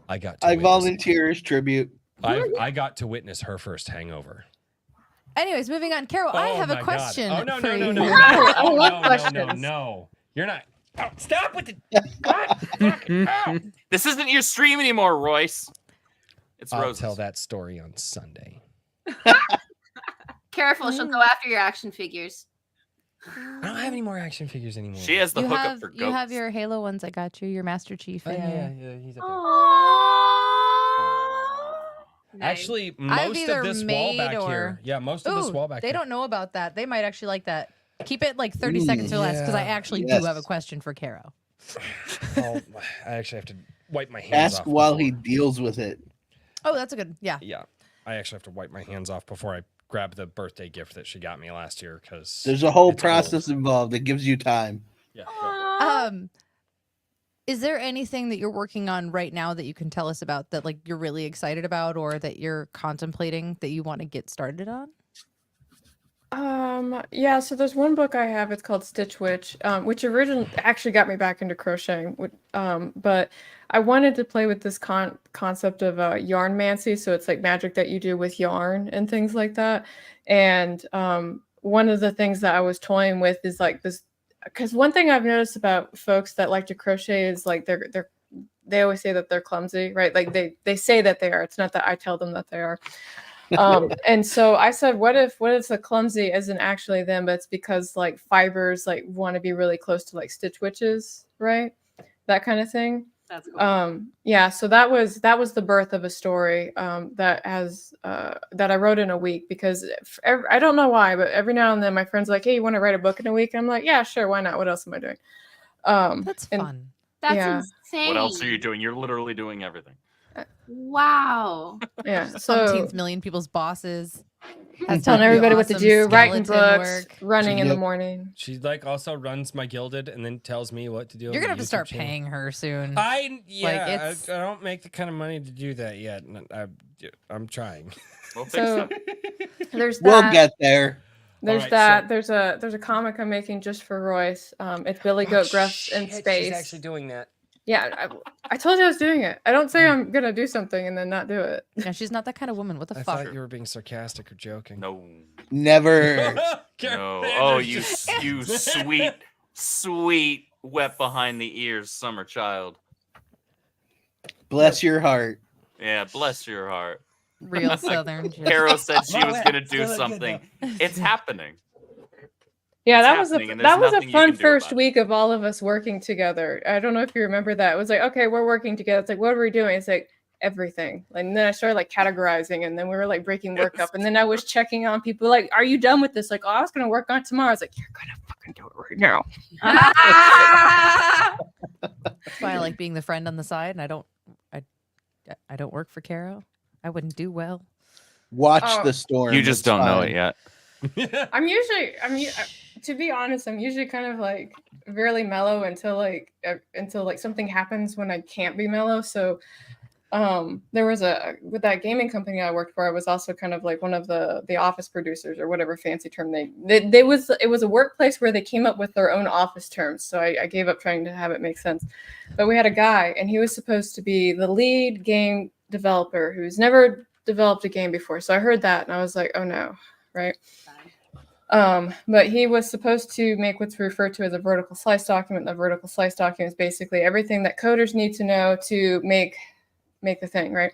I got to I witness- volunteer as tribute. I got to witness her first hangover. Anyways, moving on. Carol, I have a question. Oh, no. for you. No. I love No. questions. No. You're not. Oh, stop with the. This isn't your stream anymore, Royce. It's I'll Rose's. tell that story on Sunday. Careful, she'll go after your action figures. I don't have any more action figures anymore. She has the You hookup have, for goats. you have your Halo ones I got you, your Master Chief. Oh, and yeah, your- he's up there. Nice. Actually, I've most either of this wall made back or- here. Yeah, most of this Ooh, wall back they here. don't know about that. They might actually like that. Keep it like 30 seconds or less because I Yeah. actually Yes. do have a question for Carrow. Oh, I actually have to wipe my hands Ask off. while he before- deals with it. Oh, that's a good. Yeah. Yeah, I actually have to wipe my hands off before I grab the birthday gift that she got me last year because There's a whole it's process old. involved that gives you time. Yeah. Is there anything that you're working on right now that you can tell us about that like you're really excited about or that you're contemplating that you want to get started on? Yeah, so there's one book I have, it's called Stitch Witch, which originally actually got me back into crocheting. But I wanted to play with this concept of yarn mancy, so it's like magic that you do with yarn and things like that. And one of the things that I was toying with is like this, because one thing I've noticed about folks that like to crochet is like they always say that they're clumsy, right? Like they say that they are. It's not that I tell them that they are. And so I said, what if the clumsy isn't actually them, but it's because like fibers like want to be really close to like Stitch Witches, right? That kind of thing. That's cool. Yeah, so that was the birth of a story that I wrote in a week because I don't know why, but every now and then my friends are like, hey, you want to write a book in a week? And I'm like, yeah, sure, why not? What else am I doing? That's fun. That's Yeah. insane. What else are you doing? You're literally doing everything. Wow. Yeah, Some so 18 million people's bosses. I'm telling everybody what to Awesome do, writing skeleton books, work. running in the Yep. morning. She like also runs my Gilded and then tells me what to do. You're on gonna the have to start YouTube channel. paying her soon. I it's- don't make the kind of money to do that yet. And I'm trying. We'll fix So that. there's We'll that. get there. There's Alright, that. There's a comic I'm making just for Royce. It's Billy Goat Gruff in space. She's actually doing that. Yeah, I told you I was doing it. I don't say I'm gonna do something and then not do it. Yeah, she's not that kind of woman. What the I fuck? thought you were being sarcastic or joking. No. Never. No. Oh, you sweet, wet behind the ears summer child. Bless your heart. Yeah, bless your heart. Real southern. shit. Carol said she was Wet. going to do Still a good something. It's happening. Yeah, It's that was happening, and there's that was a nothing you fun can do first about it. week of all of us working together. I don't know if you remember that. It was like, okay, we're working together. It's like, what are we doing? It's like everything. And then I started like categorizing, and then we were like breaking work up. And then I was checking on people, like, are you done with this? Like, oh, I was gonna work on it tomorrow. I was like, you're gonna fucking do it right now. That's why I like being the friend on the side, and I don't work for Carrow. I wouldn't do well. Watch Oh. the storm. You just it's don't know fine. it yet. To be honest, I'm usually kind of like really mellow until like something happens when I can't be mellow. So there was with that gaming company I worked for, I was also kind of like one of the office producers or whatever fancy term it was a workplace where they came up with their own office terms. So I gave up trying to have it make sense. But we had a guy, and he was supposed to be the lead game developer who's never developed a game before. So I heard that and I was like, oh no, right? But he was supposed to make what's referred to as a vertical slice document. The vertical slice document is basically everything that coders need to know to make the thing, right?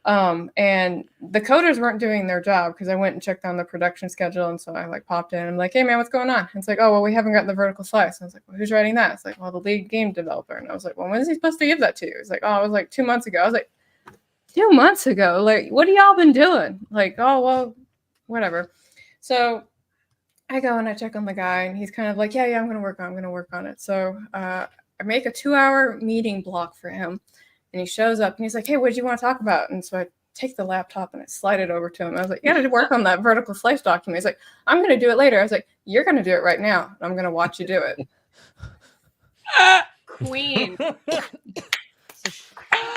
And the coders weren't doing their job because I went and checked on the production schedule, and so I like popped in. I'm like, hey man, what's going on? And it's like, oh well, we haven't gotten the vertical slice. And I was like, well, who's writing that? It's like, well, the lead game developer. And I was like, well, when is he supposed to give that to you? It's like, oh, it was like 2 months ago. I was like, 2 months ago? Like, what have y'all been doing? Like, oh well, whatever. So I go and I check on the guy, and he's kind of like, yeah, I'm gonna work on it. So I make a 2-hour meeting block for him, and he shows up and he's like, hey, what do you want to talk about? And so I take the laptop and I slide it over to him. I was like, you gotta work on that vertical slice document. He's like, I'm gonna do it later. I was like, you're gonna do it right now, and I'm gonna watch you do it. Queen.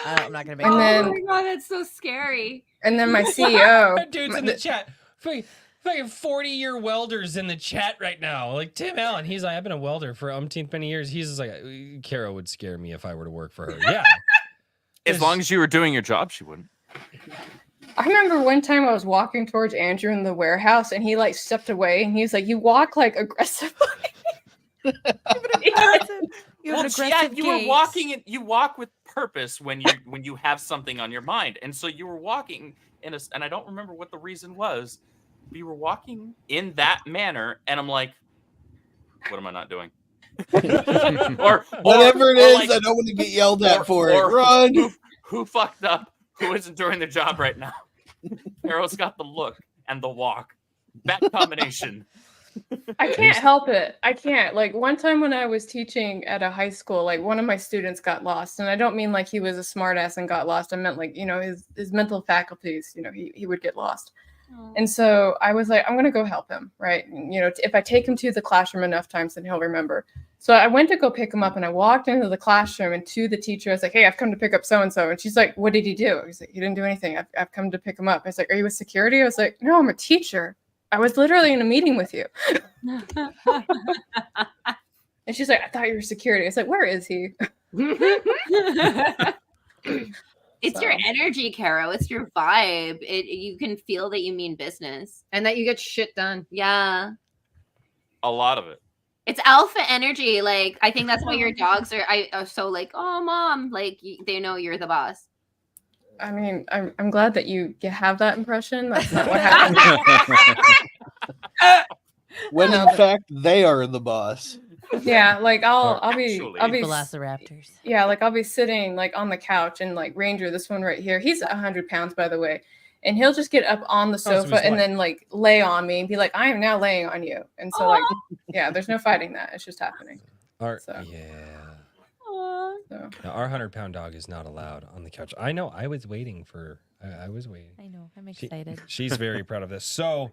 I'm not gonna make And it. then- Oh my god, that's so scary. And then my CEO, That dude's in the chat. Fucking 40-year welders in the chat right now. Like Tim Allen, he's like, I've been a welder for umpteenth many years. He's just like, Carol would scare me if I were to work for her. Yeah. As long as you were doing your job, she wouldn't. I remember one time I was walking towards Andrew in the warehouse, and he like stepped away, and he's like, you walk like aggressively. You have an yeah, aggressive you were gait. walking. You walk with purpose when you have something on your mind, and so you were walking and I don't remember what the reason was. But you were walking in that manner, and I'm like, what am I not doing? or Whatever it or is, like, I don't want to get yelled at for it. or Run! Who fucked up? Who isn't doing the job right now? Carrow's got the look and the walk. That combination. I can't help it. I can't. Like one time when I was teaching at a high school, like one of my students got lost. And I don't mean like he was a smartass and got lost. I meant like, his mental faculties, he would get lost. And so I was like, I'm going to go help him. Right. And, if I take him to the classroom enough times, then he'll remember. So I went to go pick him up and I walked into the classroom and to the teacher, I was like, hey, I've come to pick up so-and-so. And she's like, what did he do? He's like, he didn't do anything. I've come to pick him up. I was like, are you with security? I was like, no, I'm a teacher. I was literally in a meeting with you. And she's like, I thought you were security. It's like, where is he? It's your energy, Carrow. It's your vibe. You can feel that you mean business and that you get shit done. Yeah. A lot of it. It's alpha energy. Like, I think that's why your dogs are so like, oh, mom. Like, they know you're the boss. I mean, I'm glad that you have that impression. That's not what happened. When in fact they are the boss. Yeah, like I'll be Velociraptors. Yeah, like I'll be sitting like on the couch and like Ranger, this one right here, he's 100 pounds by the way, and he'll just get up on the sofa and then like lay on me and be like, I am now laying on you. And so like, yeah, there's no fighting that. It's just happening. Yeah. So. Now, our 100-pound dog is not allowed on the couch. I know. I was waiting for. I was waiting. I know. I'm excited. She's very proud of this. So,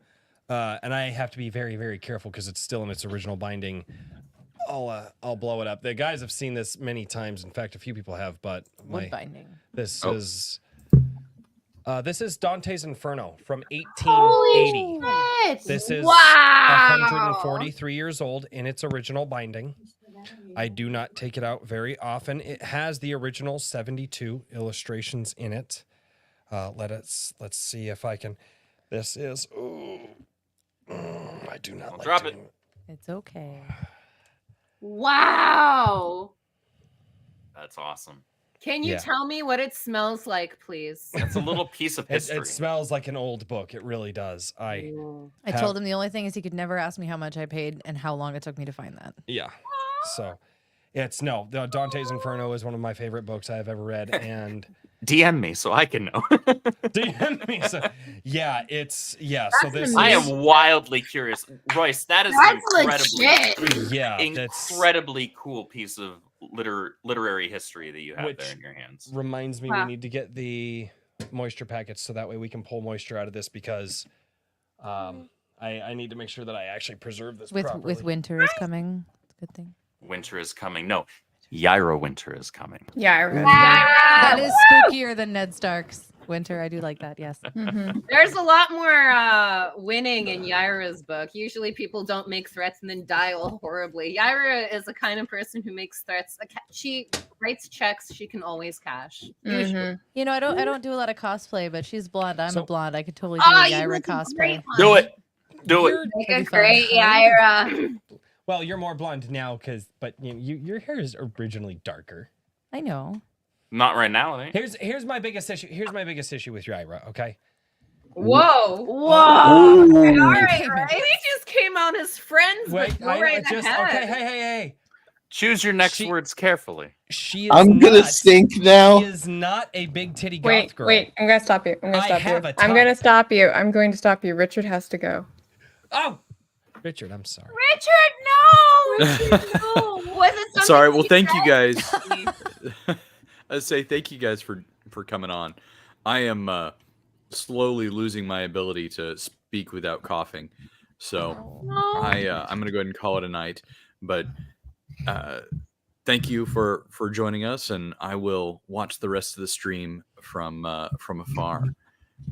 and I have to be very, very careful because it's still in its original binding. I'll blow it up. The guys have seen this many times. In fact, a few people have. But what binding? This is Dante's Inferno from 1880. This is 143 years old in its original binding. I do not take it out very often. It has the original 72 illustrations in it. Let's see if I can. This is. I do not like drop it. It's okay. Wow. That's awesome. Can you tell me what it smells like, please? It's a little piece of history. It smells like an old book. It really does. I told him the only thing is he could never ask me how much I paid and how long it took me to find that. Yeah. So the Dante's Inferno is one of my favorite books I have ever read. And DM me so I can know. DM me. So, so this I am wildly curious. Royce, that's incredibly cool piece of literary history that you have there in your hands. Reminds me we need to get the moisture packets so that way we can pull moisture out of this because I need to make sure that I actually preserve this properly. With winter is coming. It's a good thing. Winter is coming. No, Yaira winter is coming. Yaira. That is spookier than Ned Stark's winter. I do like that. Yes. Mm-hmm. There's a lot more winning in Yaira's book. Usually people don't make threats and then die all horribly. Yaira is the kind of person who makes threats. She writes checks she can always cash. Mm-hmm. You know, I don't do a lot of cosplay, but she's blonde. I'm a blonde. I could totally do a Yaira cosplay. Do it. Make a great Yaira. Well, you're more blonde now, but your hair is originally darker. I know. Not right now, eh? Here's my biggest issue. Here's my biggest issue with your Ira. Okay. Whoa! All right. We just came out as friends. Wait, ahead. Okay. Hey. Choose your next words carefully. I'm gonna stink now. She is not a big titty goth girl. Wait, I'm gonna stop you. I'm gonna stop you. I'm going to stop you. Richard has to go. Oh, Richard, I'm sorry. Richard, no. Was it something? Sorry. Well, thank you guys. I say thank you guys for coming on. I am slowly losing my ability to speak without coughing, so I'm gonna go ahead and call it a night. But thank you for joining us, and I will watch the rest of the stream from afar.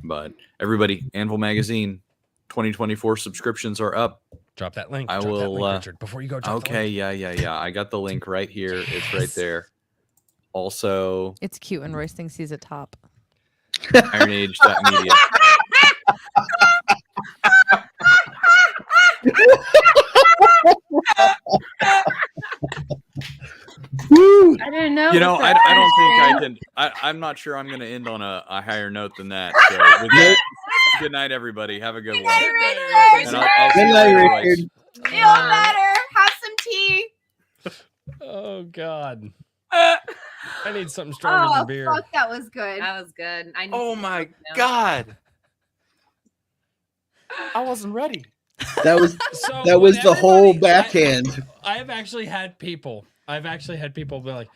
But everybody, Anvil Magazine 2024 subscriptions are up. Drop that link. I Drop will. that link, Richard, before you go. Okay, yeah. I got the link right here. Yes. It's right there. Also, it's cute when Royce thinks he's a top. IronAge.media. You know, I don't think I can. I'm not sure I'm going to end on a higher note than that. So with that, good night, everybody. Have a good one. Richard. And I'll see Good you night, later, Richard. boys. Feel better. Have some tea. Oh God. I need something stronger Oh than beer. fuck, that was good. That was good. I Oh my God. I wasn't ready. That was So that was when the whole everybody- backhand. I've actually had people be like,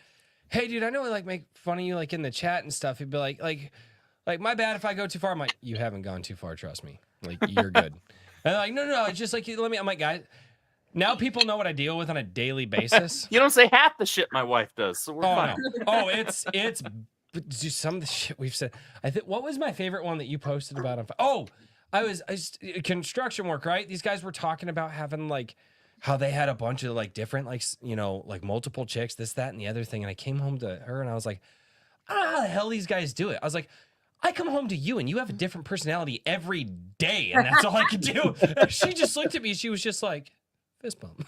"Hey, dude, I know we like make fun of you like in the chat and stuff." He'd be like, my bad if I go too far. I'm like, you haven't gone too far. Trust me. Like, you're good. And they're like, no. It's just like, let me. I'm like, guys. Now people know what I deal with on a daily basis. You don't say half the shit my wife does, so we're Oh fine. no. Oh, it's some of the shit we've said. I think what was my favorite one that you posted about on? Oh, I was construction work, right? These guys were talking about having like how they had a bunch of like different like like multiple chicks, this, that, and the other thing. And I came home to her and I was like, I don't know how the hell these guys do it. I was like, I come home to you and you have a different personality every day, and that's all I could do. And she just looked at me. She was just like, fist bump.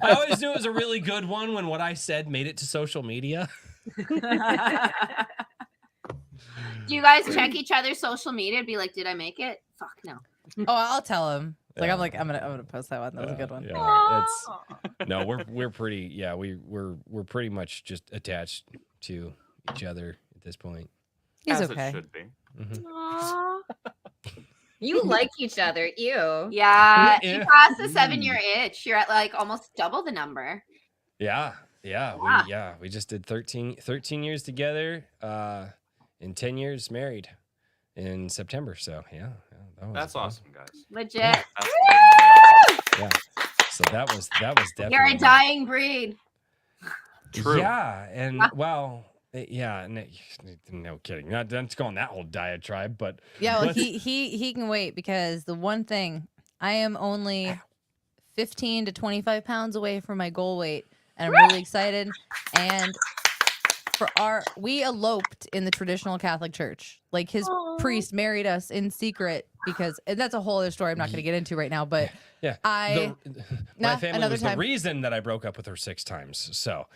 I always knew it was a really good one when what I said made it to social media. Do you guys check each other's social media and be like, did I make it? Fuck no. Oh, I'll tell him. It's like Yeah. I'm gonna post that one. That was a good one. Yeah, we're pretty. Yeah, we're pretty much just attached to each other at this point. He's As okay. it should be. Mhm. Aw. You like each other. Ew. Yeah, Yeah. you passed the 7-year itch. You're at like almost double the number. Yeah. We just did 13 years together, and 10 years married in September. So yeah, That's awesome, guys. Legit. That's Yeah. So that was definitely. You're a dying breed. True. Yeah, and well, yeah, no kidding. Not going that whole diatribe, but Yeah, well, let's- he can wait because the one thing I am only 15 to 25 pounds away from my goal weight, and I'm really excited. And we eloped in the traditional Catholic Church. Like his priest married us in secret because and that's a whole other story I'm not going to get into right now. But yeah, my family another was time. the reason that I broke up with her 6 times. So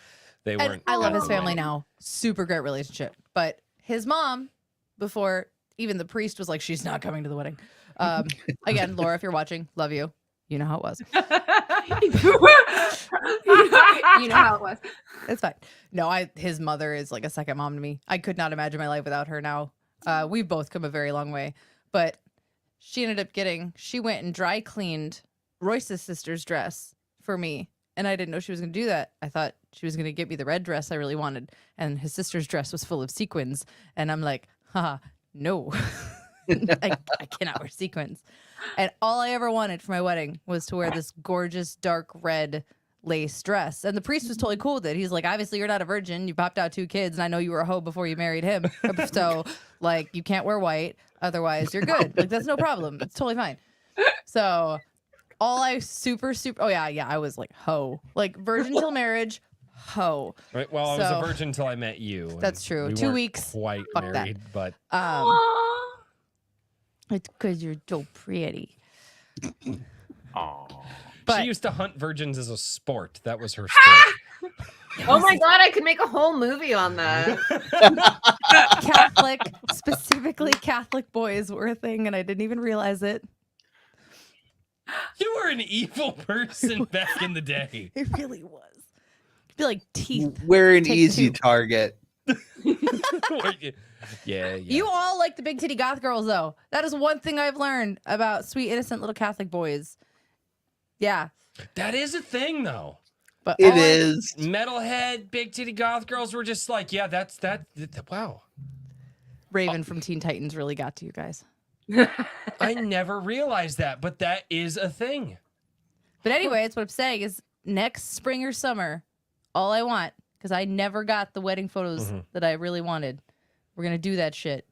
they And weren't. I love his happy. family now. Super great relationship. But his mom, before even the priest was like, she's not coming to the wedding. Again, Laura, if you're watching, love you. You know how it was. You know how it was. It's fine. No, his mother is like a second mom to me. I could not imagine my life without her now. We've both come a very long way. But she went and dry cleaned Royce's sister's dress for me. And I didn't know she was going to do that. I thought she was going to get me the red dress I really wanted. And his sister's dress was full of sequins. And I'm like, haha, no. I cannot wear sequins. And all I ever wanted for my wedding was to wear this gorgeous dark red lace dress. And the priest was totally cool with it. He's like, obviously you're not a virgin. You popped out 2 kids, and I know you were a hoe before you married him. So like you can't wear white. Otherwise you're good. Like that's no problem. It's totally fine. So I was like hoe. Like virgin till marriage, hoe. Right. Well, I was a virgin until I met you. and That's true. we 2 weren't weeks. Quite Fuck that. married, but It's because you're so pretty. Aw. But she used to hunt virgins as a sport. That was her sport. Oh my god, I could make a whole movie on that. Catholic, specifically Catholic boys were a thing, and I didn't even realize it. You were an evil person back in the day. It really was. I feel like teeth. We're an Take easy 2. target. Yeah. You all like the big titty goth girls, though. That is one thing I've learned about sweet, innocent little Catholic boys. Yeah. That is a thing, though. But It is. Metalhead, big titty goth girls were just like, yeah, that's that. Wow. Raven from Teen Titans really got to you guys. I never realized that, but that is a thing. But anyway, it's what I'm saying is next spring or summer, all I want, because I never got the wedding photos that I really wanted. We're going to do that shit.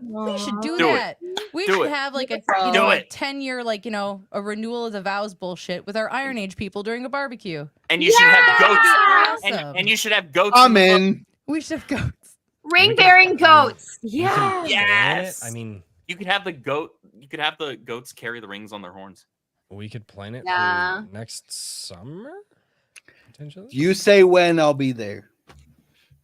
We should do that. We Do should it. have like a Do a it. 10-year a renewal of the vows bullshit with our Iron Age people during a barbecue. And you should have goats. Awesome. And you should have goats. I'm the in. We should have goats. Ring bearing goats. Yeah. Yes. I mean, You could have the goat. You could have the goats carry the rings on their horns. we could plan it Yeah. for next summer. potentially. You say when, I'll be there.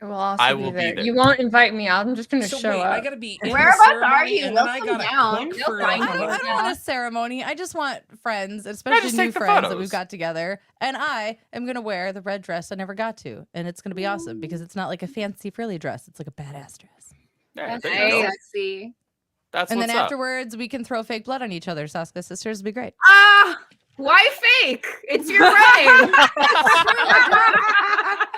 We'll also I be will be there. there. You won't invite me. I'm just gonna So show wait, up. I gotta be in Whereabouts the are ceremony, you? and then We'll I come gotta down. cook You'll for find like. us. I don't Yeah. want a ceremony. I just want friends, especially just new take the friends that photos. we've got together. And I am gonna wear the red dress I never got to, and it's gonna be awesome because it's not like a fancy frilly dress. It's like a badass dress. Yeah, That's there so you go. sexy. That's And what's then up. afterwards, we can throw fake blood on each other. Saska sisters would be great. Ah, why fake? It's your wedding.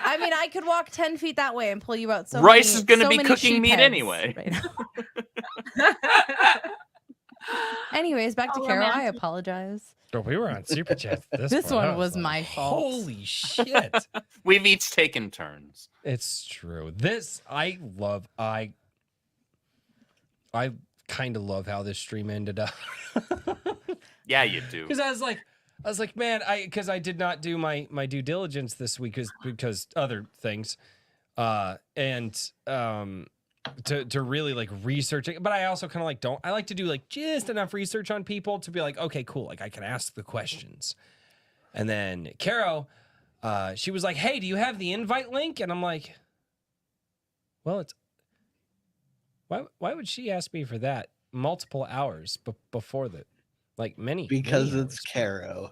I mean, I could walk 10 feet that way and pull you out. So Rice many- is gonna so be many cooking sheep meat heads anyway. right now. Anyways, back to Oh, Carrow. I romantic. apologize. Oh, we were on super chat. This point. one I was like, my fault. Holy shit! We've each taken turns. It's true. This I love. I kind of love how this stream ended up. Yeah, you do. Because I was like, man, because I did not do my due diligence this week because other things, to really like research it. But I also kind of like I like to do like just enough research on people to be like, okay, cool, like I can ask the questions. And then Carrow, she was like, hey, do you have the invite link? And I'm like, well, it's why would she ask me for that multiple hours before the like many Because many it's hours. Carrow.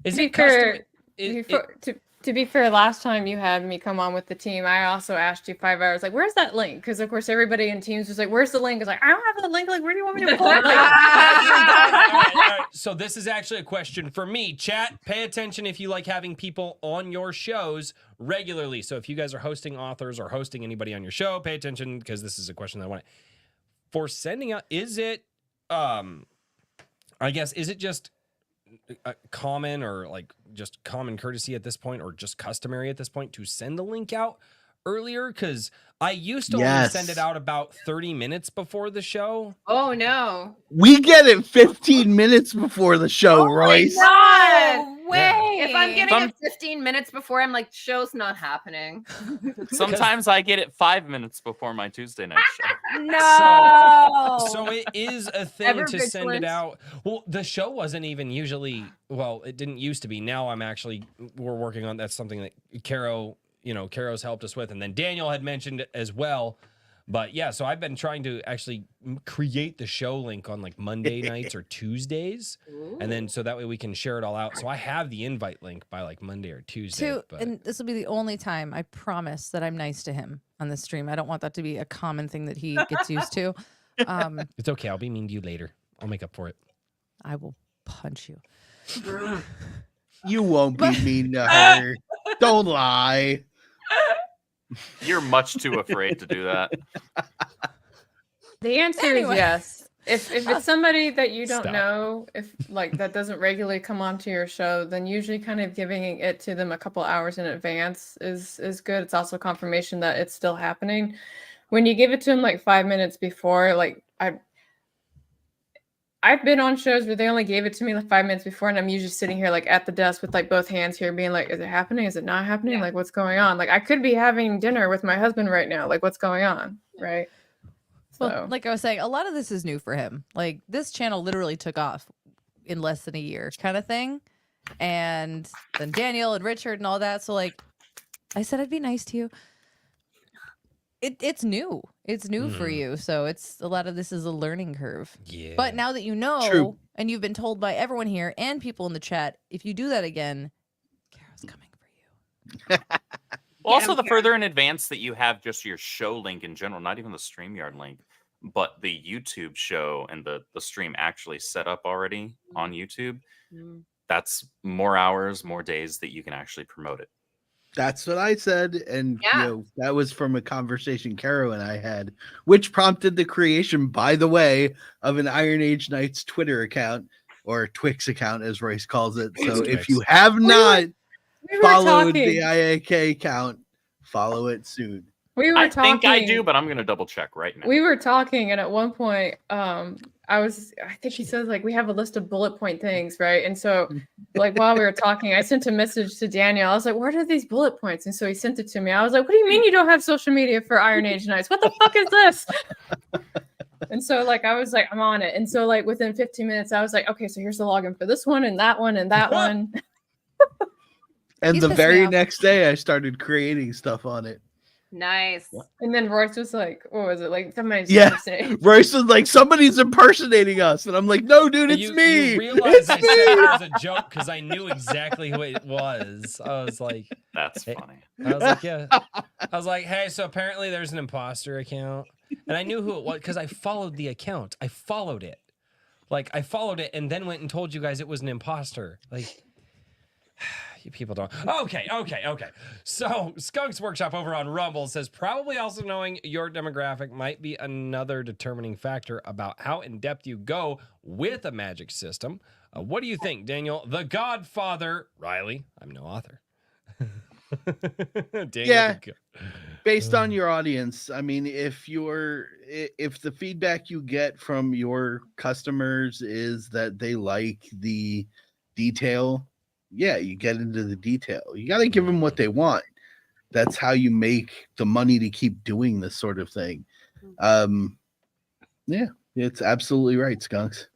Is To be it custom? fair, to be fair, last time you had me come on with the team, I also asked you 5 hours, like, where's that link? Because of course everybody in teams was like, where's the link? It's like, I don't have the link. Like, where do you want me to pull it? Like, all right. So this is actually a question for me. Chat, pay attention if you like having people on your shows regularly. So if you guys are hosting authors or hosting anybody on your show, pay attention because this is a question that I want. For sending out, is it, I guess, is it just common or like just common courtesy at this point or just customary at this point to send the link out earlier? Because I used to only send it out about 30 minutes before the show. Oh no. We get it 15 minutes before the show, Royce. God. Way. If I'm getting Some- it 15 minutes before, I'm like, show's not happening. Sometimes I get it 5 minutes before my Tuesday night show. No. So it is a thing Ever to send it vigilant. out. Well, the show wasn't even usually, well, it didn't used to be. Now we're working on, that's something that Carrow's helped us with. And then Daniel had mentioned it as well. But yeah, so I've been trying to actually create the show link on like Monday nights or Tuesdays. And then so that way we can share it all out. So I have the invite link by like Monday or Tuesday. And this will be the only time I promise that I'm nice to him on this stream. I don't want that to be a common thing that he gets used to. It's okay. I'll be mean to you later. I'll make up for it. I will punch you. You won't be mean to her. Don't lie. You're much too afraid to do that. the answer Anyway. is yes. If it's somebody that you don't Stop. know, if like that doesn't regularly come onto your show, then usually kind of giving it to them a couple hours in advance is good. It's also confirmation that it's still happening. When you give it to them like 5 minutes before, like I've been on shows where they only gave it to me like 5 minutes before, and I'm usually sitting here like at the desk with like both hands here, being like, "Is it happening? Is it not happening? Like, what's going on? Like, I could be having dinner with my husband right now. Like, what's going on?" Right? Well, So like I was saying, a lot of this is new for him. Like this channel literally took off in less than a year, kind of thing. And then Daniel and Richard and all that. So like, I said I'd be nice to you. It's new. It's new for you. So it's a lot of this is a learning curve. Yeah. But now that you know, True. and you've been told by everyone here and people in the chat, if you do that again, Carrow's coming for you. Well, also, the further in advance that you have just your show link in general, not even the StreamYard link, but the YouTube show and the stream actually set up already on YouTube, that's more hours, more days that you can actually promote it. That's what I said, and Yeah. that was from a conversation Carrow and I had, which prompted the creation, by the way, of an Iron Age Knights Twitter account, or Twix account, as Royce calls it. So if you have not we were followed talking. the IAK account, follow it soon. We were I talking. think I do, but I'm going to double check right now. We were talking, and at one point, I think he says like we have a list of bullet point things, right? And so, like while we were talking, I sent a message to Daniel. I was like, "What are these bullet points?" And so he sent it to me. I was like, "What do you mean you don't have social media for Iron Age Knights? What the fuck is this?" And so like I was like, "I'm on it." And so like within 15 minutes, I was like, "Okay, so here's the login for this one and that one and that one." And He's the pissed me very off. next day, I started creating stuff on it. Nice. And then Royce was like, what was it? Like somebody's Yeah. impersonating. Royce was like, somebody's impersonating us. And I'm like, no, dude, it's you, me. You realize I It's said me. it as a joke because I knew exactly who it was. I was like, That's Hey, funny. I was like, yeah. I was like, hey, so apparently there's an imposter account. And I knew who it was because I followed the account. I followed it. Like, I followed it and then went and told you guys it was an imposter. Like, you people don't. Okay. So, Skunk's Workshop over on Rumble says probably also knowing your demographic might be another determining factor about how in depth you go with a magic system. What do you think, Daniel? The Godfather, Riley. I'm no author. Daniel, Yeah. Based on your audience, I mean, if the feedback you get from your customers is that they like the detail, yeah, you get into the detail. You got to give them what they want. That's how you make the money to keep doing this sort of thing. Yeah, it's absolutely right, Skunks.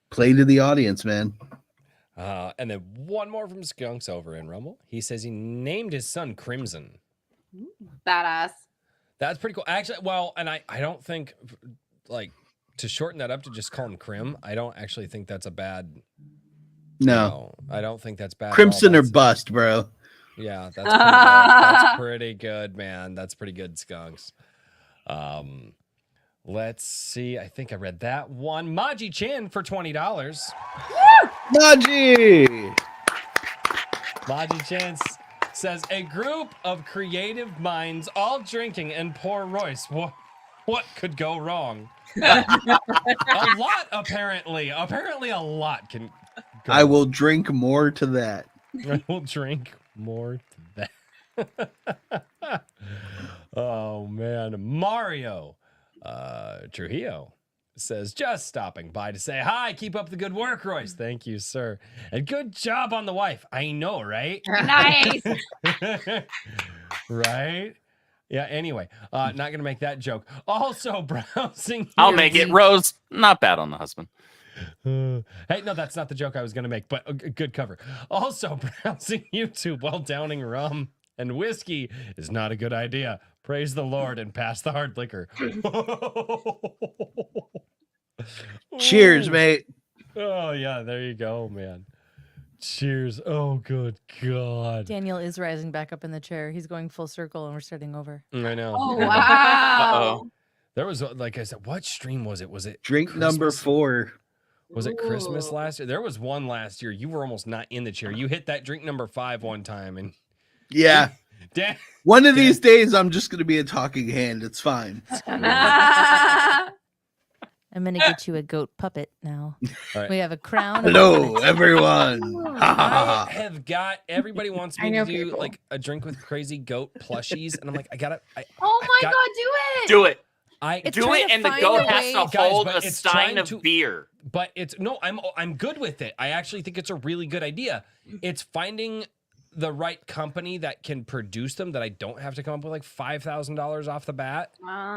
Play to the audience, man. And then one more from Skunks over in Rumble. He says he named his son Crimson. Badass. That's pretty cool. Actually, well, and I don't think, like, to shorten that up to just call him Crim, I don't actually think that's a bad... No. I don't think that's bad. Crimson or bust, bro. Yeah, that's pretty good. That's pretty good, man. That's pretty good, Skunks. Let's see. I think I read that one. Maji Chin for $20. Maji! Maji Chin says, a group of creative minds all drinking and poor Royce. What could go wrong? A lot, apparently. Apparently a lot can go. I will drink more to that. I will drink more to that. Oh, man. Mario Trujillo says, just stopping by to say hi. Keep up the good work, Royce. Thank you, sir. And good job on the wife. I know, right? Nice. Right? Yeah, anyway, not going to make that joke. Also browsing. I'll make it. Rose, not bad on the husband. Hey, no, that's not the joke I was going to make, but a good cover. Also browsing YouTube while downing rum and whiskey is not a good idea. Praise the Lord and pass the hard liquor. Cheers, mate. Oh, yeah, there you go, man. Cheers. Oh, good God. Daniel is rising back up in the chair. He's going full circle and we're starting over. I know. Oh, wow. There was, like I said, what stream was it? Was it Drink Christmas? number 4. Was it Christmas last year? There was one last year. You were almost not in the chair. You hit that drink number 5 one time. And Yeah. One of these days, I'm just going to be a talking hand. It's fine. I'm going to get you a goat puppet now. Right. We have a crown. Hello, everyone. I have got, everybody wants me I to know do people. like a drink with crazy goat plushies. And I'm like, Oh my got- God, do it. Do it. It's Do trying it, to and the find goat a has way- to Guys, hold but a it's stein trying of to- beer. But it's, no, I'm good with it. I actually think it's a really good idea. It's finding the right company that can produce them that I don't have to come up with like $5,000 off the bat.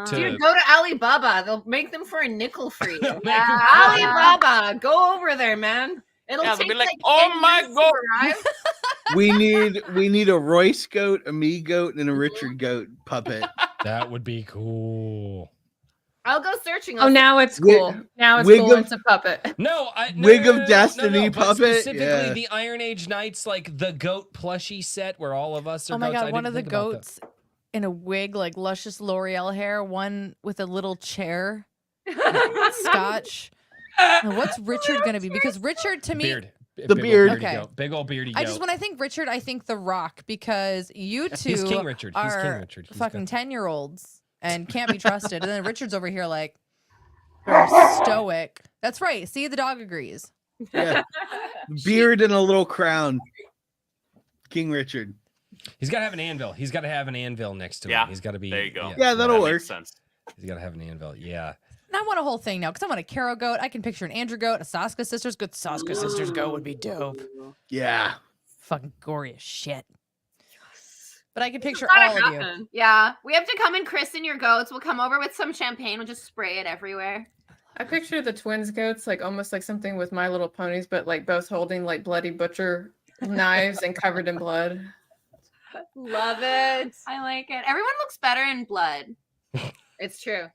Dude, go to Alibaba. They'll make them for a nickel for you. Make them for- Alibaba, go over there, man. It'll Yeah, they'll take be like, like "Oh 10 my years to God." arrive. We need a Royce goat, a me goat, and a Richard goat puppet. That would be cool. I'll go searching. Oh, now it's cool. Now it's Wig cool. of- It's a puppet. No, Wig of Destiny but puppet? specifically Yeah. the Iron Age Knights, like the goat plushie set where all of us are Oh my goats. God, I one didn't of the think about that. goats in a wig, like luscious L'Oreal hair, one with a little chair, scotch. Now, what's Richard going to be? Because Richard, to me, Beard. The Big beard. Old beardy Okay. goat. Big old beardy goat. I just when I think Richard, I think The Rock because you two He's King Richard. He's are King Richard. He's fucking got- 10-year-olds and can't be trusted. And then Richard's over here like very stoic. That's right. See, the dog agrees. Yeah. Beard and a little crown. King Richard. He's got to have an anvil. He's got to have an anvil next to him. Yeah, He's got to be. there you go. Yeah, that'll That work. makes sense. He's got to have an anvil. Yeah. And I want a whole thing now because I want a Carrow goat. I can picture an Andrew goat, a Saska sisters. Good Saska sisters goat would be dope. Yeah. Fucking gory as shit. But I can picture Gotta all of you. happen. Yeah, we have to come and christen your goats. We'll come over with some champagne. We'll just spray it everywhere. I picture the twins goats like almost like something with My Little Ponies, but like both holding like bloody butcher Knives and covered in blood. Love it. I like it. Everyone looks better in blood. It's true.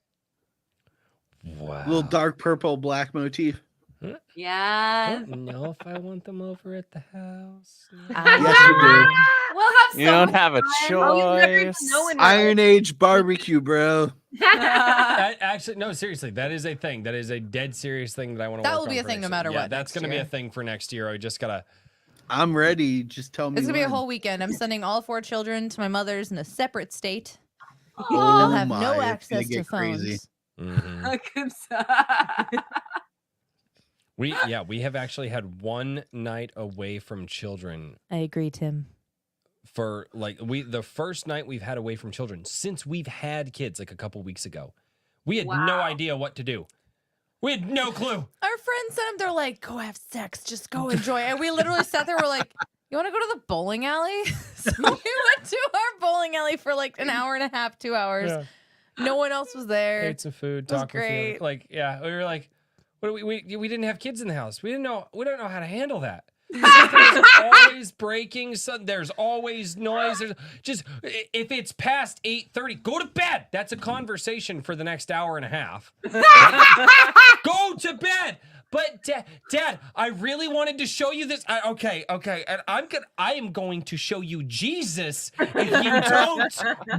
Wow. Little dark purple black motif. I Yeah. don't know if I want them over at the house. Yes, you do. We'll have You don't some have a fun. Oh, you never even choice. know when Iron Age barbecue, bro. Actually, no, seriously, that is a thing. That is a dead serious thing that I want to That work will be on a for thing no next matter year. Yeah, what that's next going to be year. a thing for next year. I just got to... I'm ready. Just tell me. It's gonna be a when. whole weekend. I'm sending all 4 children to my mother's in a separate state. Oh They'll have my, no it's gonna access to get crazy. phones. Mhm. We have actually had one night away from children I agree, Tim. for like the first night we've had away from children since we've had kids like a couple weeks ago. We had no idea what to do. We had no clue. Our friends sent them. They're like, "Go have sex, just go enjoy." And we literally sat there. We're like, "You want to go to the bowling alley?" So we went to our bowling alley for like an hour and a half, 2 hours. Yeah. No one else was there. Ate some food, It was talking. great. Like, yeah, we were like, what do we didn't have kids in the house. We don't know how to handle that. There's always breaking. There's always noise. There's just if it's past 8:30, go to bed. That's a conversation for the next hour and a half. Go to bed. But Dad, I really wanted to show you this. Okay, and I am going to show you Jesus if you don't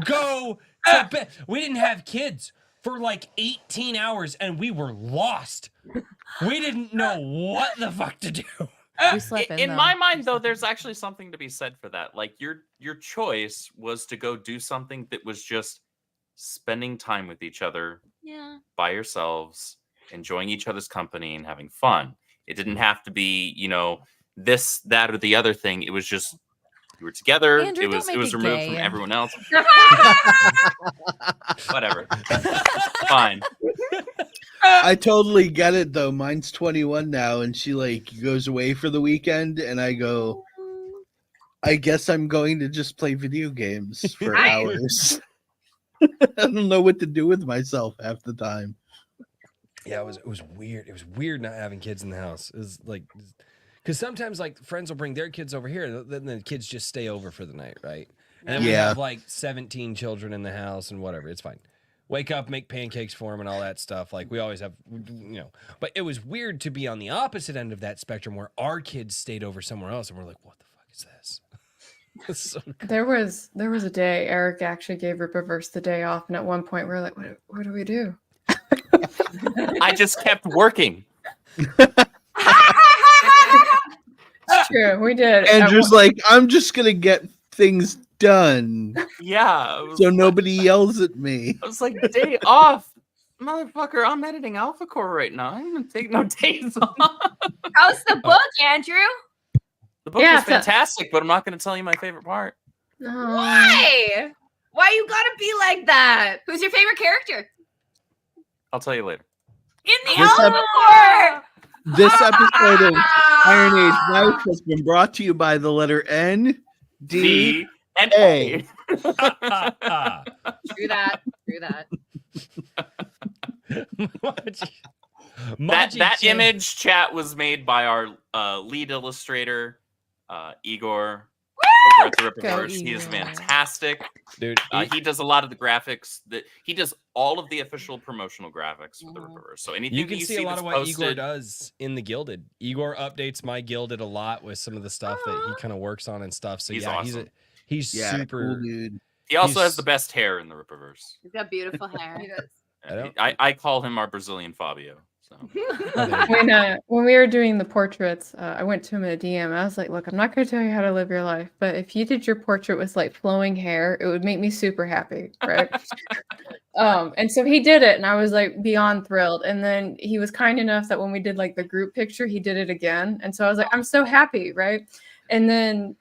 go to bed. We didn't have kids for like 18 hours, and we were lost. We didn't know what the fuck to do. We slept in though. My mind, though, there's actually something to be said for that. Like your choice was to go do something that was just spending time with each other, by yourselves, enjoying each other's company and having fun. It didn't have to be, this, that, or the other thing. It was just you were together. Andrew, it was don't make it removed gay. from everyone else. Whatever. Fine. I totally get it though. Mine's 21 now, and she like goes away for the weekend, and I go, I guess I'm going to just play video games for hours. I don't know what to do with myself half the time. Yeah, it was weird. It was weird not having kids in the house. It was like, because sometimes like friends will bring their kids over here, and then the kids just stay over for the night, right? And then we have like 17 children in the house and whatever. It's fine. Wake up, make pancakes for them and all that stuff. Like we always have, But it was weird to be on the opposite end of that spectrum where our kids stayed over somewhere else, and we're like, what the fuck is this? It's so cool. There was a day Eric actually gave Rippaverse the day off, and at one point we were like, what do we do? I just kept working. It's true, we did. Andrew's like, I'm just gonna get things done. Yeah. So nobody yells at me. I was like, day off. Motherfucker, I'm editing Alphacore right now. I'm gonna take no days off. How's the book, Andrew? The book was fantastic, but I'm not gonna tell you my favorite part. Why? Why you gotta be like that? Who's your favorite character? I'll tell you later. In the This Alphacore! This episode of Iron Age Life has been brought to you by the letter N, D, and A. True that. That image chat was made by our lead illustrator, Igor. Over at the Rippaverse. He is fantastic, dude. He does a lot of the graphics. He does all of the official promotional graphics for the Rippaverse. So anything you can you see a lot of what posted, Igor does in the Gilded. Igor updates my Gilded a lot with some of the stuff that he kind of works on and stuff. So He's yeah, awesome. he's super. Cool, dude. He also has the best hair in the Rippaverse. He's got beautiful hair. I call him our Brazilian Fabio. So. When we were doing the portraits, I went to him in a DM. I was like, look, I'm not going to tell you how to live your life, but if you did your portrait with like flowing hair, it would make me super happy, right? And so he did it, and I was like beyond thrilled. And then he was kind enough that when we did like the group picture, he did it again. And so I was like, I'm so happy, right? And then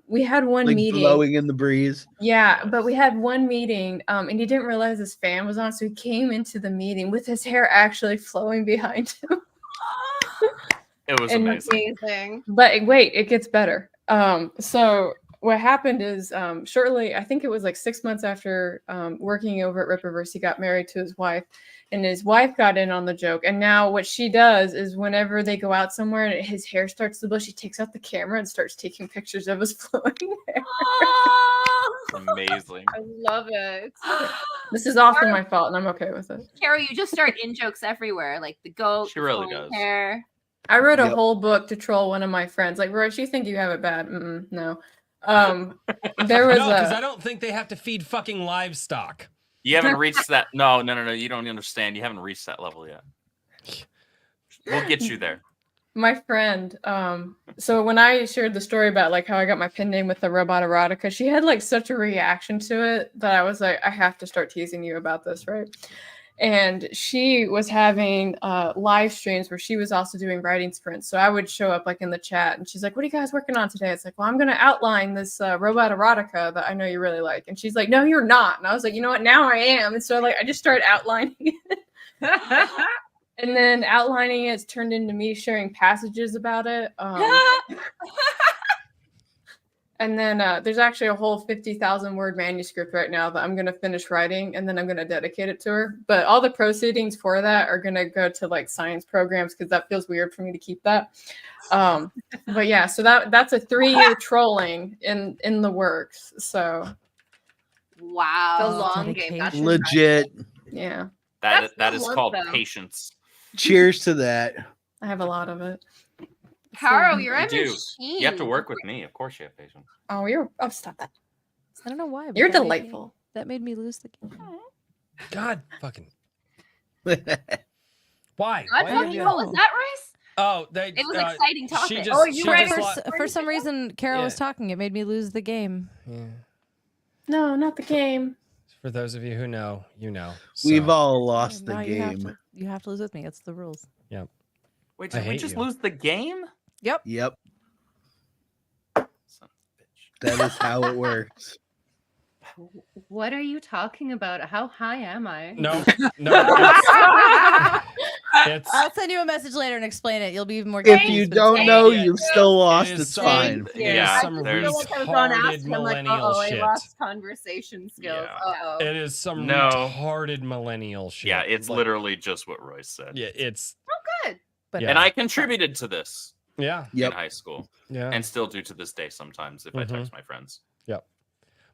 we had one like meeting. Blowing in the breeze. Yeah, but we had one meeting, and he didn't realize his fan was on, so he came into the meeting with his hair actually flowing behind him. It was amazing. But wait, it gets better. So what happened is shortly, I think it was like 6 months after working over at Rippaverse, he got married to his wife. and his wife got in on the joke. And now what she does is whenever they go out somewhere and his hair starts to blow, she takes out the camera and starts taking pictures of his flowing hair. Amazing. I love it. This is often my fault, and I'm okay with it. Carol, you just start in jokes everywhere, like the goat. She really flowing does. Hair. I wrote a whole book to troll one of my friends. Like, Royce, you think you have it bad? No. There was because I don't think they have to feed fucking livestock. You haven't reached that. No. You don't understand. You haven't reached that level yet. We'll get you there. my friend. So when I shared the story about like how I got my pen name with the robot erotica, she had like such a reaction to it that I was like, I have to start teasing you about this, right? And she was having live streams where she was also doing writing sprints. So I would show up like in the chat and she's like, what are you guys working on today? It's like, well, I'm going to outline this robot erotica that I know you really like. And she's like, no, you're not. And I was like, you know what? Now I am. And so like, I just started outlining it. And then outlining it's turned into me sharing passages about it. And then there's actually a whole 50,000 word manuscript right now that I'm going to finish writing, and then I'm going to dedicate it to her. But all the proceedings for that are going to go to like science programs because that feels weird for me to keep that. But yeah, so that's a 3-year trolling in the works. So wow, the long game. That's Legit. Yeah. That is called though. patience. Cheers to that. I have a lot of it. Carrow, you're a You do. machine. You have to work with me. Of course you have patience. Oh, stop that. I don't know why. but You're that made me- delightful. That made me lose the game. God fucking. That's Why? God Why fucking did you- hell, was that Royce? Oh, It was exciting She topic. just, Oh, she you were just For some reason, Carol was Yeah. talking. It made me lose the game. Yeah. No, not the game. For those of you who know, you know. We've So, all lost the Now game. You have to lose with me. It's the rules. Wait, I did we hate just you. lose the game? Yep. Yep. Son of a bitch. That is how it works. What are you talking about? How high am I? No, it's I'll send you a message later and explain it. You'll be even more If confused, you but it's don't fine. know, Yeah. you've still lost. is It's some- fine. Yeah, some there's- I feel like I was on retarded acid. I'm like, millennial I shit. lost conversation skills. Yeah. It is some No. retarded millennial shit. Yeah, it's Like, literally just what Royce said. Yeah, it's But yeah. And I contributed to this yeah, Yep. in high school yeah. and still do to this day sometimes if I text my friends.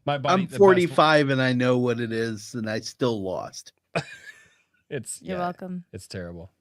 My buddy, I'm the best- 45 and I know what it is, and I still lost. It's You're yeah, welcome. It's terrible.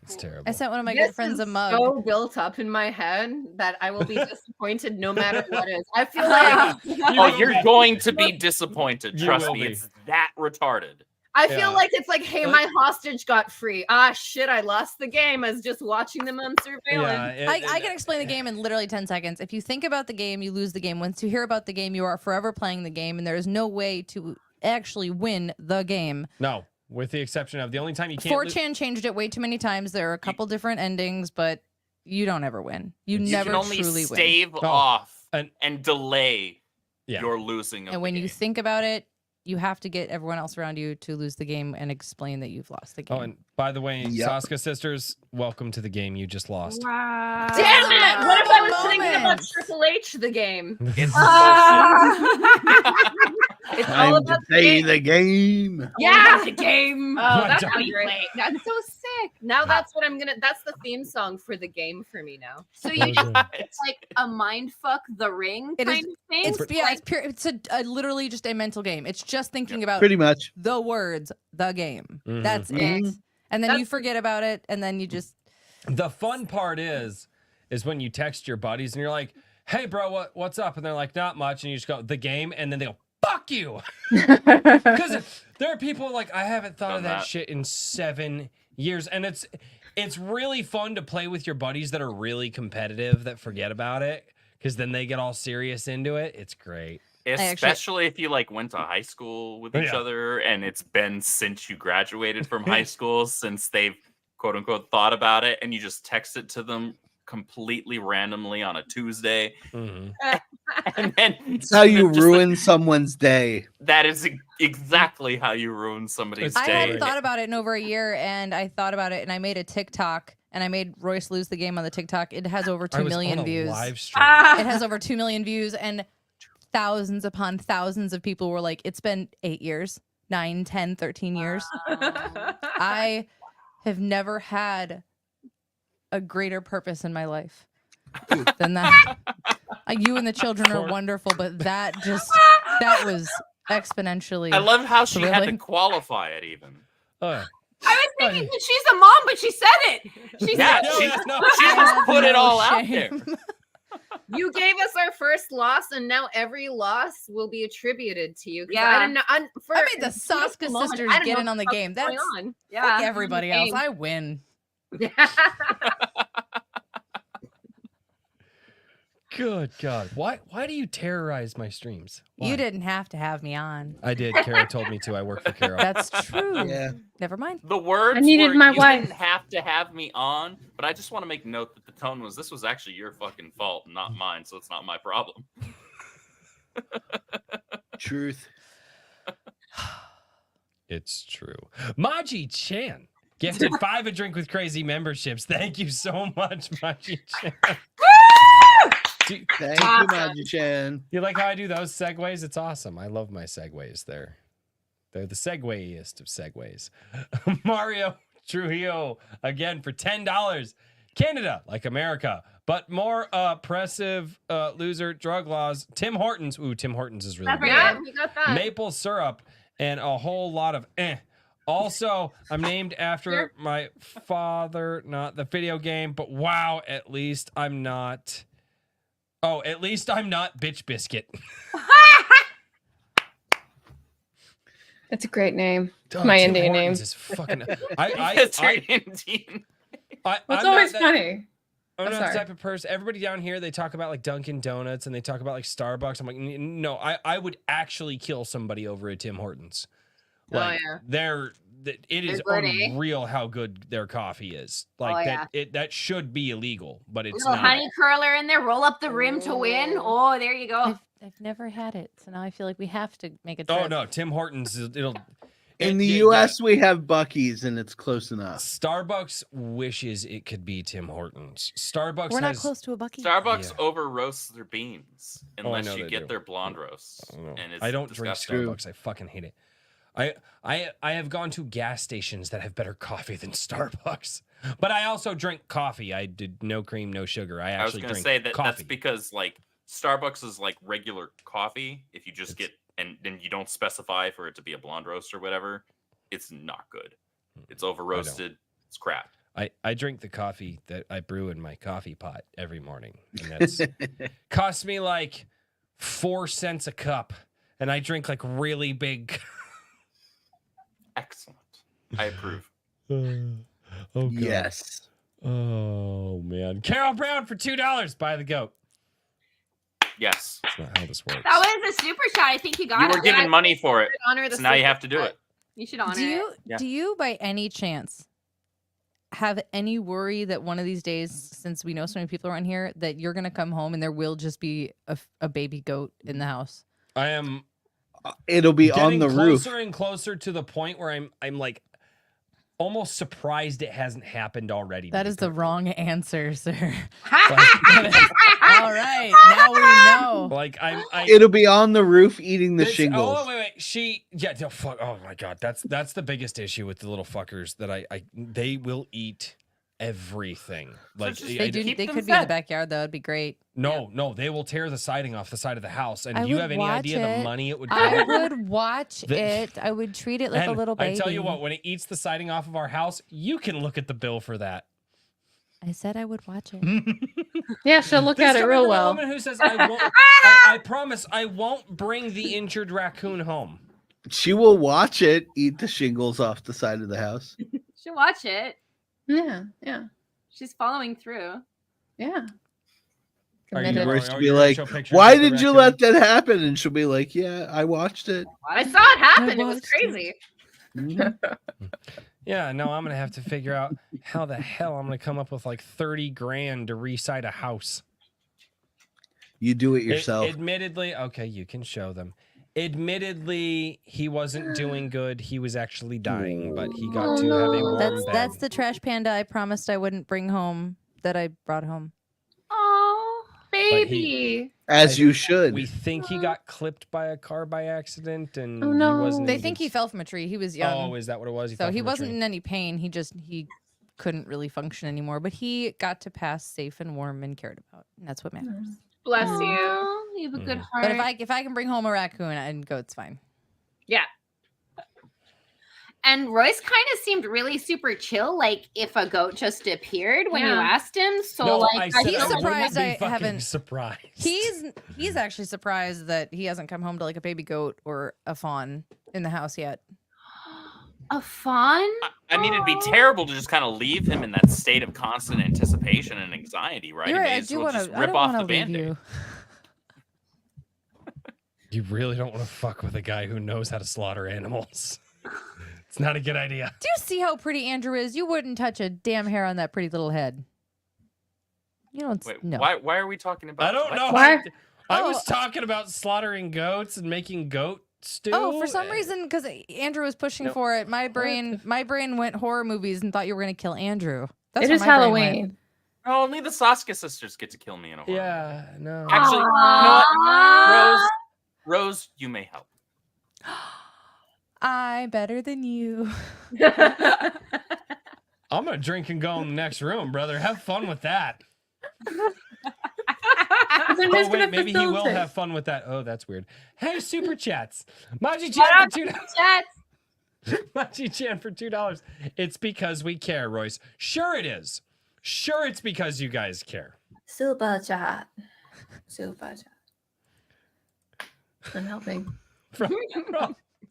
It's terrible. I sent one of my This good friends a is mug. so built up in my head that I will be disappointed no matter what is. I feel like Oh, you're going to be disappointed. You Trust will me. be. It's that retarded. I Yeah. feel like it's like, hey, my hostage got free. Ah, shit, I lost the game as just watching them on surveillance. yeah, I can explain the game in literally 10 seconds. If you think about the game, you lose the game. Once you hear about the game, you are forever playing the game, and there is no way to actually win the game. No, with the exception of the only time you can't. 4chan changed it way too many times. There are a couple different endings, but you don't ever win. You You never can only truly win. stave Oh, off and- and delay Yeah. your losing of And when the you game. think about it, you have to get everyone else around you to lose the game and explain that you've lost the game. Oh, and by the way, Yep. Saska sisters, welcome to the game you just lost. Wow. Damn it! What if I was thinking about Moment. Triple H the game? It's It's all Time to about the play game. the game. Yeah, the game. Oh, My that's God. how you play. That's so sick. Now that's what I'm gonna. That's the theme song for the game for me now. So you Okay. just like a mind fuck the ring It is- kind of thing. It's it's pure. It's a literally just a mental game. It's just thinking about Pretty much. the words, the game. Mhm. That's it. Mhm. And then you That's- forget about it, and then you just The fun part is when you text your buddies and you're like, "Hey, bro, what's up?" And they're like, "Not much," and you just go, "The game," and then they go, "Fuck you," because there are people like, I haven't thought of Done that that. shit in 7 years, and it's really fun to play with your buddies that are really competitive that forget about it because then they get all serious into it. It's great. Especially if you like went to high school with each Yeah. other and it's been since you graduated from high school since they've quote unquote thought about it and you just text it to them completely randomly on a Tuesday Mhm. and then It's how you just like- ruin someone's day. that is exactly how you ruin somebody's It's I day. hadn't thought about it in over a year, and I thought about it, and I made a TikTok, and I made Royce lose the game on the TikTok. It has over I 2 was million on a views. live stream. It has over 2 million views, and thousands upon thousands of people were like, "It's been 8 years, 9, 10, 13 years. I have never had a greater purpose in my life than that. You and the children are wonderful, but that was exponentially. I love how she had to thrilling. qualify it even. I was thinking that she's a mom, but she said it. She said she I just have put it no all out shame. there. You gave us our first loss, and now every loss will be attributed to you. 'Cause Yeah. I didn't know. I made the Saska sisters get in on the game. That's on. fuck everybody else. I win. Good God. Why do you terrorize my streams? Why? You didn't have to have me on. I did. Carrow told me to. I work for Carrow. That's true. Yeah. Never mind. The words I needed were, my you wife. didn't have to have me on, but I just want to make note that the tone was, this was actually your fucking fault, not mine, so it's not my problem. Truth. It's true. Maji Chan gifted 5 A Drink with Crazy memberships. Thank you so much, Maji Chan. Thank you, Maji-chan. You like how I do those segues? It's awesome. I love my segues. They're the segwayest of segues. Mario Trujillo again for $10. Canada, like America, but more oppressive loser drug laws. Tim Hortons. Ooh, Tim Hortons is really good. Yeah, we got that. Maple syrup and a whole lot of Also, I'm named after my father, not the video game, but wow, at least I'm not. Oh, at least I'm not Bitch Biscuit. It's a great name. Oh, My Tim Indian name. Hortons is fucking. It's your Indian. It's I'm always not that- funny. I'm I'm not the sorry. type of person. Everybody down here, they talk about like Dunkin' Donuts and they talk about like Starbucks. I'm like, no, I would actually kill somebody over at Tim Hortons. Like, it is They're good, eh? unreal how good their coffee is. Like that should be illegal, but it's Little not. honey curler in there, roll up the rim to win. Oh, there you go. I've never had it, so now I feel like we have to make a trip. Oh no, Tim Hortons. In the U.S., we have Buc-ee's, and it's close enough. Starbucks wishes it could be Tim Hortons. Starbucks. We're not has, close to a Buc-ee. Starbucks over roasts their beans I unless know you they get do. their blonde roasts. And it's I don't drink disgusting. Starbucks. I fucking hate it. I have gone to gas stations that have better coffee than Starbucks, but I also drink coffee. I did no cream, no sugar. I I was actually going to drink say that coffee. that's because like Starbucks is like regular coffee. If you just get and then you don't specify for it to be a blonde roast or whatever, it's not good. It's over roasted. It's crap. I drink the coffee that I brew in my coffee pot every morning, and that's costs me like 4 cents a cup, and I drink like really big. Excellent. I approve. Oh God. Yes. Oh man, Carrow Brown for $2. Buy the goat. Yes. That's not how this works. That was a super shot. I think you got You it. were given money for it. Honor the So now you super have to do chat. it. You should honor Do you it. Yeah. do you by any chance have any worry that one of these days, since we know so many people around here, that you're gonna come home and there will just be a baby goat in the house? I am It'll be getting on the roof. closer and closer to the point where I'm like almost surprised it hasn't happened already. That is the wrong answer, sir. Like, All right, now we know. like It'll be on the roof eating the This- shingles. Oh wait. No, fuck. Oh my God, that's the biggest issue with the little fuckers that they will eat everything. Like just- They Keep could them be in the fed. backyard. That would be great. no, they will tear the siding off the side of the house. And I do you would have any watch idea it. the money it would I cost? would watch The- it. I would treat it like a And little baby. I tell you what, when it eats the siding off of our house, you can look at the bill for that. I said I would watch it. Yeah, she'll look at it Coming real from a well. woman who says, I promise I won't bring the injured raccoon home. She will watch it eat the shingles off the side of the house. Should watch it. Yeah. She's following through. Yeah. Are you Committed. Where Are she'll you be gonna like, show pictures "Why of the did you raccoon?" let that happen?" And she'll be like, "Yeah, I watched it." I saw it happen. It was watched it. crazy. Yeah, no, I'm gonna have to figure out how the hell I'm gonna come up with like 30 grand to reside a house. You do it yourself. Admittedly, okay, you can show them. Admittedly, he wasn't doing good. He was actually dying, but he got to have a warm That's bed. the trash panda I promised I wouldn't bring home that I brought home. Oh, Baby. As you should. We think he got clipped by a car by accident, and Oh, no. he wasn't. They in think good he fell from a tree. He was young. Oh, is that what it was? So fell he from a wasn't tree? in any pain. He couldn't really function anymore. But he got to pass safe and warm and cared about. And that's what matters. Bless you. Aw, you have a good heart. But if I can bring home a raccoon and go, it's fine. Yeah. And Royce kind of seemed really super chill, like if a goat just appeared when you Yeah. asked him. So No, like, I said he's I wouldn't surprised be I fucking haven't- Surprised. He's actually surprised that he hasn't come home to like a baby goat or a fawn in the house yet. a fawn. I mean, it'd be terrible to just kind of leave him in that state of constant anticipation and anxiety, right? You're He right. may I as do well want just to. I rip don't off want the to leave band-aid. you. You really don't want to fuck with a guy who knows how to slaughter animals. It's not a good idea. Do you see how pretty Andrew is? You wouldn't touch a damn hair on that pretty little head. You don't. Wait, no. why are we talking about? I don't what? know. Why? I Oh. was talking about slaughtering goats and making goat stew. Oh, for some reason, because Andrew was pushing No. for it, my brain went horror movies and thought you were gonna kill Andrew. That's It where is my brain Halloween. went. Oh, only the Sasuke sisters get to kill me in a horror. Yeah, no. Actually, you know what? Rose, you may help. I better than you. I'm gonna drink and go in the next room, brother. Have fun with that. Then Oh who's gonna wait, maybe he will facilitate? have fun with that. Oh, that's weird. Hey, super chats. Maji Chan for $2. Maji Chan for $2. It's because we care, Royce. Sure it is. Sure it's because you guys care. Super chat. Super chat. I'm helping. From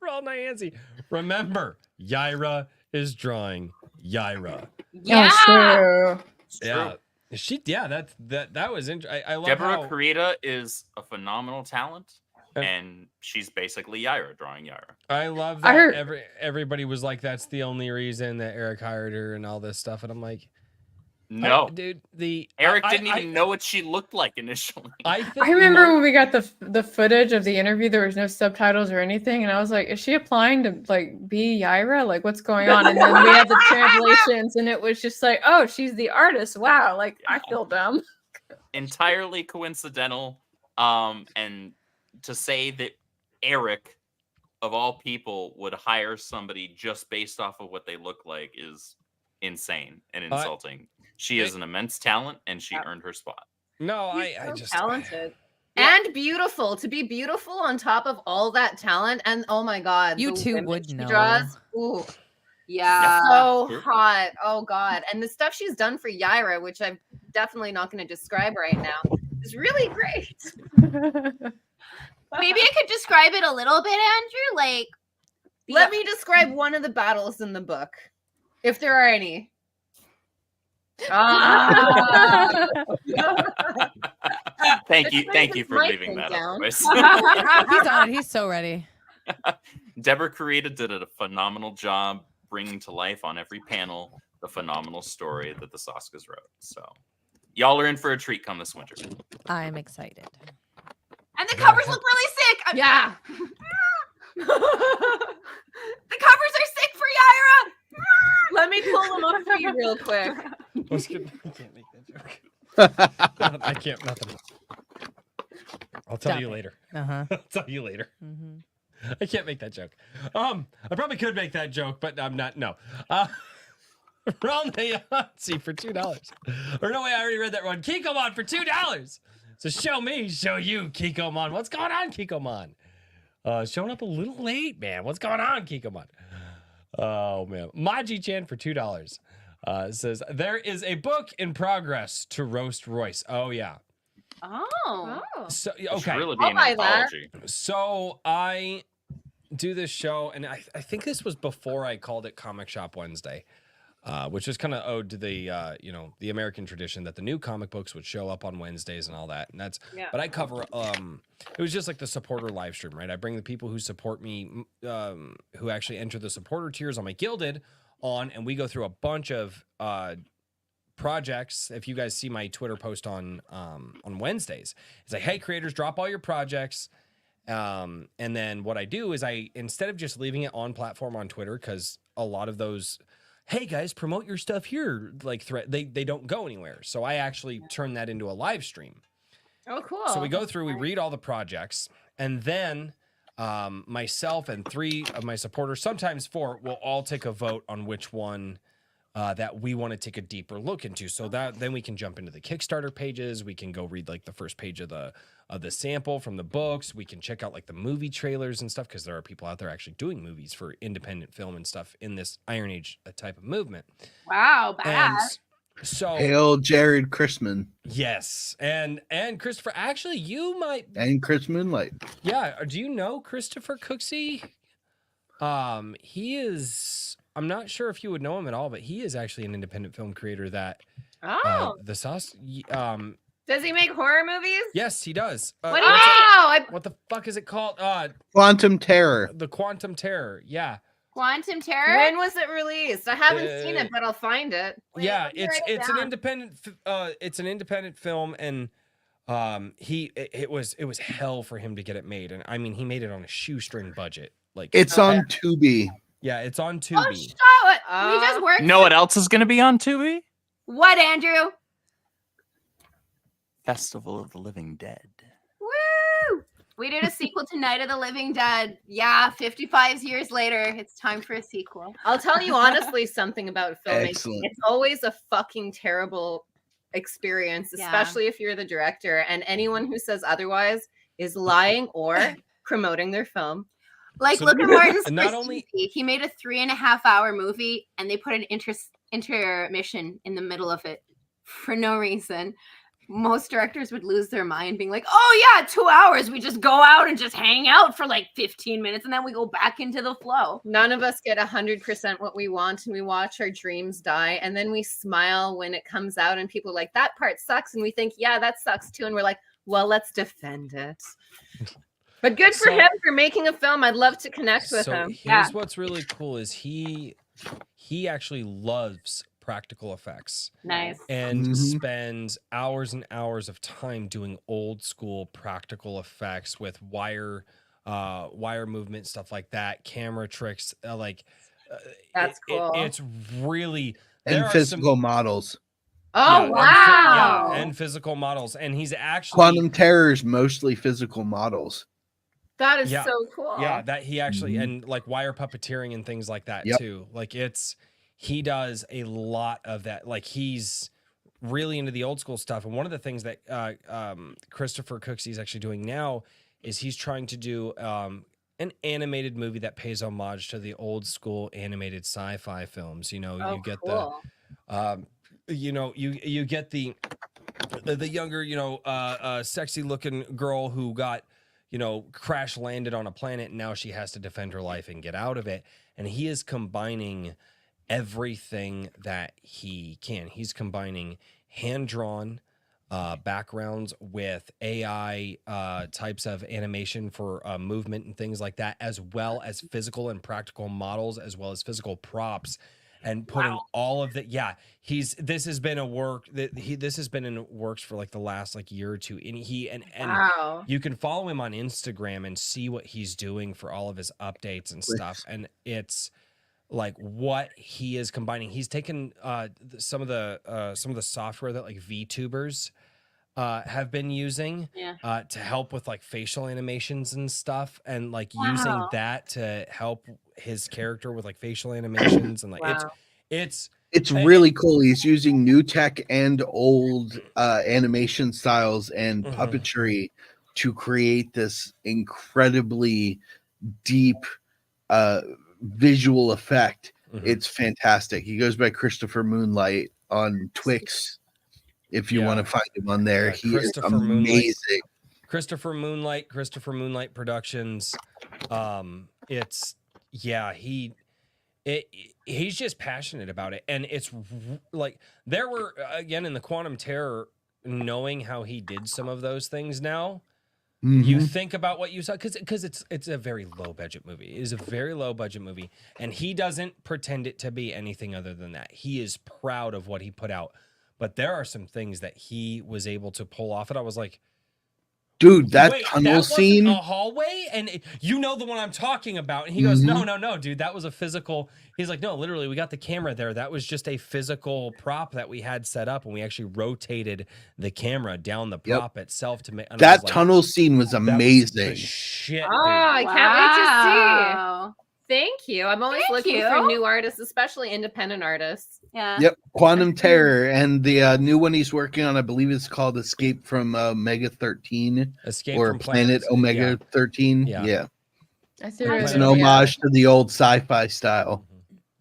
Nyanzi. Remember, Yaira is drawing Yaira. Yeah. Oh, true. Yeah. That was interesting. I love Deborah how Carita is a phenomenal talent, Uh, and she's basically Yaira drawing Yaira. I love I that heard- everybody was like, that's the only reason that Eric hired her and all this stuff. And I'm like, No, dude, Eric didn't even know what she looked like initially. I think I remember when we got the footage of the interview, there was no subtitles or anything, and I was like, "Is she applying to like be Yaira? Like, what's going on?" And then we had the translations, and it was just like, "Oh, she's the artist. Wow!" Like, I feel dumb. Entirely coincidental. And to say that Eric, of all people, would hire somebody just based off of what they look like is insane and insulting. She is an immense talent, and she earned her spot. No, I So just talented. And beautiful. To be beautiful on top of all that talent, and oh my god, You the two women would she know. draws, ooh, Yeah. so Sure. hot. Oh god, and the stuff she's done for Yaira, which I'm definitely not going to describe right now, is really great. Maybe I could describe it a little bit, Andrew. Like, Let me describe one of the battles in the book, if there are any. Ah. Thank you Let's for put leaving Mike that up, down. Royce. He's on it. He's so ready. Deborah Carita did a phenomenal job bringing to life on every panel the phenomenal story that the Saskas wrote. So, y'all are in for a treat come this winter. I'm excited. And the covers look really sick. Yeah. The covers are sick for Yaira. Let me pull them up for you real quick. I can't make that joke. I can't. Nothing. I'll tell Stop you it. later. Uh-huh. I'll tell you later. Mm-hmm. I can't make that joke. I probably could make that joke, but I'm not. No. Ron Nayansi for $2. Or no way, I already read that one. Kikomon for $2. So show me, show you, Kikomon. What's going on, Kikomon? Showing up a little late, man. What's going on, Kikomon? Oh man, Maji Chan for $2 says there is a book in progress to roast Royce. Oh yeah. Oh. So It should okay. really be I'll an buy that. anthology. So I do this show, and I think this was before I called it Comic Shop Wednesday, which is kind of owed to the the American tradition that the new comic books would show up on Wednesdays and all that. And that's but I cover it was just like the supporter live stream, right? I bring the people who support me, who actually enter the supporter tiers on my Gilded on, and we go through a bunch of projects. If you guys see my Twitter post on Wednesdays, it's like, hey, creators, drop all your projects. And then what I do is instead of just leaving it on platform on Twitter, because a lot of those, hey guys, promote your stuff here, like they don't go anywhere. So I actually turn that into a live stream. Oh, cool. So we go through, we read all the projects, and then myself and 3 of my supporters, sometimes 4, will all take a vote on which one that we want to take a deeper look into. So that then we can jump into the Kickstarter pages. We can go read like the first page of the sample from the books. We can check out like the movie trailers and stuff, because there are people out there actually doing movies for independent film and stuff in this Iron Age type of movement. Wow, bad. And so Hail Jared Chrisman yes, and Christopher. Actually, you might and Chris Moonlight. Yeah. Do you know Christopher Cooksey? He is. I'm not sure if you would know him at all, but he is actually an independent film creator that the sauce. Does he make horror movies? Yes, he does. What the fuck is it called? Quantum Terror. The Quantum Terror. Yeah. Quantum Terror. When was it released? I haven't seen it, but I'll find it. Yeah, Wait, it's an independent film, and it was hell for him to get it made, and I mean he made it on a shoestring budget. Like It's on Tubi. Yeah, it's on Oh, Tubi. show it. We just worked. You know what else is going to be on Tubi? What, Andrew? Festival of the Living Dead. Woo! We did a sequel to Night of the Living Dead. Yeah, 55 years later, it's time for a sequel. I'll tell you honestly something about filmmaking. Excellent. It's always a fucking terrible experience, especially if you're the director. And anyone who says otherwise is lying or promoting their film. Like, So look at Martin not Scorsese. only- He made a 3.5-hour movie, and they put an intermission in the middle of it for no reason. Most directors would lose their mind being like, oh yeah, 2 hours. We just go out and just hang out for like 15 minutes and then we go back into the flow. None of us get 100% what we want, and we watch our dreams die, and then we smile when it comes out and people are like, that part sucks, and we think, yeah, that sucks too, and we're like, well, let's defend it. But good for him for making a film. I'd love to connect with him. Here's what's really cool is he actually loves practical effects. Nice. And spends hours and hours of time doing old school practical effects with wire movement, stuff like that, camera tricks, that's cool. It's really And physical models. Oh, wow. And physical models. And he's actually Quantum Terror is mostly physical models. That is so cool. Yeah, that he actually and like wire puppeteering and things like that too. Like he does a lot of that. Like he's really into the old school stuff. And one of the things that Christopher Cooksey is actually doing now is he's trying to do an animated movie that pays homage to the old school animated sci-fi films. You know, you get you get the younger, sexy looking girl who got, crash landed on a planet, and now she has to defend her life and get out of it. And he is combining everything that he can. He's combining hand-drawn backgrounds with AI types of animation for movement and things like that, as well as physical and practical models, as well as physical props, and putting all of that. Yeah, this has been in works for like the last year or two, and you can follow him on Instagram and see what he's doing for all of his updates and stuff, and it's like what he is combining. He's taken some of the software that like VTubers have been using to help with like facial animations and stuff, and like using that to help his character with like facial animations, and like it's really cool. He's using new tech and old animation styles and puppetry to create this incredibly deep visual effect. It's fantastic. He goes by Christopher Moonlight on Twix. If you want to find him on there, he is amazing. Christopher Moonlight Productions. He's just passionate about it, and it's like there were again in the Quantum Terror, knowing how he did some of those things. Now you think about what you saw, because it's a very low budget movie. It is a very low budget movie, and he doesn't pretend it to be anything other than that. He is proud of what he put out. But there are some things that he was able to pull off, and I was like, Dude, that Wait, tunnel that wasn't scene. a hallway, and you know the one I'm talking about. And he goes, Mhm. no, dude, that was a physical. He's like, no, literally, we got the camera there. That was just a physical prop that we had set up, and we actually rotated the camera down the Yep. prop itself to make That tunnel scene was that was amazing. the shit, Oh, dude. I can't wait to see. Wow. Thank you. I'm always Thank looking you. for new artists, especially independent artists. Yeah. Yep, Quantum Terror, and the new one he's working on, I believe it's called Escape from Omega 13, Escape or from Planet Omega 13. Yeah. Yeah, I threw it's it an in the, homage to the old sci-fi style.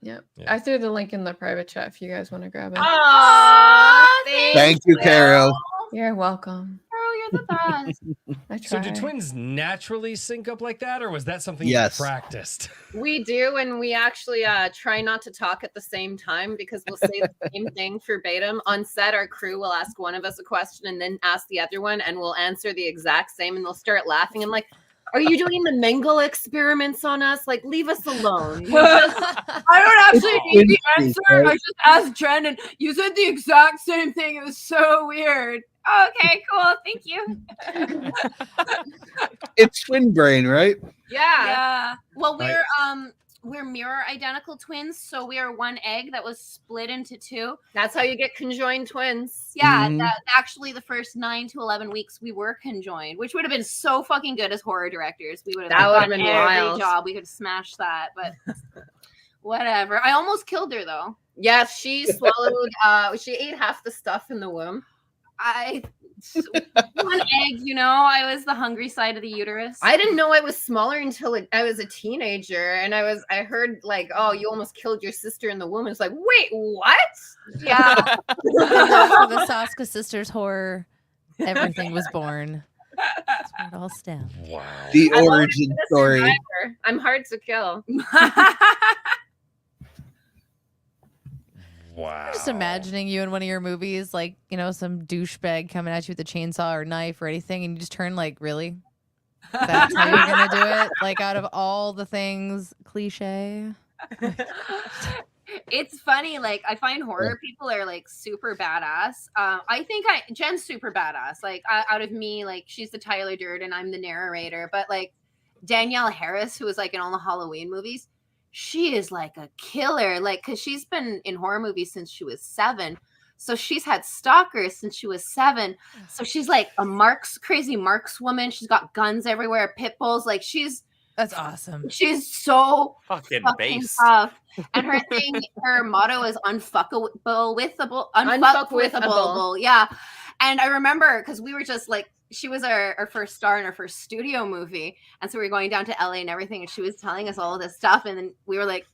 Yep. Yeah. I threw the link in the private chat if you guys want to grab it. Aw, Thank you, Carrow. You're welcome. Carrow, you're the best. I So try. do twins naturally sync up like that, or was that something Yes. you practiced? We do, and we actually try not to talk at the same time because we'll say the same thing verbatim. On set, our crew will ask one of us a question and then ask the other one, and we'll answer the exact same, and they'll start laughing. I'm like, are you doing the Mengele experiments on us? Like, leave us alone. We just- I don't actually need the Twins, answer. right? I just asked Jen, and you said the exact same thing. It was so weird. Okay, cool. Thank you. It's twin brain, right? Yeah. Well, Right. we're mirror identical twins, so we are one egg that was split into two. That's how you get conjoined twins. Yeah, Mhm. that actually the first 9 to 11 weeks we were conjoined, which would have been so fucking good as horror directors. We would have That would have gotten been every wild. job. We could have smashed that, but whatever. I almost killed her though. Yes, she swallowed. She ate half the stuff in the womb. One egg, you know. I was the hungry side of the uterus. I didn't know I was smaller until I was a teenager, and I heard like, oh, you almost killed your sister in the womb. It's like, wait, what? Yeah. For the Saska sisters horror, everything was born. That's where it all stemmed. Wow. The I'm origin a story. survivor. I'm hard to kill. Wow. I'm just imagining you in one of your movies, like, you know, some douchebag coming at you with a chainsaw or knife or anything, and you just turn like, really? That's how you're gonna do it? Like, out of all the things, cliche. It's funny, like I find horror people are like super badass. I think Jen's super badass. Like out of me, like she's the Tyler Durden, I'm the narrator. But like Danielle Harris, who was like in all the Halloween movies, she is like a killer. Like because she's been in horror movies since she was 7. So she's had stalkers since she was 7. So she's like a crazy marks woman. She's got guns everywhere, pit bulls. Like That's awesome. she's so Fucking fucking base. tough. And her motto is unfuckable with the bull. Unfuck with a a bull. bull. Yeah. And I remember because we were just like, she was our first star in our first studio movie. And so we were going down to LA and everything. And she was telling us all of this stuff. And then we were like,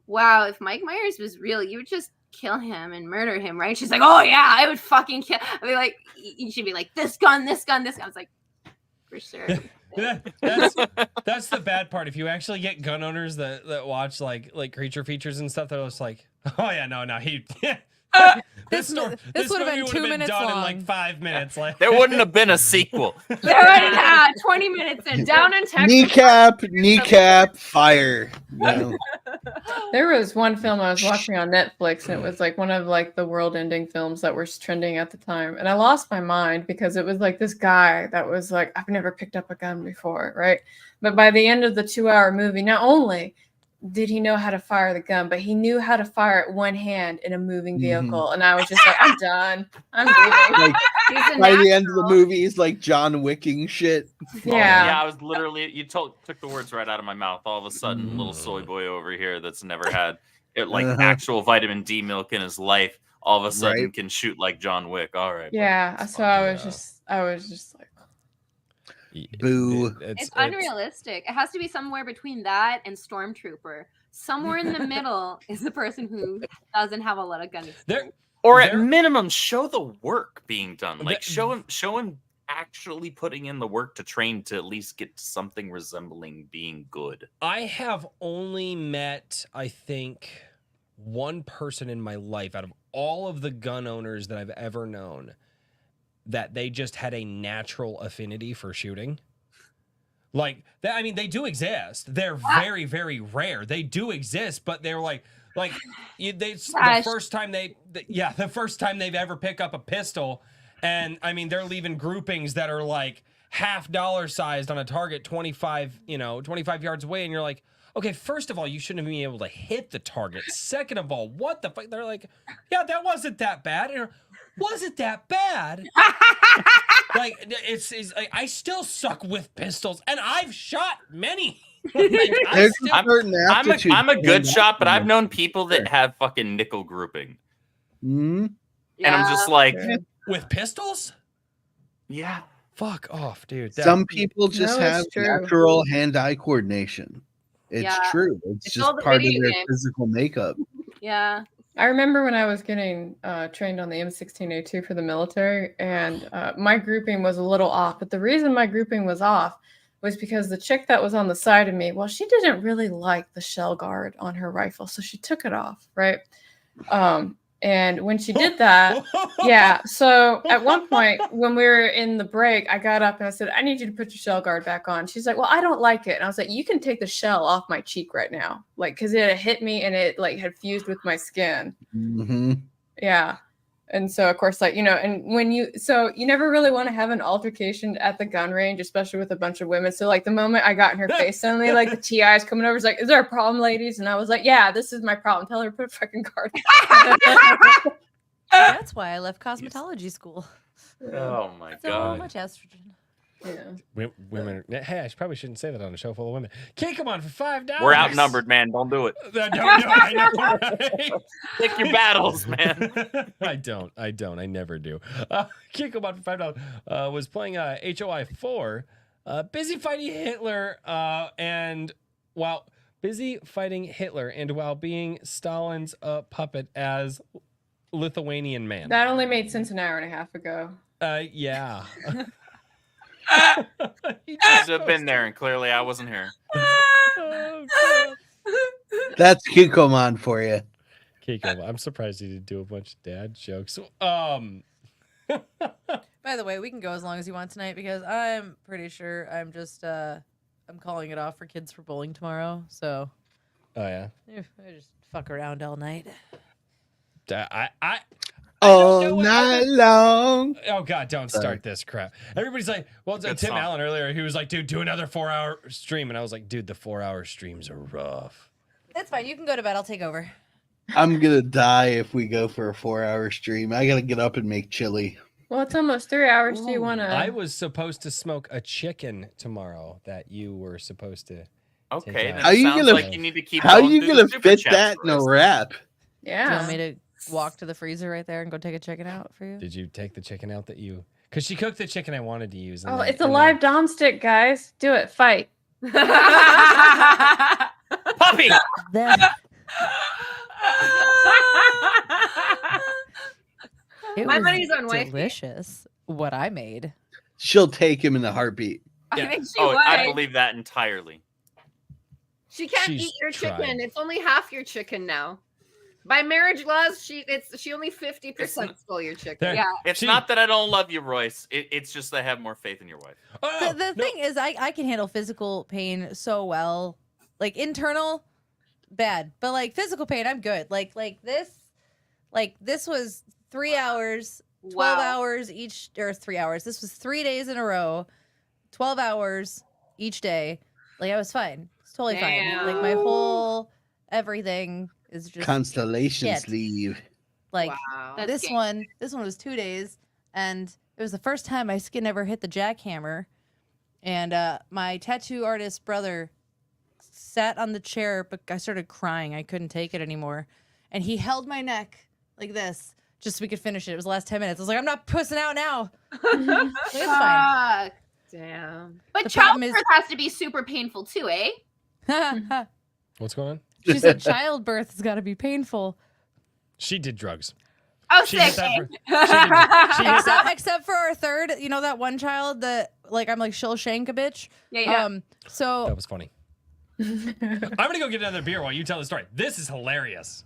wow, if Mike Myers was real, you would just kill him and murder him, right? She's like, oh yeah, I would fucking kill. I mean, like, she'd be like, this gun, this gun, this gun. I was like, for sure. That's the bad part. If you actually get gun owners that watch like creature features and stuff, they're just like, oh yeah, no, he. This would have been 2 minutes done long. in like 5 minutes. Like There wouldn't have been a sequel. Yeah, 20 minutes in. Down in Texas. Kneecap, fire. You know? There was one film I was watching on Netflix, and it was like one of like the world-ending films that were trending at the time. And I lost my mind because it was like this guy that was like, I've never picked up a gun before, right? But by the end of the 2-hour movie, not only did he know how to fire the gun, but he knew how to fire it one hand in a moving vehicle. And I was just like, I'm done. I'm leaving. Like, by the end of the movie, he's like John Wicking shit. Yeah, I was literally took the words right out of my mouth. All of a sudden, little soy boy over here that's never had actual vitamin D milk in his life, all of a sudden can shoot like John Wick. All right. Yeah. So I was just like, boo. It's unrealistic. It has to be somewhere between that and Stormtrooper. Somewhere in the middle is the person who doesn't have a lot of gun experience. Or at minimum, show the work being done. Like show him actually putting in the work to train to at least get something resembling being good. I have only met, I think, one person in my life out of all of the gun owners that I've ever known that they just had a natural affinity for shooting. Like that, I mean, they do exist. They're very, very rare. They do exist, but they're the first time the first time they've ever picked up a pistol, and I mean, they're leaving groupings that are like half dollar sized on a target 25 yards away, and you're like, okay, first of all, you shouldn't be able to hit the target. Second of all, what the fuck? They're like, yeah, that wasn't that bad. And was it that bad? Like, it's like, I still suck with pistols, and I've shot many. Like, I'm a good shot, but I've known people that have fucking nickel grouping. Mm-hmm. And I'm just like, with pistols? Yeah. Fuck off, dude. Some people just have natural hand-eye coordination. It's true. It's just part of their physical makeup. Yeah. I remember when I was getting trained on the M16A2 for the military, and my grouping was a little off. But the reason my grouping was off was because the chick that was on the side of me, well, she didn't really like the shell guard on her rifle, so she took it off, right? And when she did that, so at one point when we were in the break, I got up and I said, I need you to put your shell guard back on. She's like, well, I don't like it. And I was like, you can take the shell off my cheek right now. Like, cause it hit me and it like had fused with my skin. Mm-hmm. Yeah. And so of course, like, and when you never really want to have an altercation at the gun range, especially with a bunch of women. So like the moment I got in her face, suddenly like the TI's coming over, is like, is there a problem, ladies? And I was like, yeah, this is my problem. Tell her to put a fucking guard. That's why I left cosmetology school. Oh my So god. much estrogen. Yeah. Women. Hey, I probably shouldn't say that on a show full of women. Kick them on for $5. We're outnumbered, man. Don't do it. Don't do it. I know, right? Pick your battles, man. I don't. I never do. Kick them on for $5. Was playing HOI 4. Busy fighting Hitler. And while being Stalin's puppet as Lithuanian man. That only made sense an hour and a half ago. Yeah. You should have been there, and clearly I wasn't here. Oh, That's Kikoman for you. Kiko, I'm surprised you didn't do a bunch of dad jokes. By the way, we can go as long as you want tonight because I'm pretty sure I'm just I'm calling it off for kids for bowling tomorrow. So, I just fuck around all night. All night long. Oh God, don't start this crap. Everybody's like, well, Good Tim song. Allen earlier, he was like, dude, do another 4-hour stream. And I was like, dude, the 4-hour streams are rough. That's fine. You can go to bed. I'll take over. I'm gonna die if we go for a 4-hour stream. I gotta get up and make chili. Well, it's almost 3 hours. Do you want to? I was supposed to smoke a chicken tomorrow that you were supposed to. Okay, then How it you sounds gonna- like you need to keep. How going you through gonna the super fit chats that in a list. wrap? Do you Yeah. want me to walk to the freezer right there and go take a chicken out for you? Did you take the chicken out that you? Because she cooked the chicken I wanted to use. and Oh, then- it's a and live Dom stick, guys. Do it. Fight. Puppy. That- It My was money's on wifey. delicious. What I made. She'll take him in a heartbeat. I think she Oh, would. I believe that entirely. She can't She's eat your chicken. tried. It's only half your chicken now. By marriage laws, she only 50% stole your chicken. There. Yeah. It's She- not that I don't love you, Royce. It's just I have more faith in your wife. Oh, The no. thing is, I can handle physical pain so well. Like internal, bad, but like physical pain, I'm good. Like this was 3 hours, 12 Wow. hours each, or 3 hours. This was 3 days in a row, 12 hours each day. Like I was fine. It's totally fine. Like my whole everything is just Constellation shit. sleeve. like Wow. this one was 2 days, and it was the first time my skin ever hit the jackhammer. And my tattoo artist brother sat on the chair, but I started crying. I couldn't take it anymore, and he held my neck like this just so we could finish it. It was the last 10 minutes. I was like, I'm not pussing out now. Like, it's fine. Fuck. Damn. But The problem childbirth has to be super painful too, eh? What's going on? She said childbirth has got to be painful. She did drugs. Oh, She sick. did that eh? She did except for our third, that one child that I'm like, she'll shank a bitch. Yeah. So That was funny. I'm gonna go get another beer while you tell the story. This is hilarious.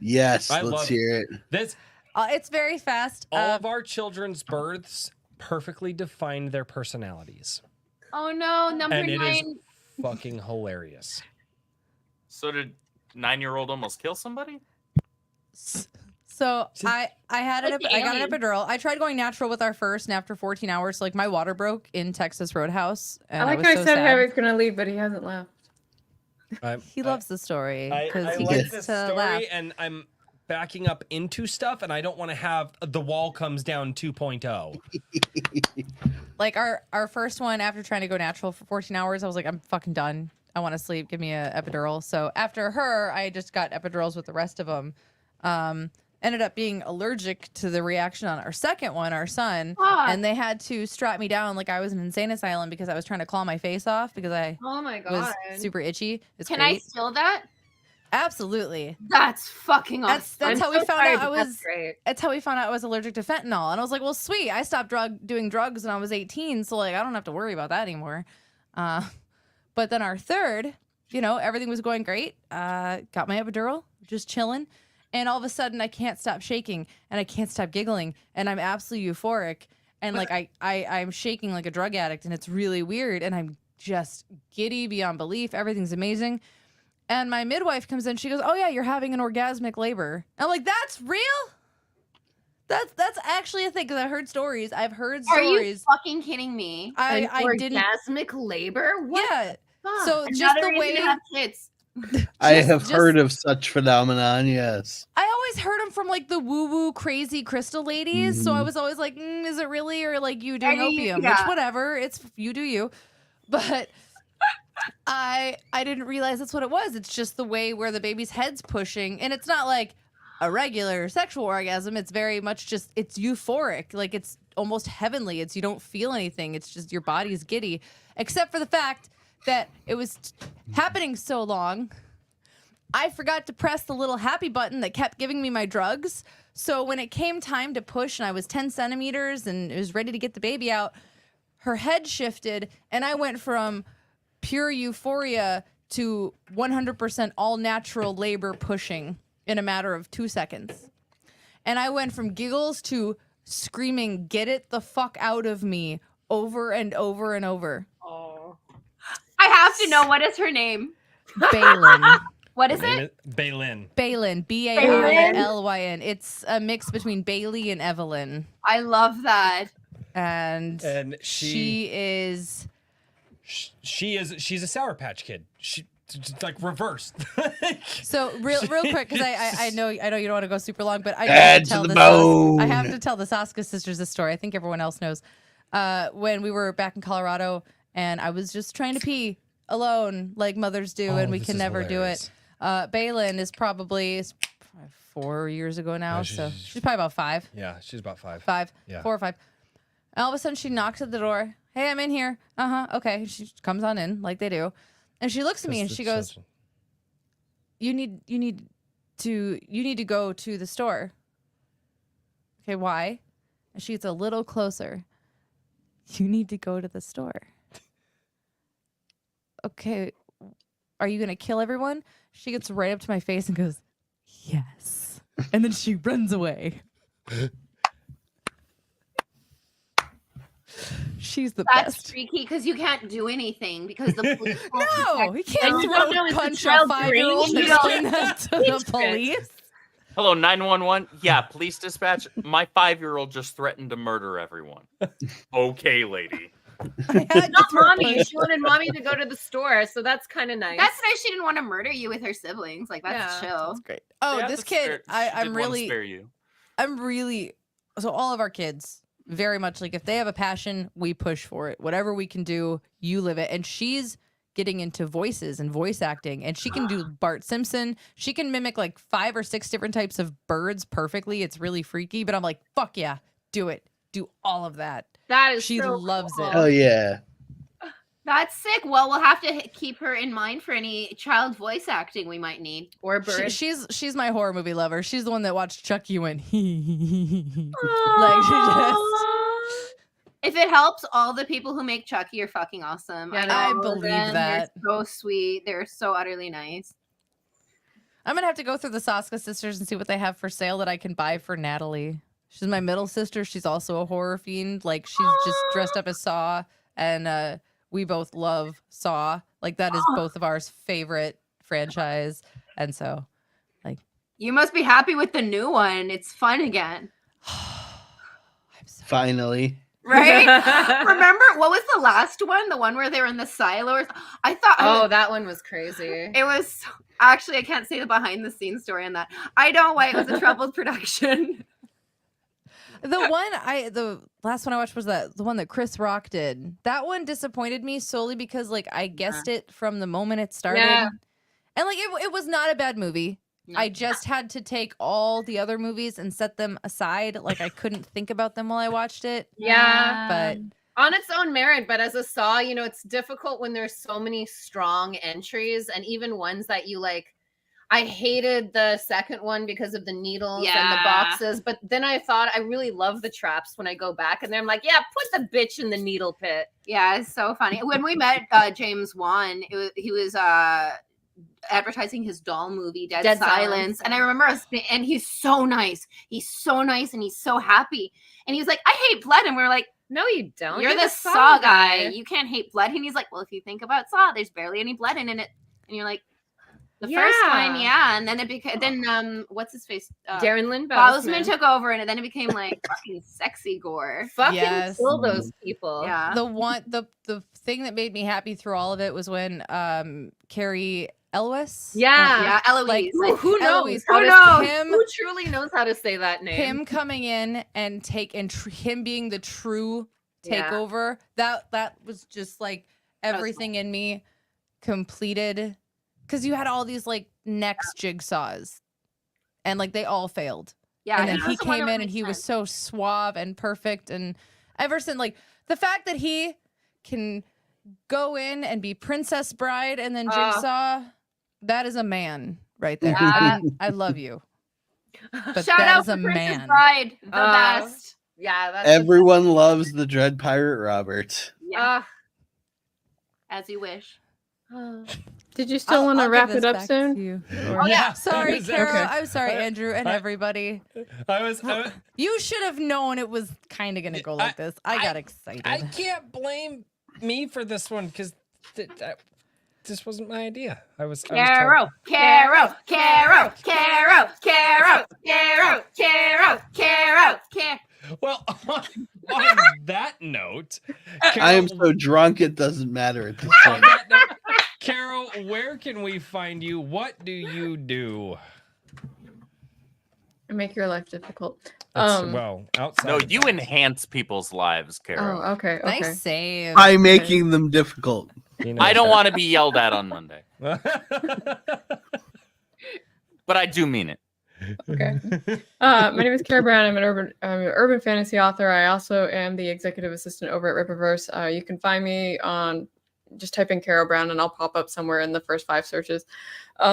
Yes, I let's love- hear it. This it's very fast. all of our children's births perfectly define their personalities, Oh no, number and it 9. is fucking hilarious. So did 9-year-old almost kill somebody? So So I had Like the I got an alien. epidural. I tried going natural with our first, and after 14 hours, like my water broke in Texas Roadhouse, and I like was how I so said sad. how he's gonna leave, but he hasn't left. He loves the story I because he like gets this to story, laugh. and I'm backing up into stuff, and I don't want to have the wall comes down 2.0. Like our first one, after trying to go natural for 14 hours, I was like, I'm fucking done. I want to sleep. Give me a epidural. So after her, I just got epidurals with the rest of them. Ended up being allergic to the reaction on our second one, our son, and they had to strap me down like I was in an insane asylum because I was trying to claw my face off because I Oh my was god. super itchy. It's Can I great. steal that? Absolutely. That's fucking awesome. That's how I'm we so found sorry, out I but that's was. great. That's how we found out I was allergic to fentanyl, and I was like, "Well, sweet, I stopped doing drugs when I was 18, so like I don't have to worry about that anymore." But then our third, everything was going great. Got my epidural, just chilling, and all of a sudden I can't stop shaking and I can't stop giggling, and I'm absolutely euphoric, and like I'm shaking like a drug addict, and it's really weird, and I'm just giddy beyond belief. Everything's amazing. And my midwife comes in. She goes, "Oh yeah, you're having an orgasmic labor." And I'm like, "That's real? That's actually a thing." Because I've heard stories. I've heard Are you stories. fucking kidding me? I An didn't. orgasmic labor? What? Yeah. Fuck. So And just now they're the way gonna have kids. I Just- have just- heard of such phenomenon. Yes. I always heard them from like the woo-woo crazy crystal ladies. So I Mhm. was always like, is it really, or like you doing Are you- opium? yeah. Which whatever. It's you do you. But I didn't realize that's what it was. It's just the way where the baby's head's pushing, and it's not like a regular sexual orgasm. It's very much just it's euphoric, like it's almost heavenly. It's you don't feel anything. It's just your body's giddy, except for the fact that it was happening so long. I forgot to press the little happy button that kept giving me my drugs. So when it came time to push, and I was 10 centimeters and it was ready to get the baby out, her head shifted, and I went from pure euphoria to 100% all natural labor pushing in a matter of 2 seconds. And I went from giggles to screaming, "Get it the fuck out of me," over and over and over. Oh. I have to know, what is her name? Balin. What is it? Balin. Balin. Bailyn. It's a mix between Bailey and Evelyn. I love that. And she is she's a Sour Patch Kid. She just like reversed. so real quick, because I know you don't want to go super long, but I Add have to to tell the this. bone. I have to tell the Saska sisters this story. I think everyone else knows. When we were back in Colorado, and I was just trying to pee alone, like mothers do, and we this can is never hilarious. do it. Balin is probably 4 years ago now, Oh, so she's probably about 5. Yeah, she's about 5. 5, Yeah. 4 or 5. And all of a sudden, she knocks at the door. "Hey, I'm in here." Okay. She comes on in like they do, and she looks at me and she goes, "You need to go to the store." Okay, why? And she gets a little closer. "You need to go to the store." Okay, are you gonna kill everyone? She gets right up to my face and goes, "Yes," and then she runs away. She's the That's best. freaky because you can't do anything because the police won't No, he protect you. can't And you don't know, is the punch a child 5-year-old and deranged? explain that to the Dangerous. police. Hello, 911. Yeah, police dispatch. My 5-year-old just threatened to murder everyone. Okay, lady. I had to Not throw mommy. punch. She wanted mommy to go to the store, so that's kind of nice. That's nice. She didn't want to murder you with her siblings. Like that's Yeah. chill. Great. Oh, Yeah, this that's kid, fair. She I'm did wanna really, spare you. so all of our kids, very much like if they have a passion, we push for it. Whatever we can do, you live it. And she's getting into voices and voice acting, and she can do Bart Simpson. She can mimic like 5 or 6 different types of birds perfectly. It's really freaky, but I'm like, fuck yeah, do it. Do all of that. That is She so loves cool. it. Oh yeah. That's sick. Well, we'll have to keep her in mind for any child voice acting we might need. Or bird. She's my horror movie lover. She's the one that watched Chucky and went like she just. If it helps, all the people who make Chucky are fucking awesome. Yeah, I know believe them. that. They're so sweet. They're so utterly nice. I'm gonna have to go through the Saska sisters and see what they have for sale that I can buy for Natalie. She's my middle sister. She's also a horror fiend. Like she's just dressed up as Saw, and we both love Saw. Like that is both of ours favorite franchise, and so like You must be happy with the new one. It's fun again. Finally. Right? Remember what was the last one? The one where they were in the silo? I thought that one was crazy. It was actually, I can't say the behind the scenes story on that. I know why it was a troubled production. The last one I watched was the one that Chris Rock did. That one disappointed me solely because like I guessed it from the moment it started. Yeah. And like it was not a bad movie. No. I just had to take all the other movies and set them aside. Like I couldn't think about them while I watched it. Yeah. But on its own merit, but as a Saw, you know, it's difficult when there's so many strong entries and even ones that you like. I hated the second one because of the needles and the boxes, but then I thought I really love the traps when I go back and then I'm like, yeah, put the bitch in the needle pit. Yeah, it's so funny. When we met James Wan, he was advertising his doll movie, Dead Silence. And I remember and he's so nice. He's so nice and he's so happy. And he was like, I hate blood. And we were like, no, you don't. You're the Saw guy. You can't hate blood. And he's like, well, if you think about Saw, there's barely any blood in it. And you're like, the first one, yeah, and then it became what's his face? Darren Lynn Bousman took over, and then it became like fucking sexy gore. Fucking kill those people. Yeah. The thing that made me happy through all of it was when Carrie Elwes. Yeah, Eloise. Like, who knows? Eloise. Who knows? Who truly knows how to say that name? Him coming in and him being the true takeover. That was just like everything in me completed. Because you had all these like next jigsaws, and like they all failed. Yeah, and then he came in and he was so suave and perfect. And ever since, like the fact that he can go in and be Princess Bride and then Jigsaw, that is a man right there. I love you. But Shout out to Princess Bride, the best. Yeah, that's Everyone loves the Dread Pirate Robert. Yeah. As you wish. Did you still want to wrap it up soon? Oh yeah, sorry, Carol. Okay. I'm sorry, Andrew and everybody. You should have known it was kind of gonna go like this. I got excited. I can't blame me for this one because this wasn't my idea. Carrow. Well, on that note, I am so drunk it doesn't matter at this point. Carrow, where can we find you? What do you do? I make your life difficult. Well, outside. No, you enhance people's lives, Carrow. Oh, okay. Nice save. By making them difficult. I don't want to be yelled at on Monday. But I do mean it. Okay. My name is Carrow Brown. I'm an urban fantasy author. I also am the executive assistant over at Rippaverse. You can find me on just type in Carrow Brown and I'll pop up somewhere in the first 5 searches. If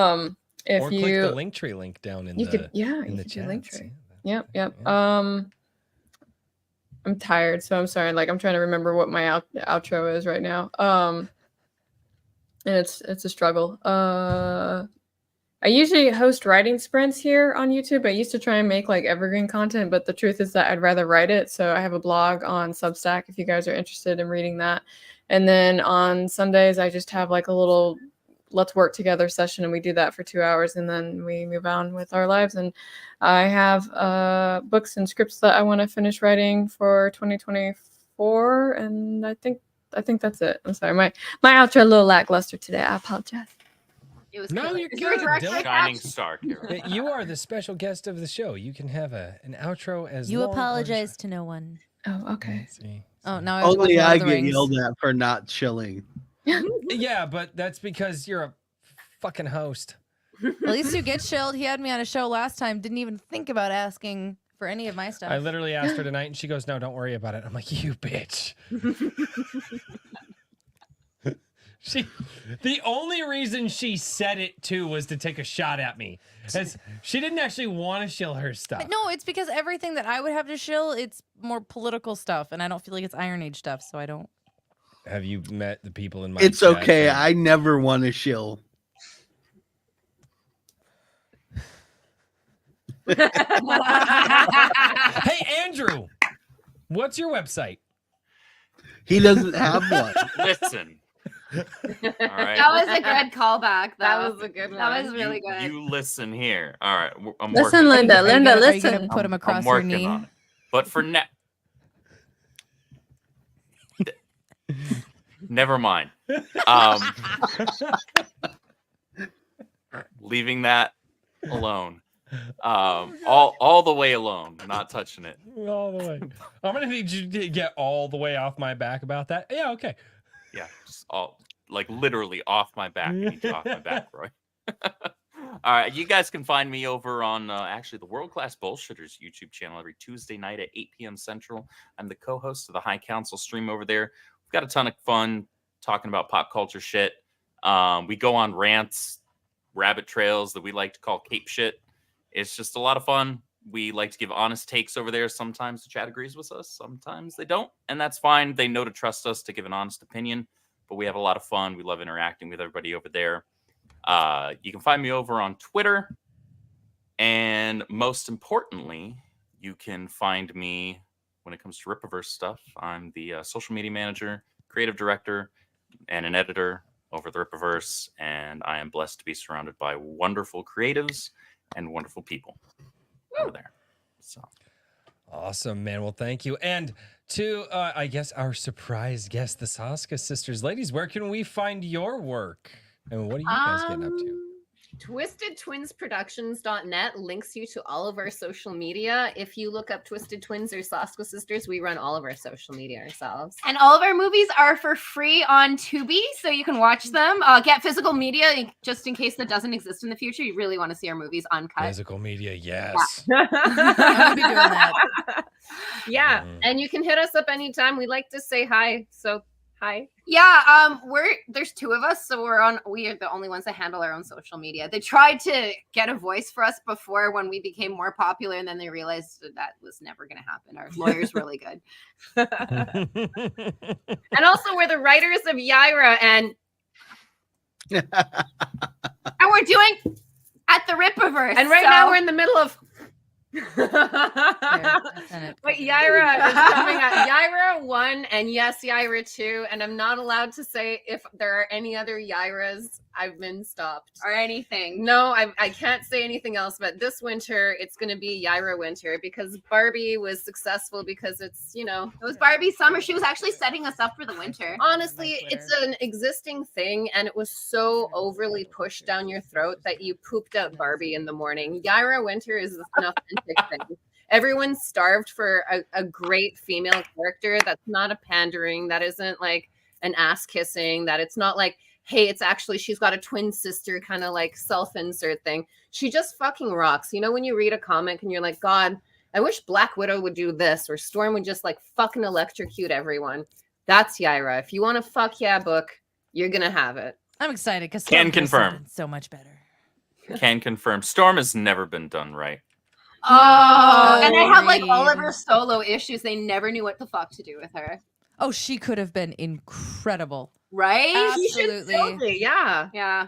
or you click the Linktree link down in the chat. Linktree. Yep. I'm tired, so I'm sorry. Like I'm trying to remember what my outro is right now. And it's a struggle. I usually host writing sprints here on YouTube. I used to try and make like evergreen content, but the truth is that I'd rather write it. So I have a blog on Substack if you guys are interested in reading that. And then on Sundays, I just have like a little let's work together session, and we do that for 2 hours, and then we move on with our lives. And I have books and scripts that I want to finish writing for 2024, and I think that's it. I'm sorry, my outro a little lackluster today. I apologize. It was no, cool. you're Is good. Shining star, Carrow. You are the special guest of the show. You can have an outro as You long apologize to no one. Oh, okay. Let's see. Oh, now Only I the get Rings. yelled at for not chilling. Yeah, but that's because you're a fucking host. At least you get chilled. He had me on a show last time. Didn't even think about asking for any of my stuff. I literally asked her tonight, and she goes, "No, don't worry about it." I'm like, "You bitch." The only reason she said it too was to take a shot at me. She didn't actually want to shill her stuff. No, it's because everything that I would have to shill, it's more political stuff, and I don't feel like it's Iron Age stuff, so I don't. Have you met the people in my It's chat? okay. I never want to shill. Hey, Andrew, what's your website? He doesn't have one. Listen, All right. That was a good callback. That was a good one. That was really good. You listen here. All right. I'm Listen, working. Linda. Linda, Are you listen. gonna put him across I'm your working knee? on it. But for now, never mind. Leaving that alone. All the way alone, not touching it. All the way. I'm gonna need you to get all the way off my back about that. Yeah, okay. Yeah, just all like literally off my back. I need you off my back, Roy. All right, you guys can find me over on actually the World Class Bullshitters YouTube channel every Tuesday night at 8 p.m. Central. I'm the co-host of the High Council stream over there. We've got a ton of fun talking about pop culture shit. We go on rants, rabbit trails that we like to call cape shit. It's just a lot of fun. We like to give honest takes over there. Sometimes the chat agrees with us, sometimes they don't, and that's fine. They know to trust us to give an honest opinion, but we have a lot of fun. We love interacting with everybody over there. You can find me over on Twitter, and most importantly, you can find me when it comes to Rippaverse stuff. I'm the social media manager, creative director, and an editor over the Rippaverse, and I am blessed to be surrounded by wonderful creatives and wonderful people over there. So Awesome, man. Well, thank you. And to, I guess, our surprise guest, the Saska sisters. Ladies, where can we find your work? And what are you guys getting up to? TwistedTwinsProductions.net links you to all of our social media. If you look up Twisted Twins or Saska Sisters, we run all of our social media ourselves. And all of our movies are for free on Tubi, so you can watch them. Get physical media just in case that doesn't exist in the future. You really want to see our movies uncut. Physical media, yes. I'm gonna be doing that. Yeah, and you can hit us up anytime. We like to say hi, so hi. Yeah, there's two of us, so we are the only ones that handle our own social media. They tried to get a voice for us before when we became more popular, and then they realized that was never going to happen. Our lawyer's really good. And also, we're the writers of Yaira, and we're doing at the Rippaverse. And right now we're in the middle of but Yaira is coming out. Yaira 1 and yes, Yaira 2. And I'm not allowed to say if there are any other Yairas. I've been stopped. Or anything. No, I can't say anything else. But this winter, it's going to be Yaira winter because Barbie was successful because it's, you know. It was Barbie summer. She was actually setting us up for the winter. Honestly, it's an existing thing. And it was so overly pushed down your throat that you pooped out Barbie in the morning. Yaira winter is an authentic thing. Everyone's starved for a great female character that's not a pandering, that isn't like an ass kissing, that it's not like, hey, it's actually she's got a twin sister kind of like self-insert thing. She just fucking rocks. You know, when you read a comic and you're like, God, I wish Black Widow would do this, or Storm would just like fucking electrocute everyone. That's Yaira. If you want a fuck yeah book, you're gonna have it. I'm excited because Can confirm. So much better. Can confirm. Storm has never been done right. Oh, and I have like all of her solo issues. They never knew what the fuck to do with her. Oh, she could have been incredible. Right? Absolutely. Yeah. Yeah.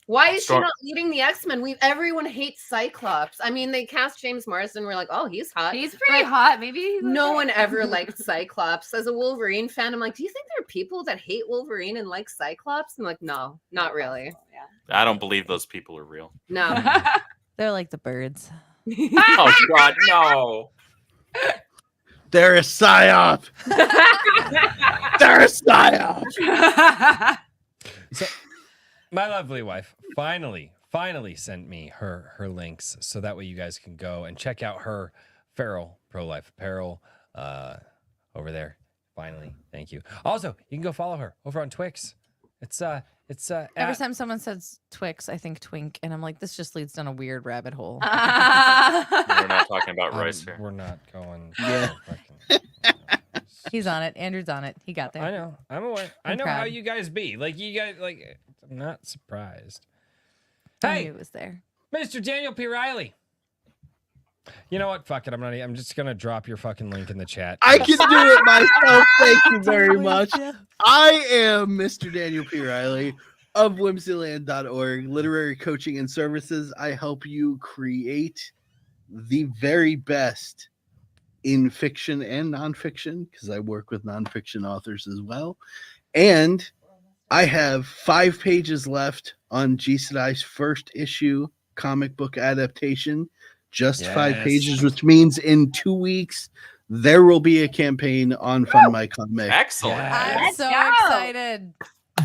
Why is she not leading the X-Men? Everyone hates Cyclops. I mean, they cast James Marsden. We're like, oh, he's hot. He's pretty hot. Maybe no one ever liked Cyclops. As a Wolverine fan, I'm like, do you think there are people that hate Wolverine and like Cyclops? I'm like, no, not really. I don't believe those people are real. No. They're like the birds. Oh God, no. They're a psyop. They're a psyop. So, my lovely wife finally sent me her links so that way you guys can go and check out her Feral Pro-Life apparel over there. Finally, thank you. Also, you can go follow her over on Twix. It's every time someone says Twix, I think Twink, and I'm like, this just leads down a weird rabbit hole. We're not talking about rice here. We're not going. Yeah. He's on it. Andrew's on it. He got there. I know. I'm aware. I I'm know proud. how you guys be. Like you guys, like I'm not surprised. I Hey, knew it was there. Mr. Daniel P. Riley. You know what? Fuck it. I'm just gonna drop your fucking link in the chat. I can do it myself. Thank you very much. I am Mr. Daniel P. Riley of whimsyland.org, literary coaching and services. I help you create the very best in fiction and nonfiction, because I work with nonfiction authors as well. And I have 5 pages left on G Sedai's first issue comic book adaptation. Just 5 pages, which means in 2 weeks there will be a campaign on Fund My Comic. Excellent. I'm Let's so go. excited.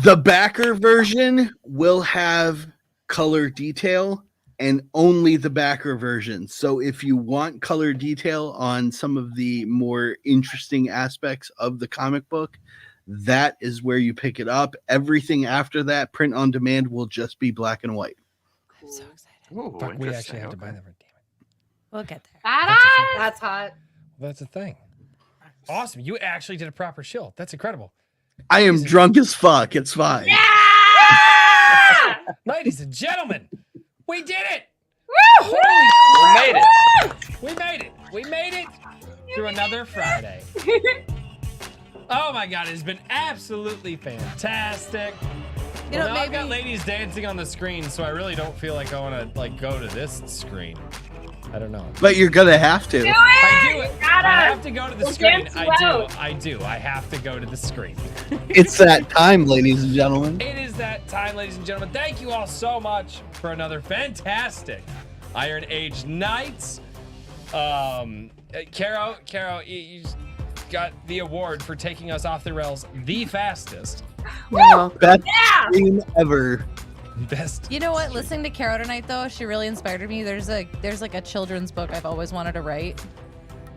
The backer version will have color detail, and only the backer version. So if you want color detail on some of the more interesting aspects of the comic book, that is where you pick it up. Everything after that, print on demand, will just be black and white. I'm so excited. Ooh, Fuck, we actually interesting. have to buy Okay. that. Damn it. We'll get there. That's hot. Well, that's a thing. Awesome. You actually did a proper shill. That's incredible. I am drunk as fuck. It's fine. Ladies and gentlemen, we did it. We made it. We made it. We made it through another Friday. Oh my God, it's been absolutely fantastic. You know, Now I've got maybe ladies dancing on the screen, so I really don't feel like I want to like go to this screen. I don't know. But you're gonna have to. I do it. gotta. I have to go to the We'll screen. dance I well. do. I do. I have to go to the screen. It's that time, ladies and gentlemen. It is that time, ladies and gentlemen. Thank you all so much for another fantastic Iron Age Nights. Carrow, you got the award for taking us off the rails the fastest. Best stream ever. Best. You know what? Listening to Carrow tonight, though, she really inspired me. There's like a children's book I've always wanted to write.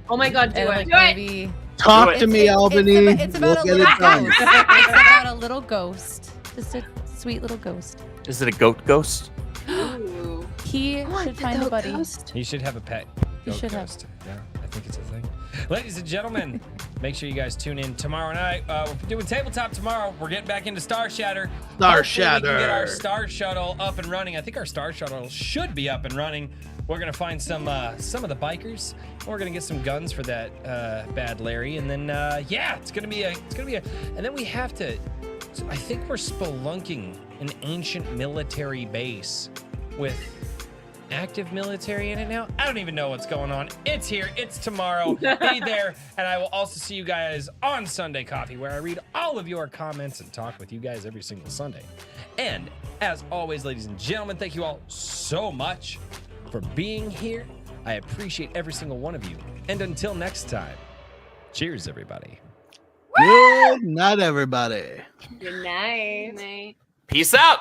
Oh my God, do And, it. like, Do it. maybe Talk It's- to me, Albany. It's about We'll a get little it done. ghost. It's about a little ghost. Just a sweet little ghost. Is it a goat ghost? Ooh. He should find a buddy. He should have a pet. He goat should have. ghost. Yeah, I think it's a thing. Ladies and gentlemen, make sure you guys tune in tomorrow night. We're doing tabletop tomorrow. We're getting back into Star Shatter. Star Hopefully we can get our Shatter. Star Shuttle up and running. I think our Star Shuttle should be up and running. We're gonna find some of the bikers. We're gonna get some guns for that bad Larry, and then yeah, it's gonna be a. And then we have to. So I think we're spelunking an ancient military base with active military in it now. I don't even know what's going on. It's here. It's tomorrow. Be there. And I will also see you guys on Sunday Coffee, where I read all of your comments and talk with you guys every single Sunday. And as always, ladies and gentlemen, thank you all so much for being here. I appreciate every single one of you. And until next time, cheers, everybody. Good night, everybody. Good night. Night. Peace out.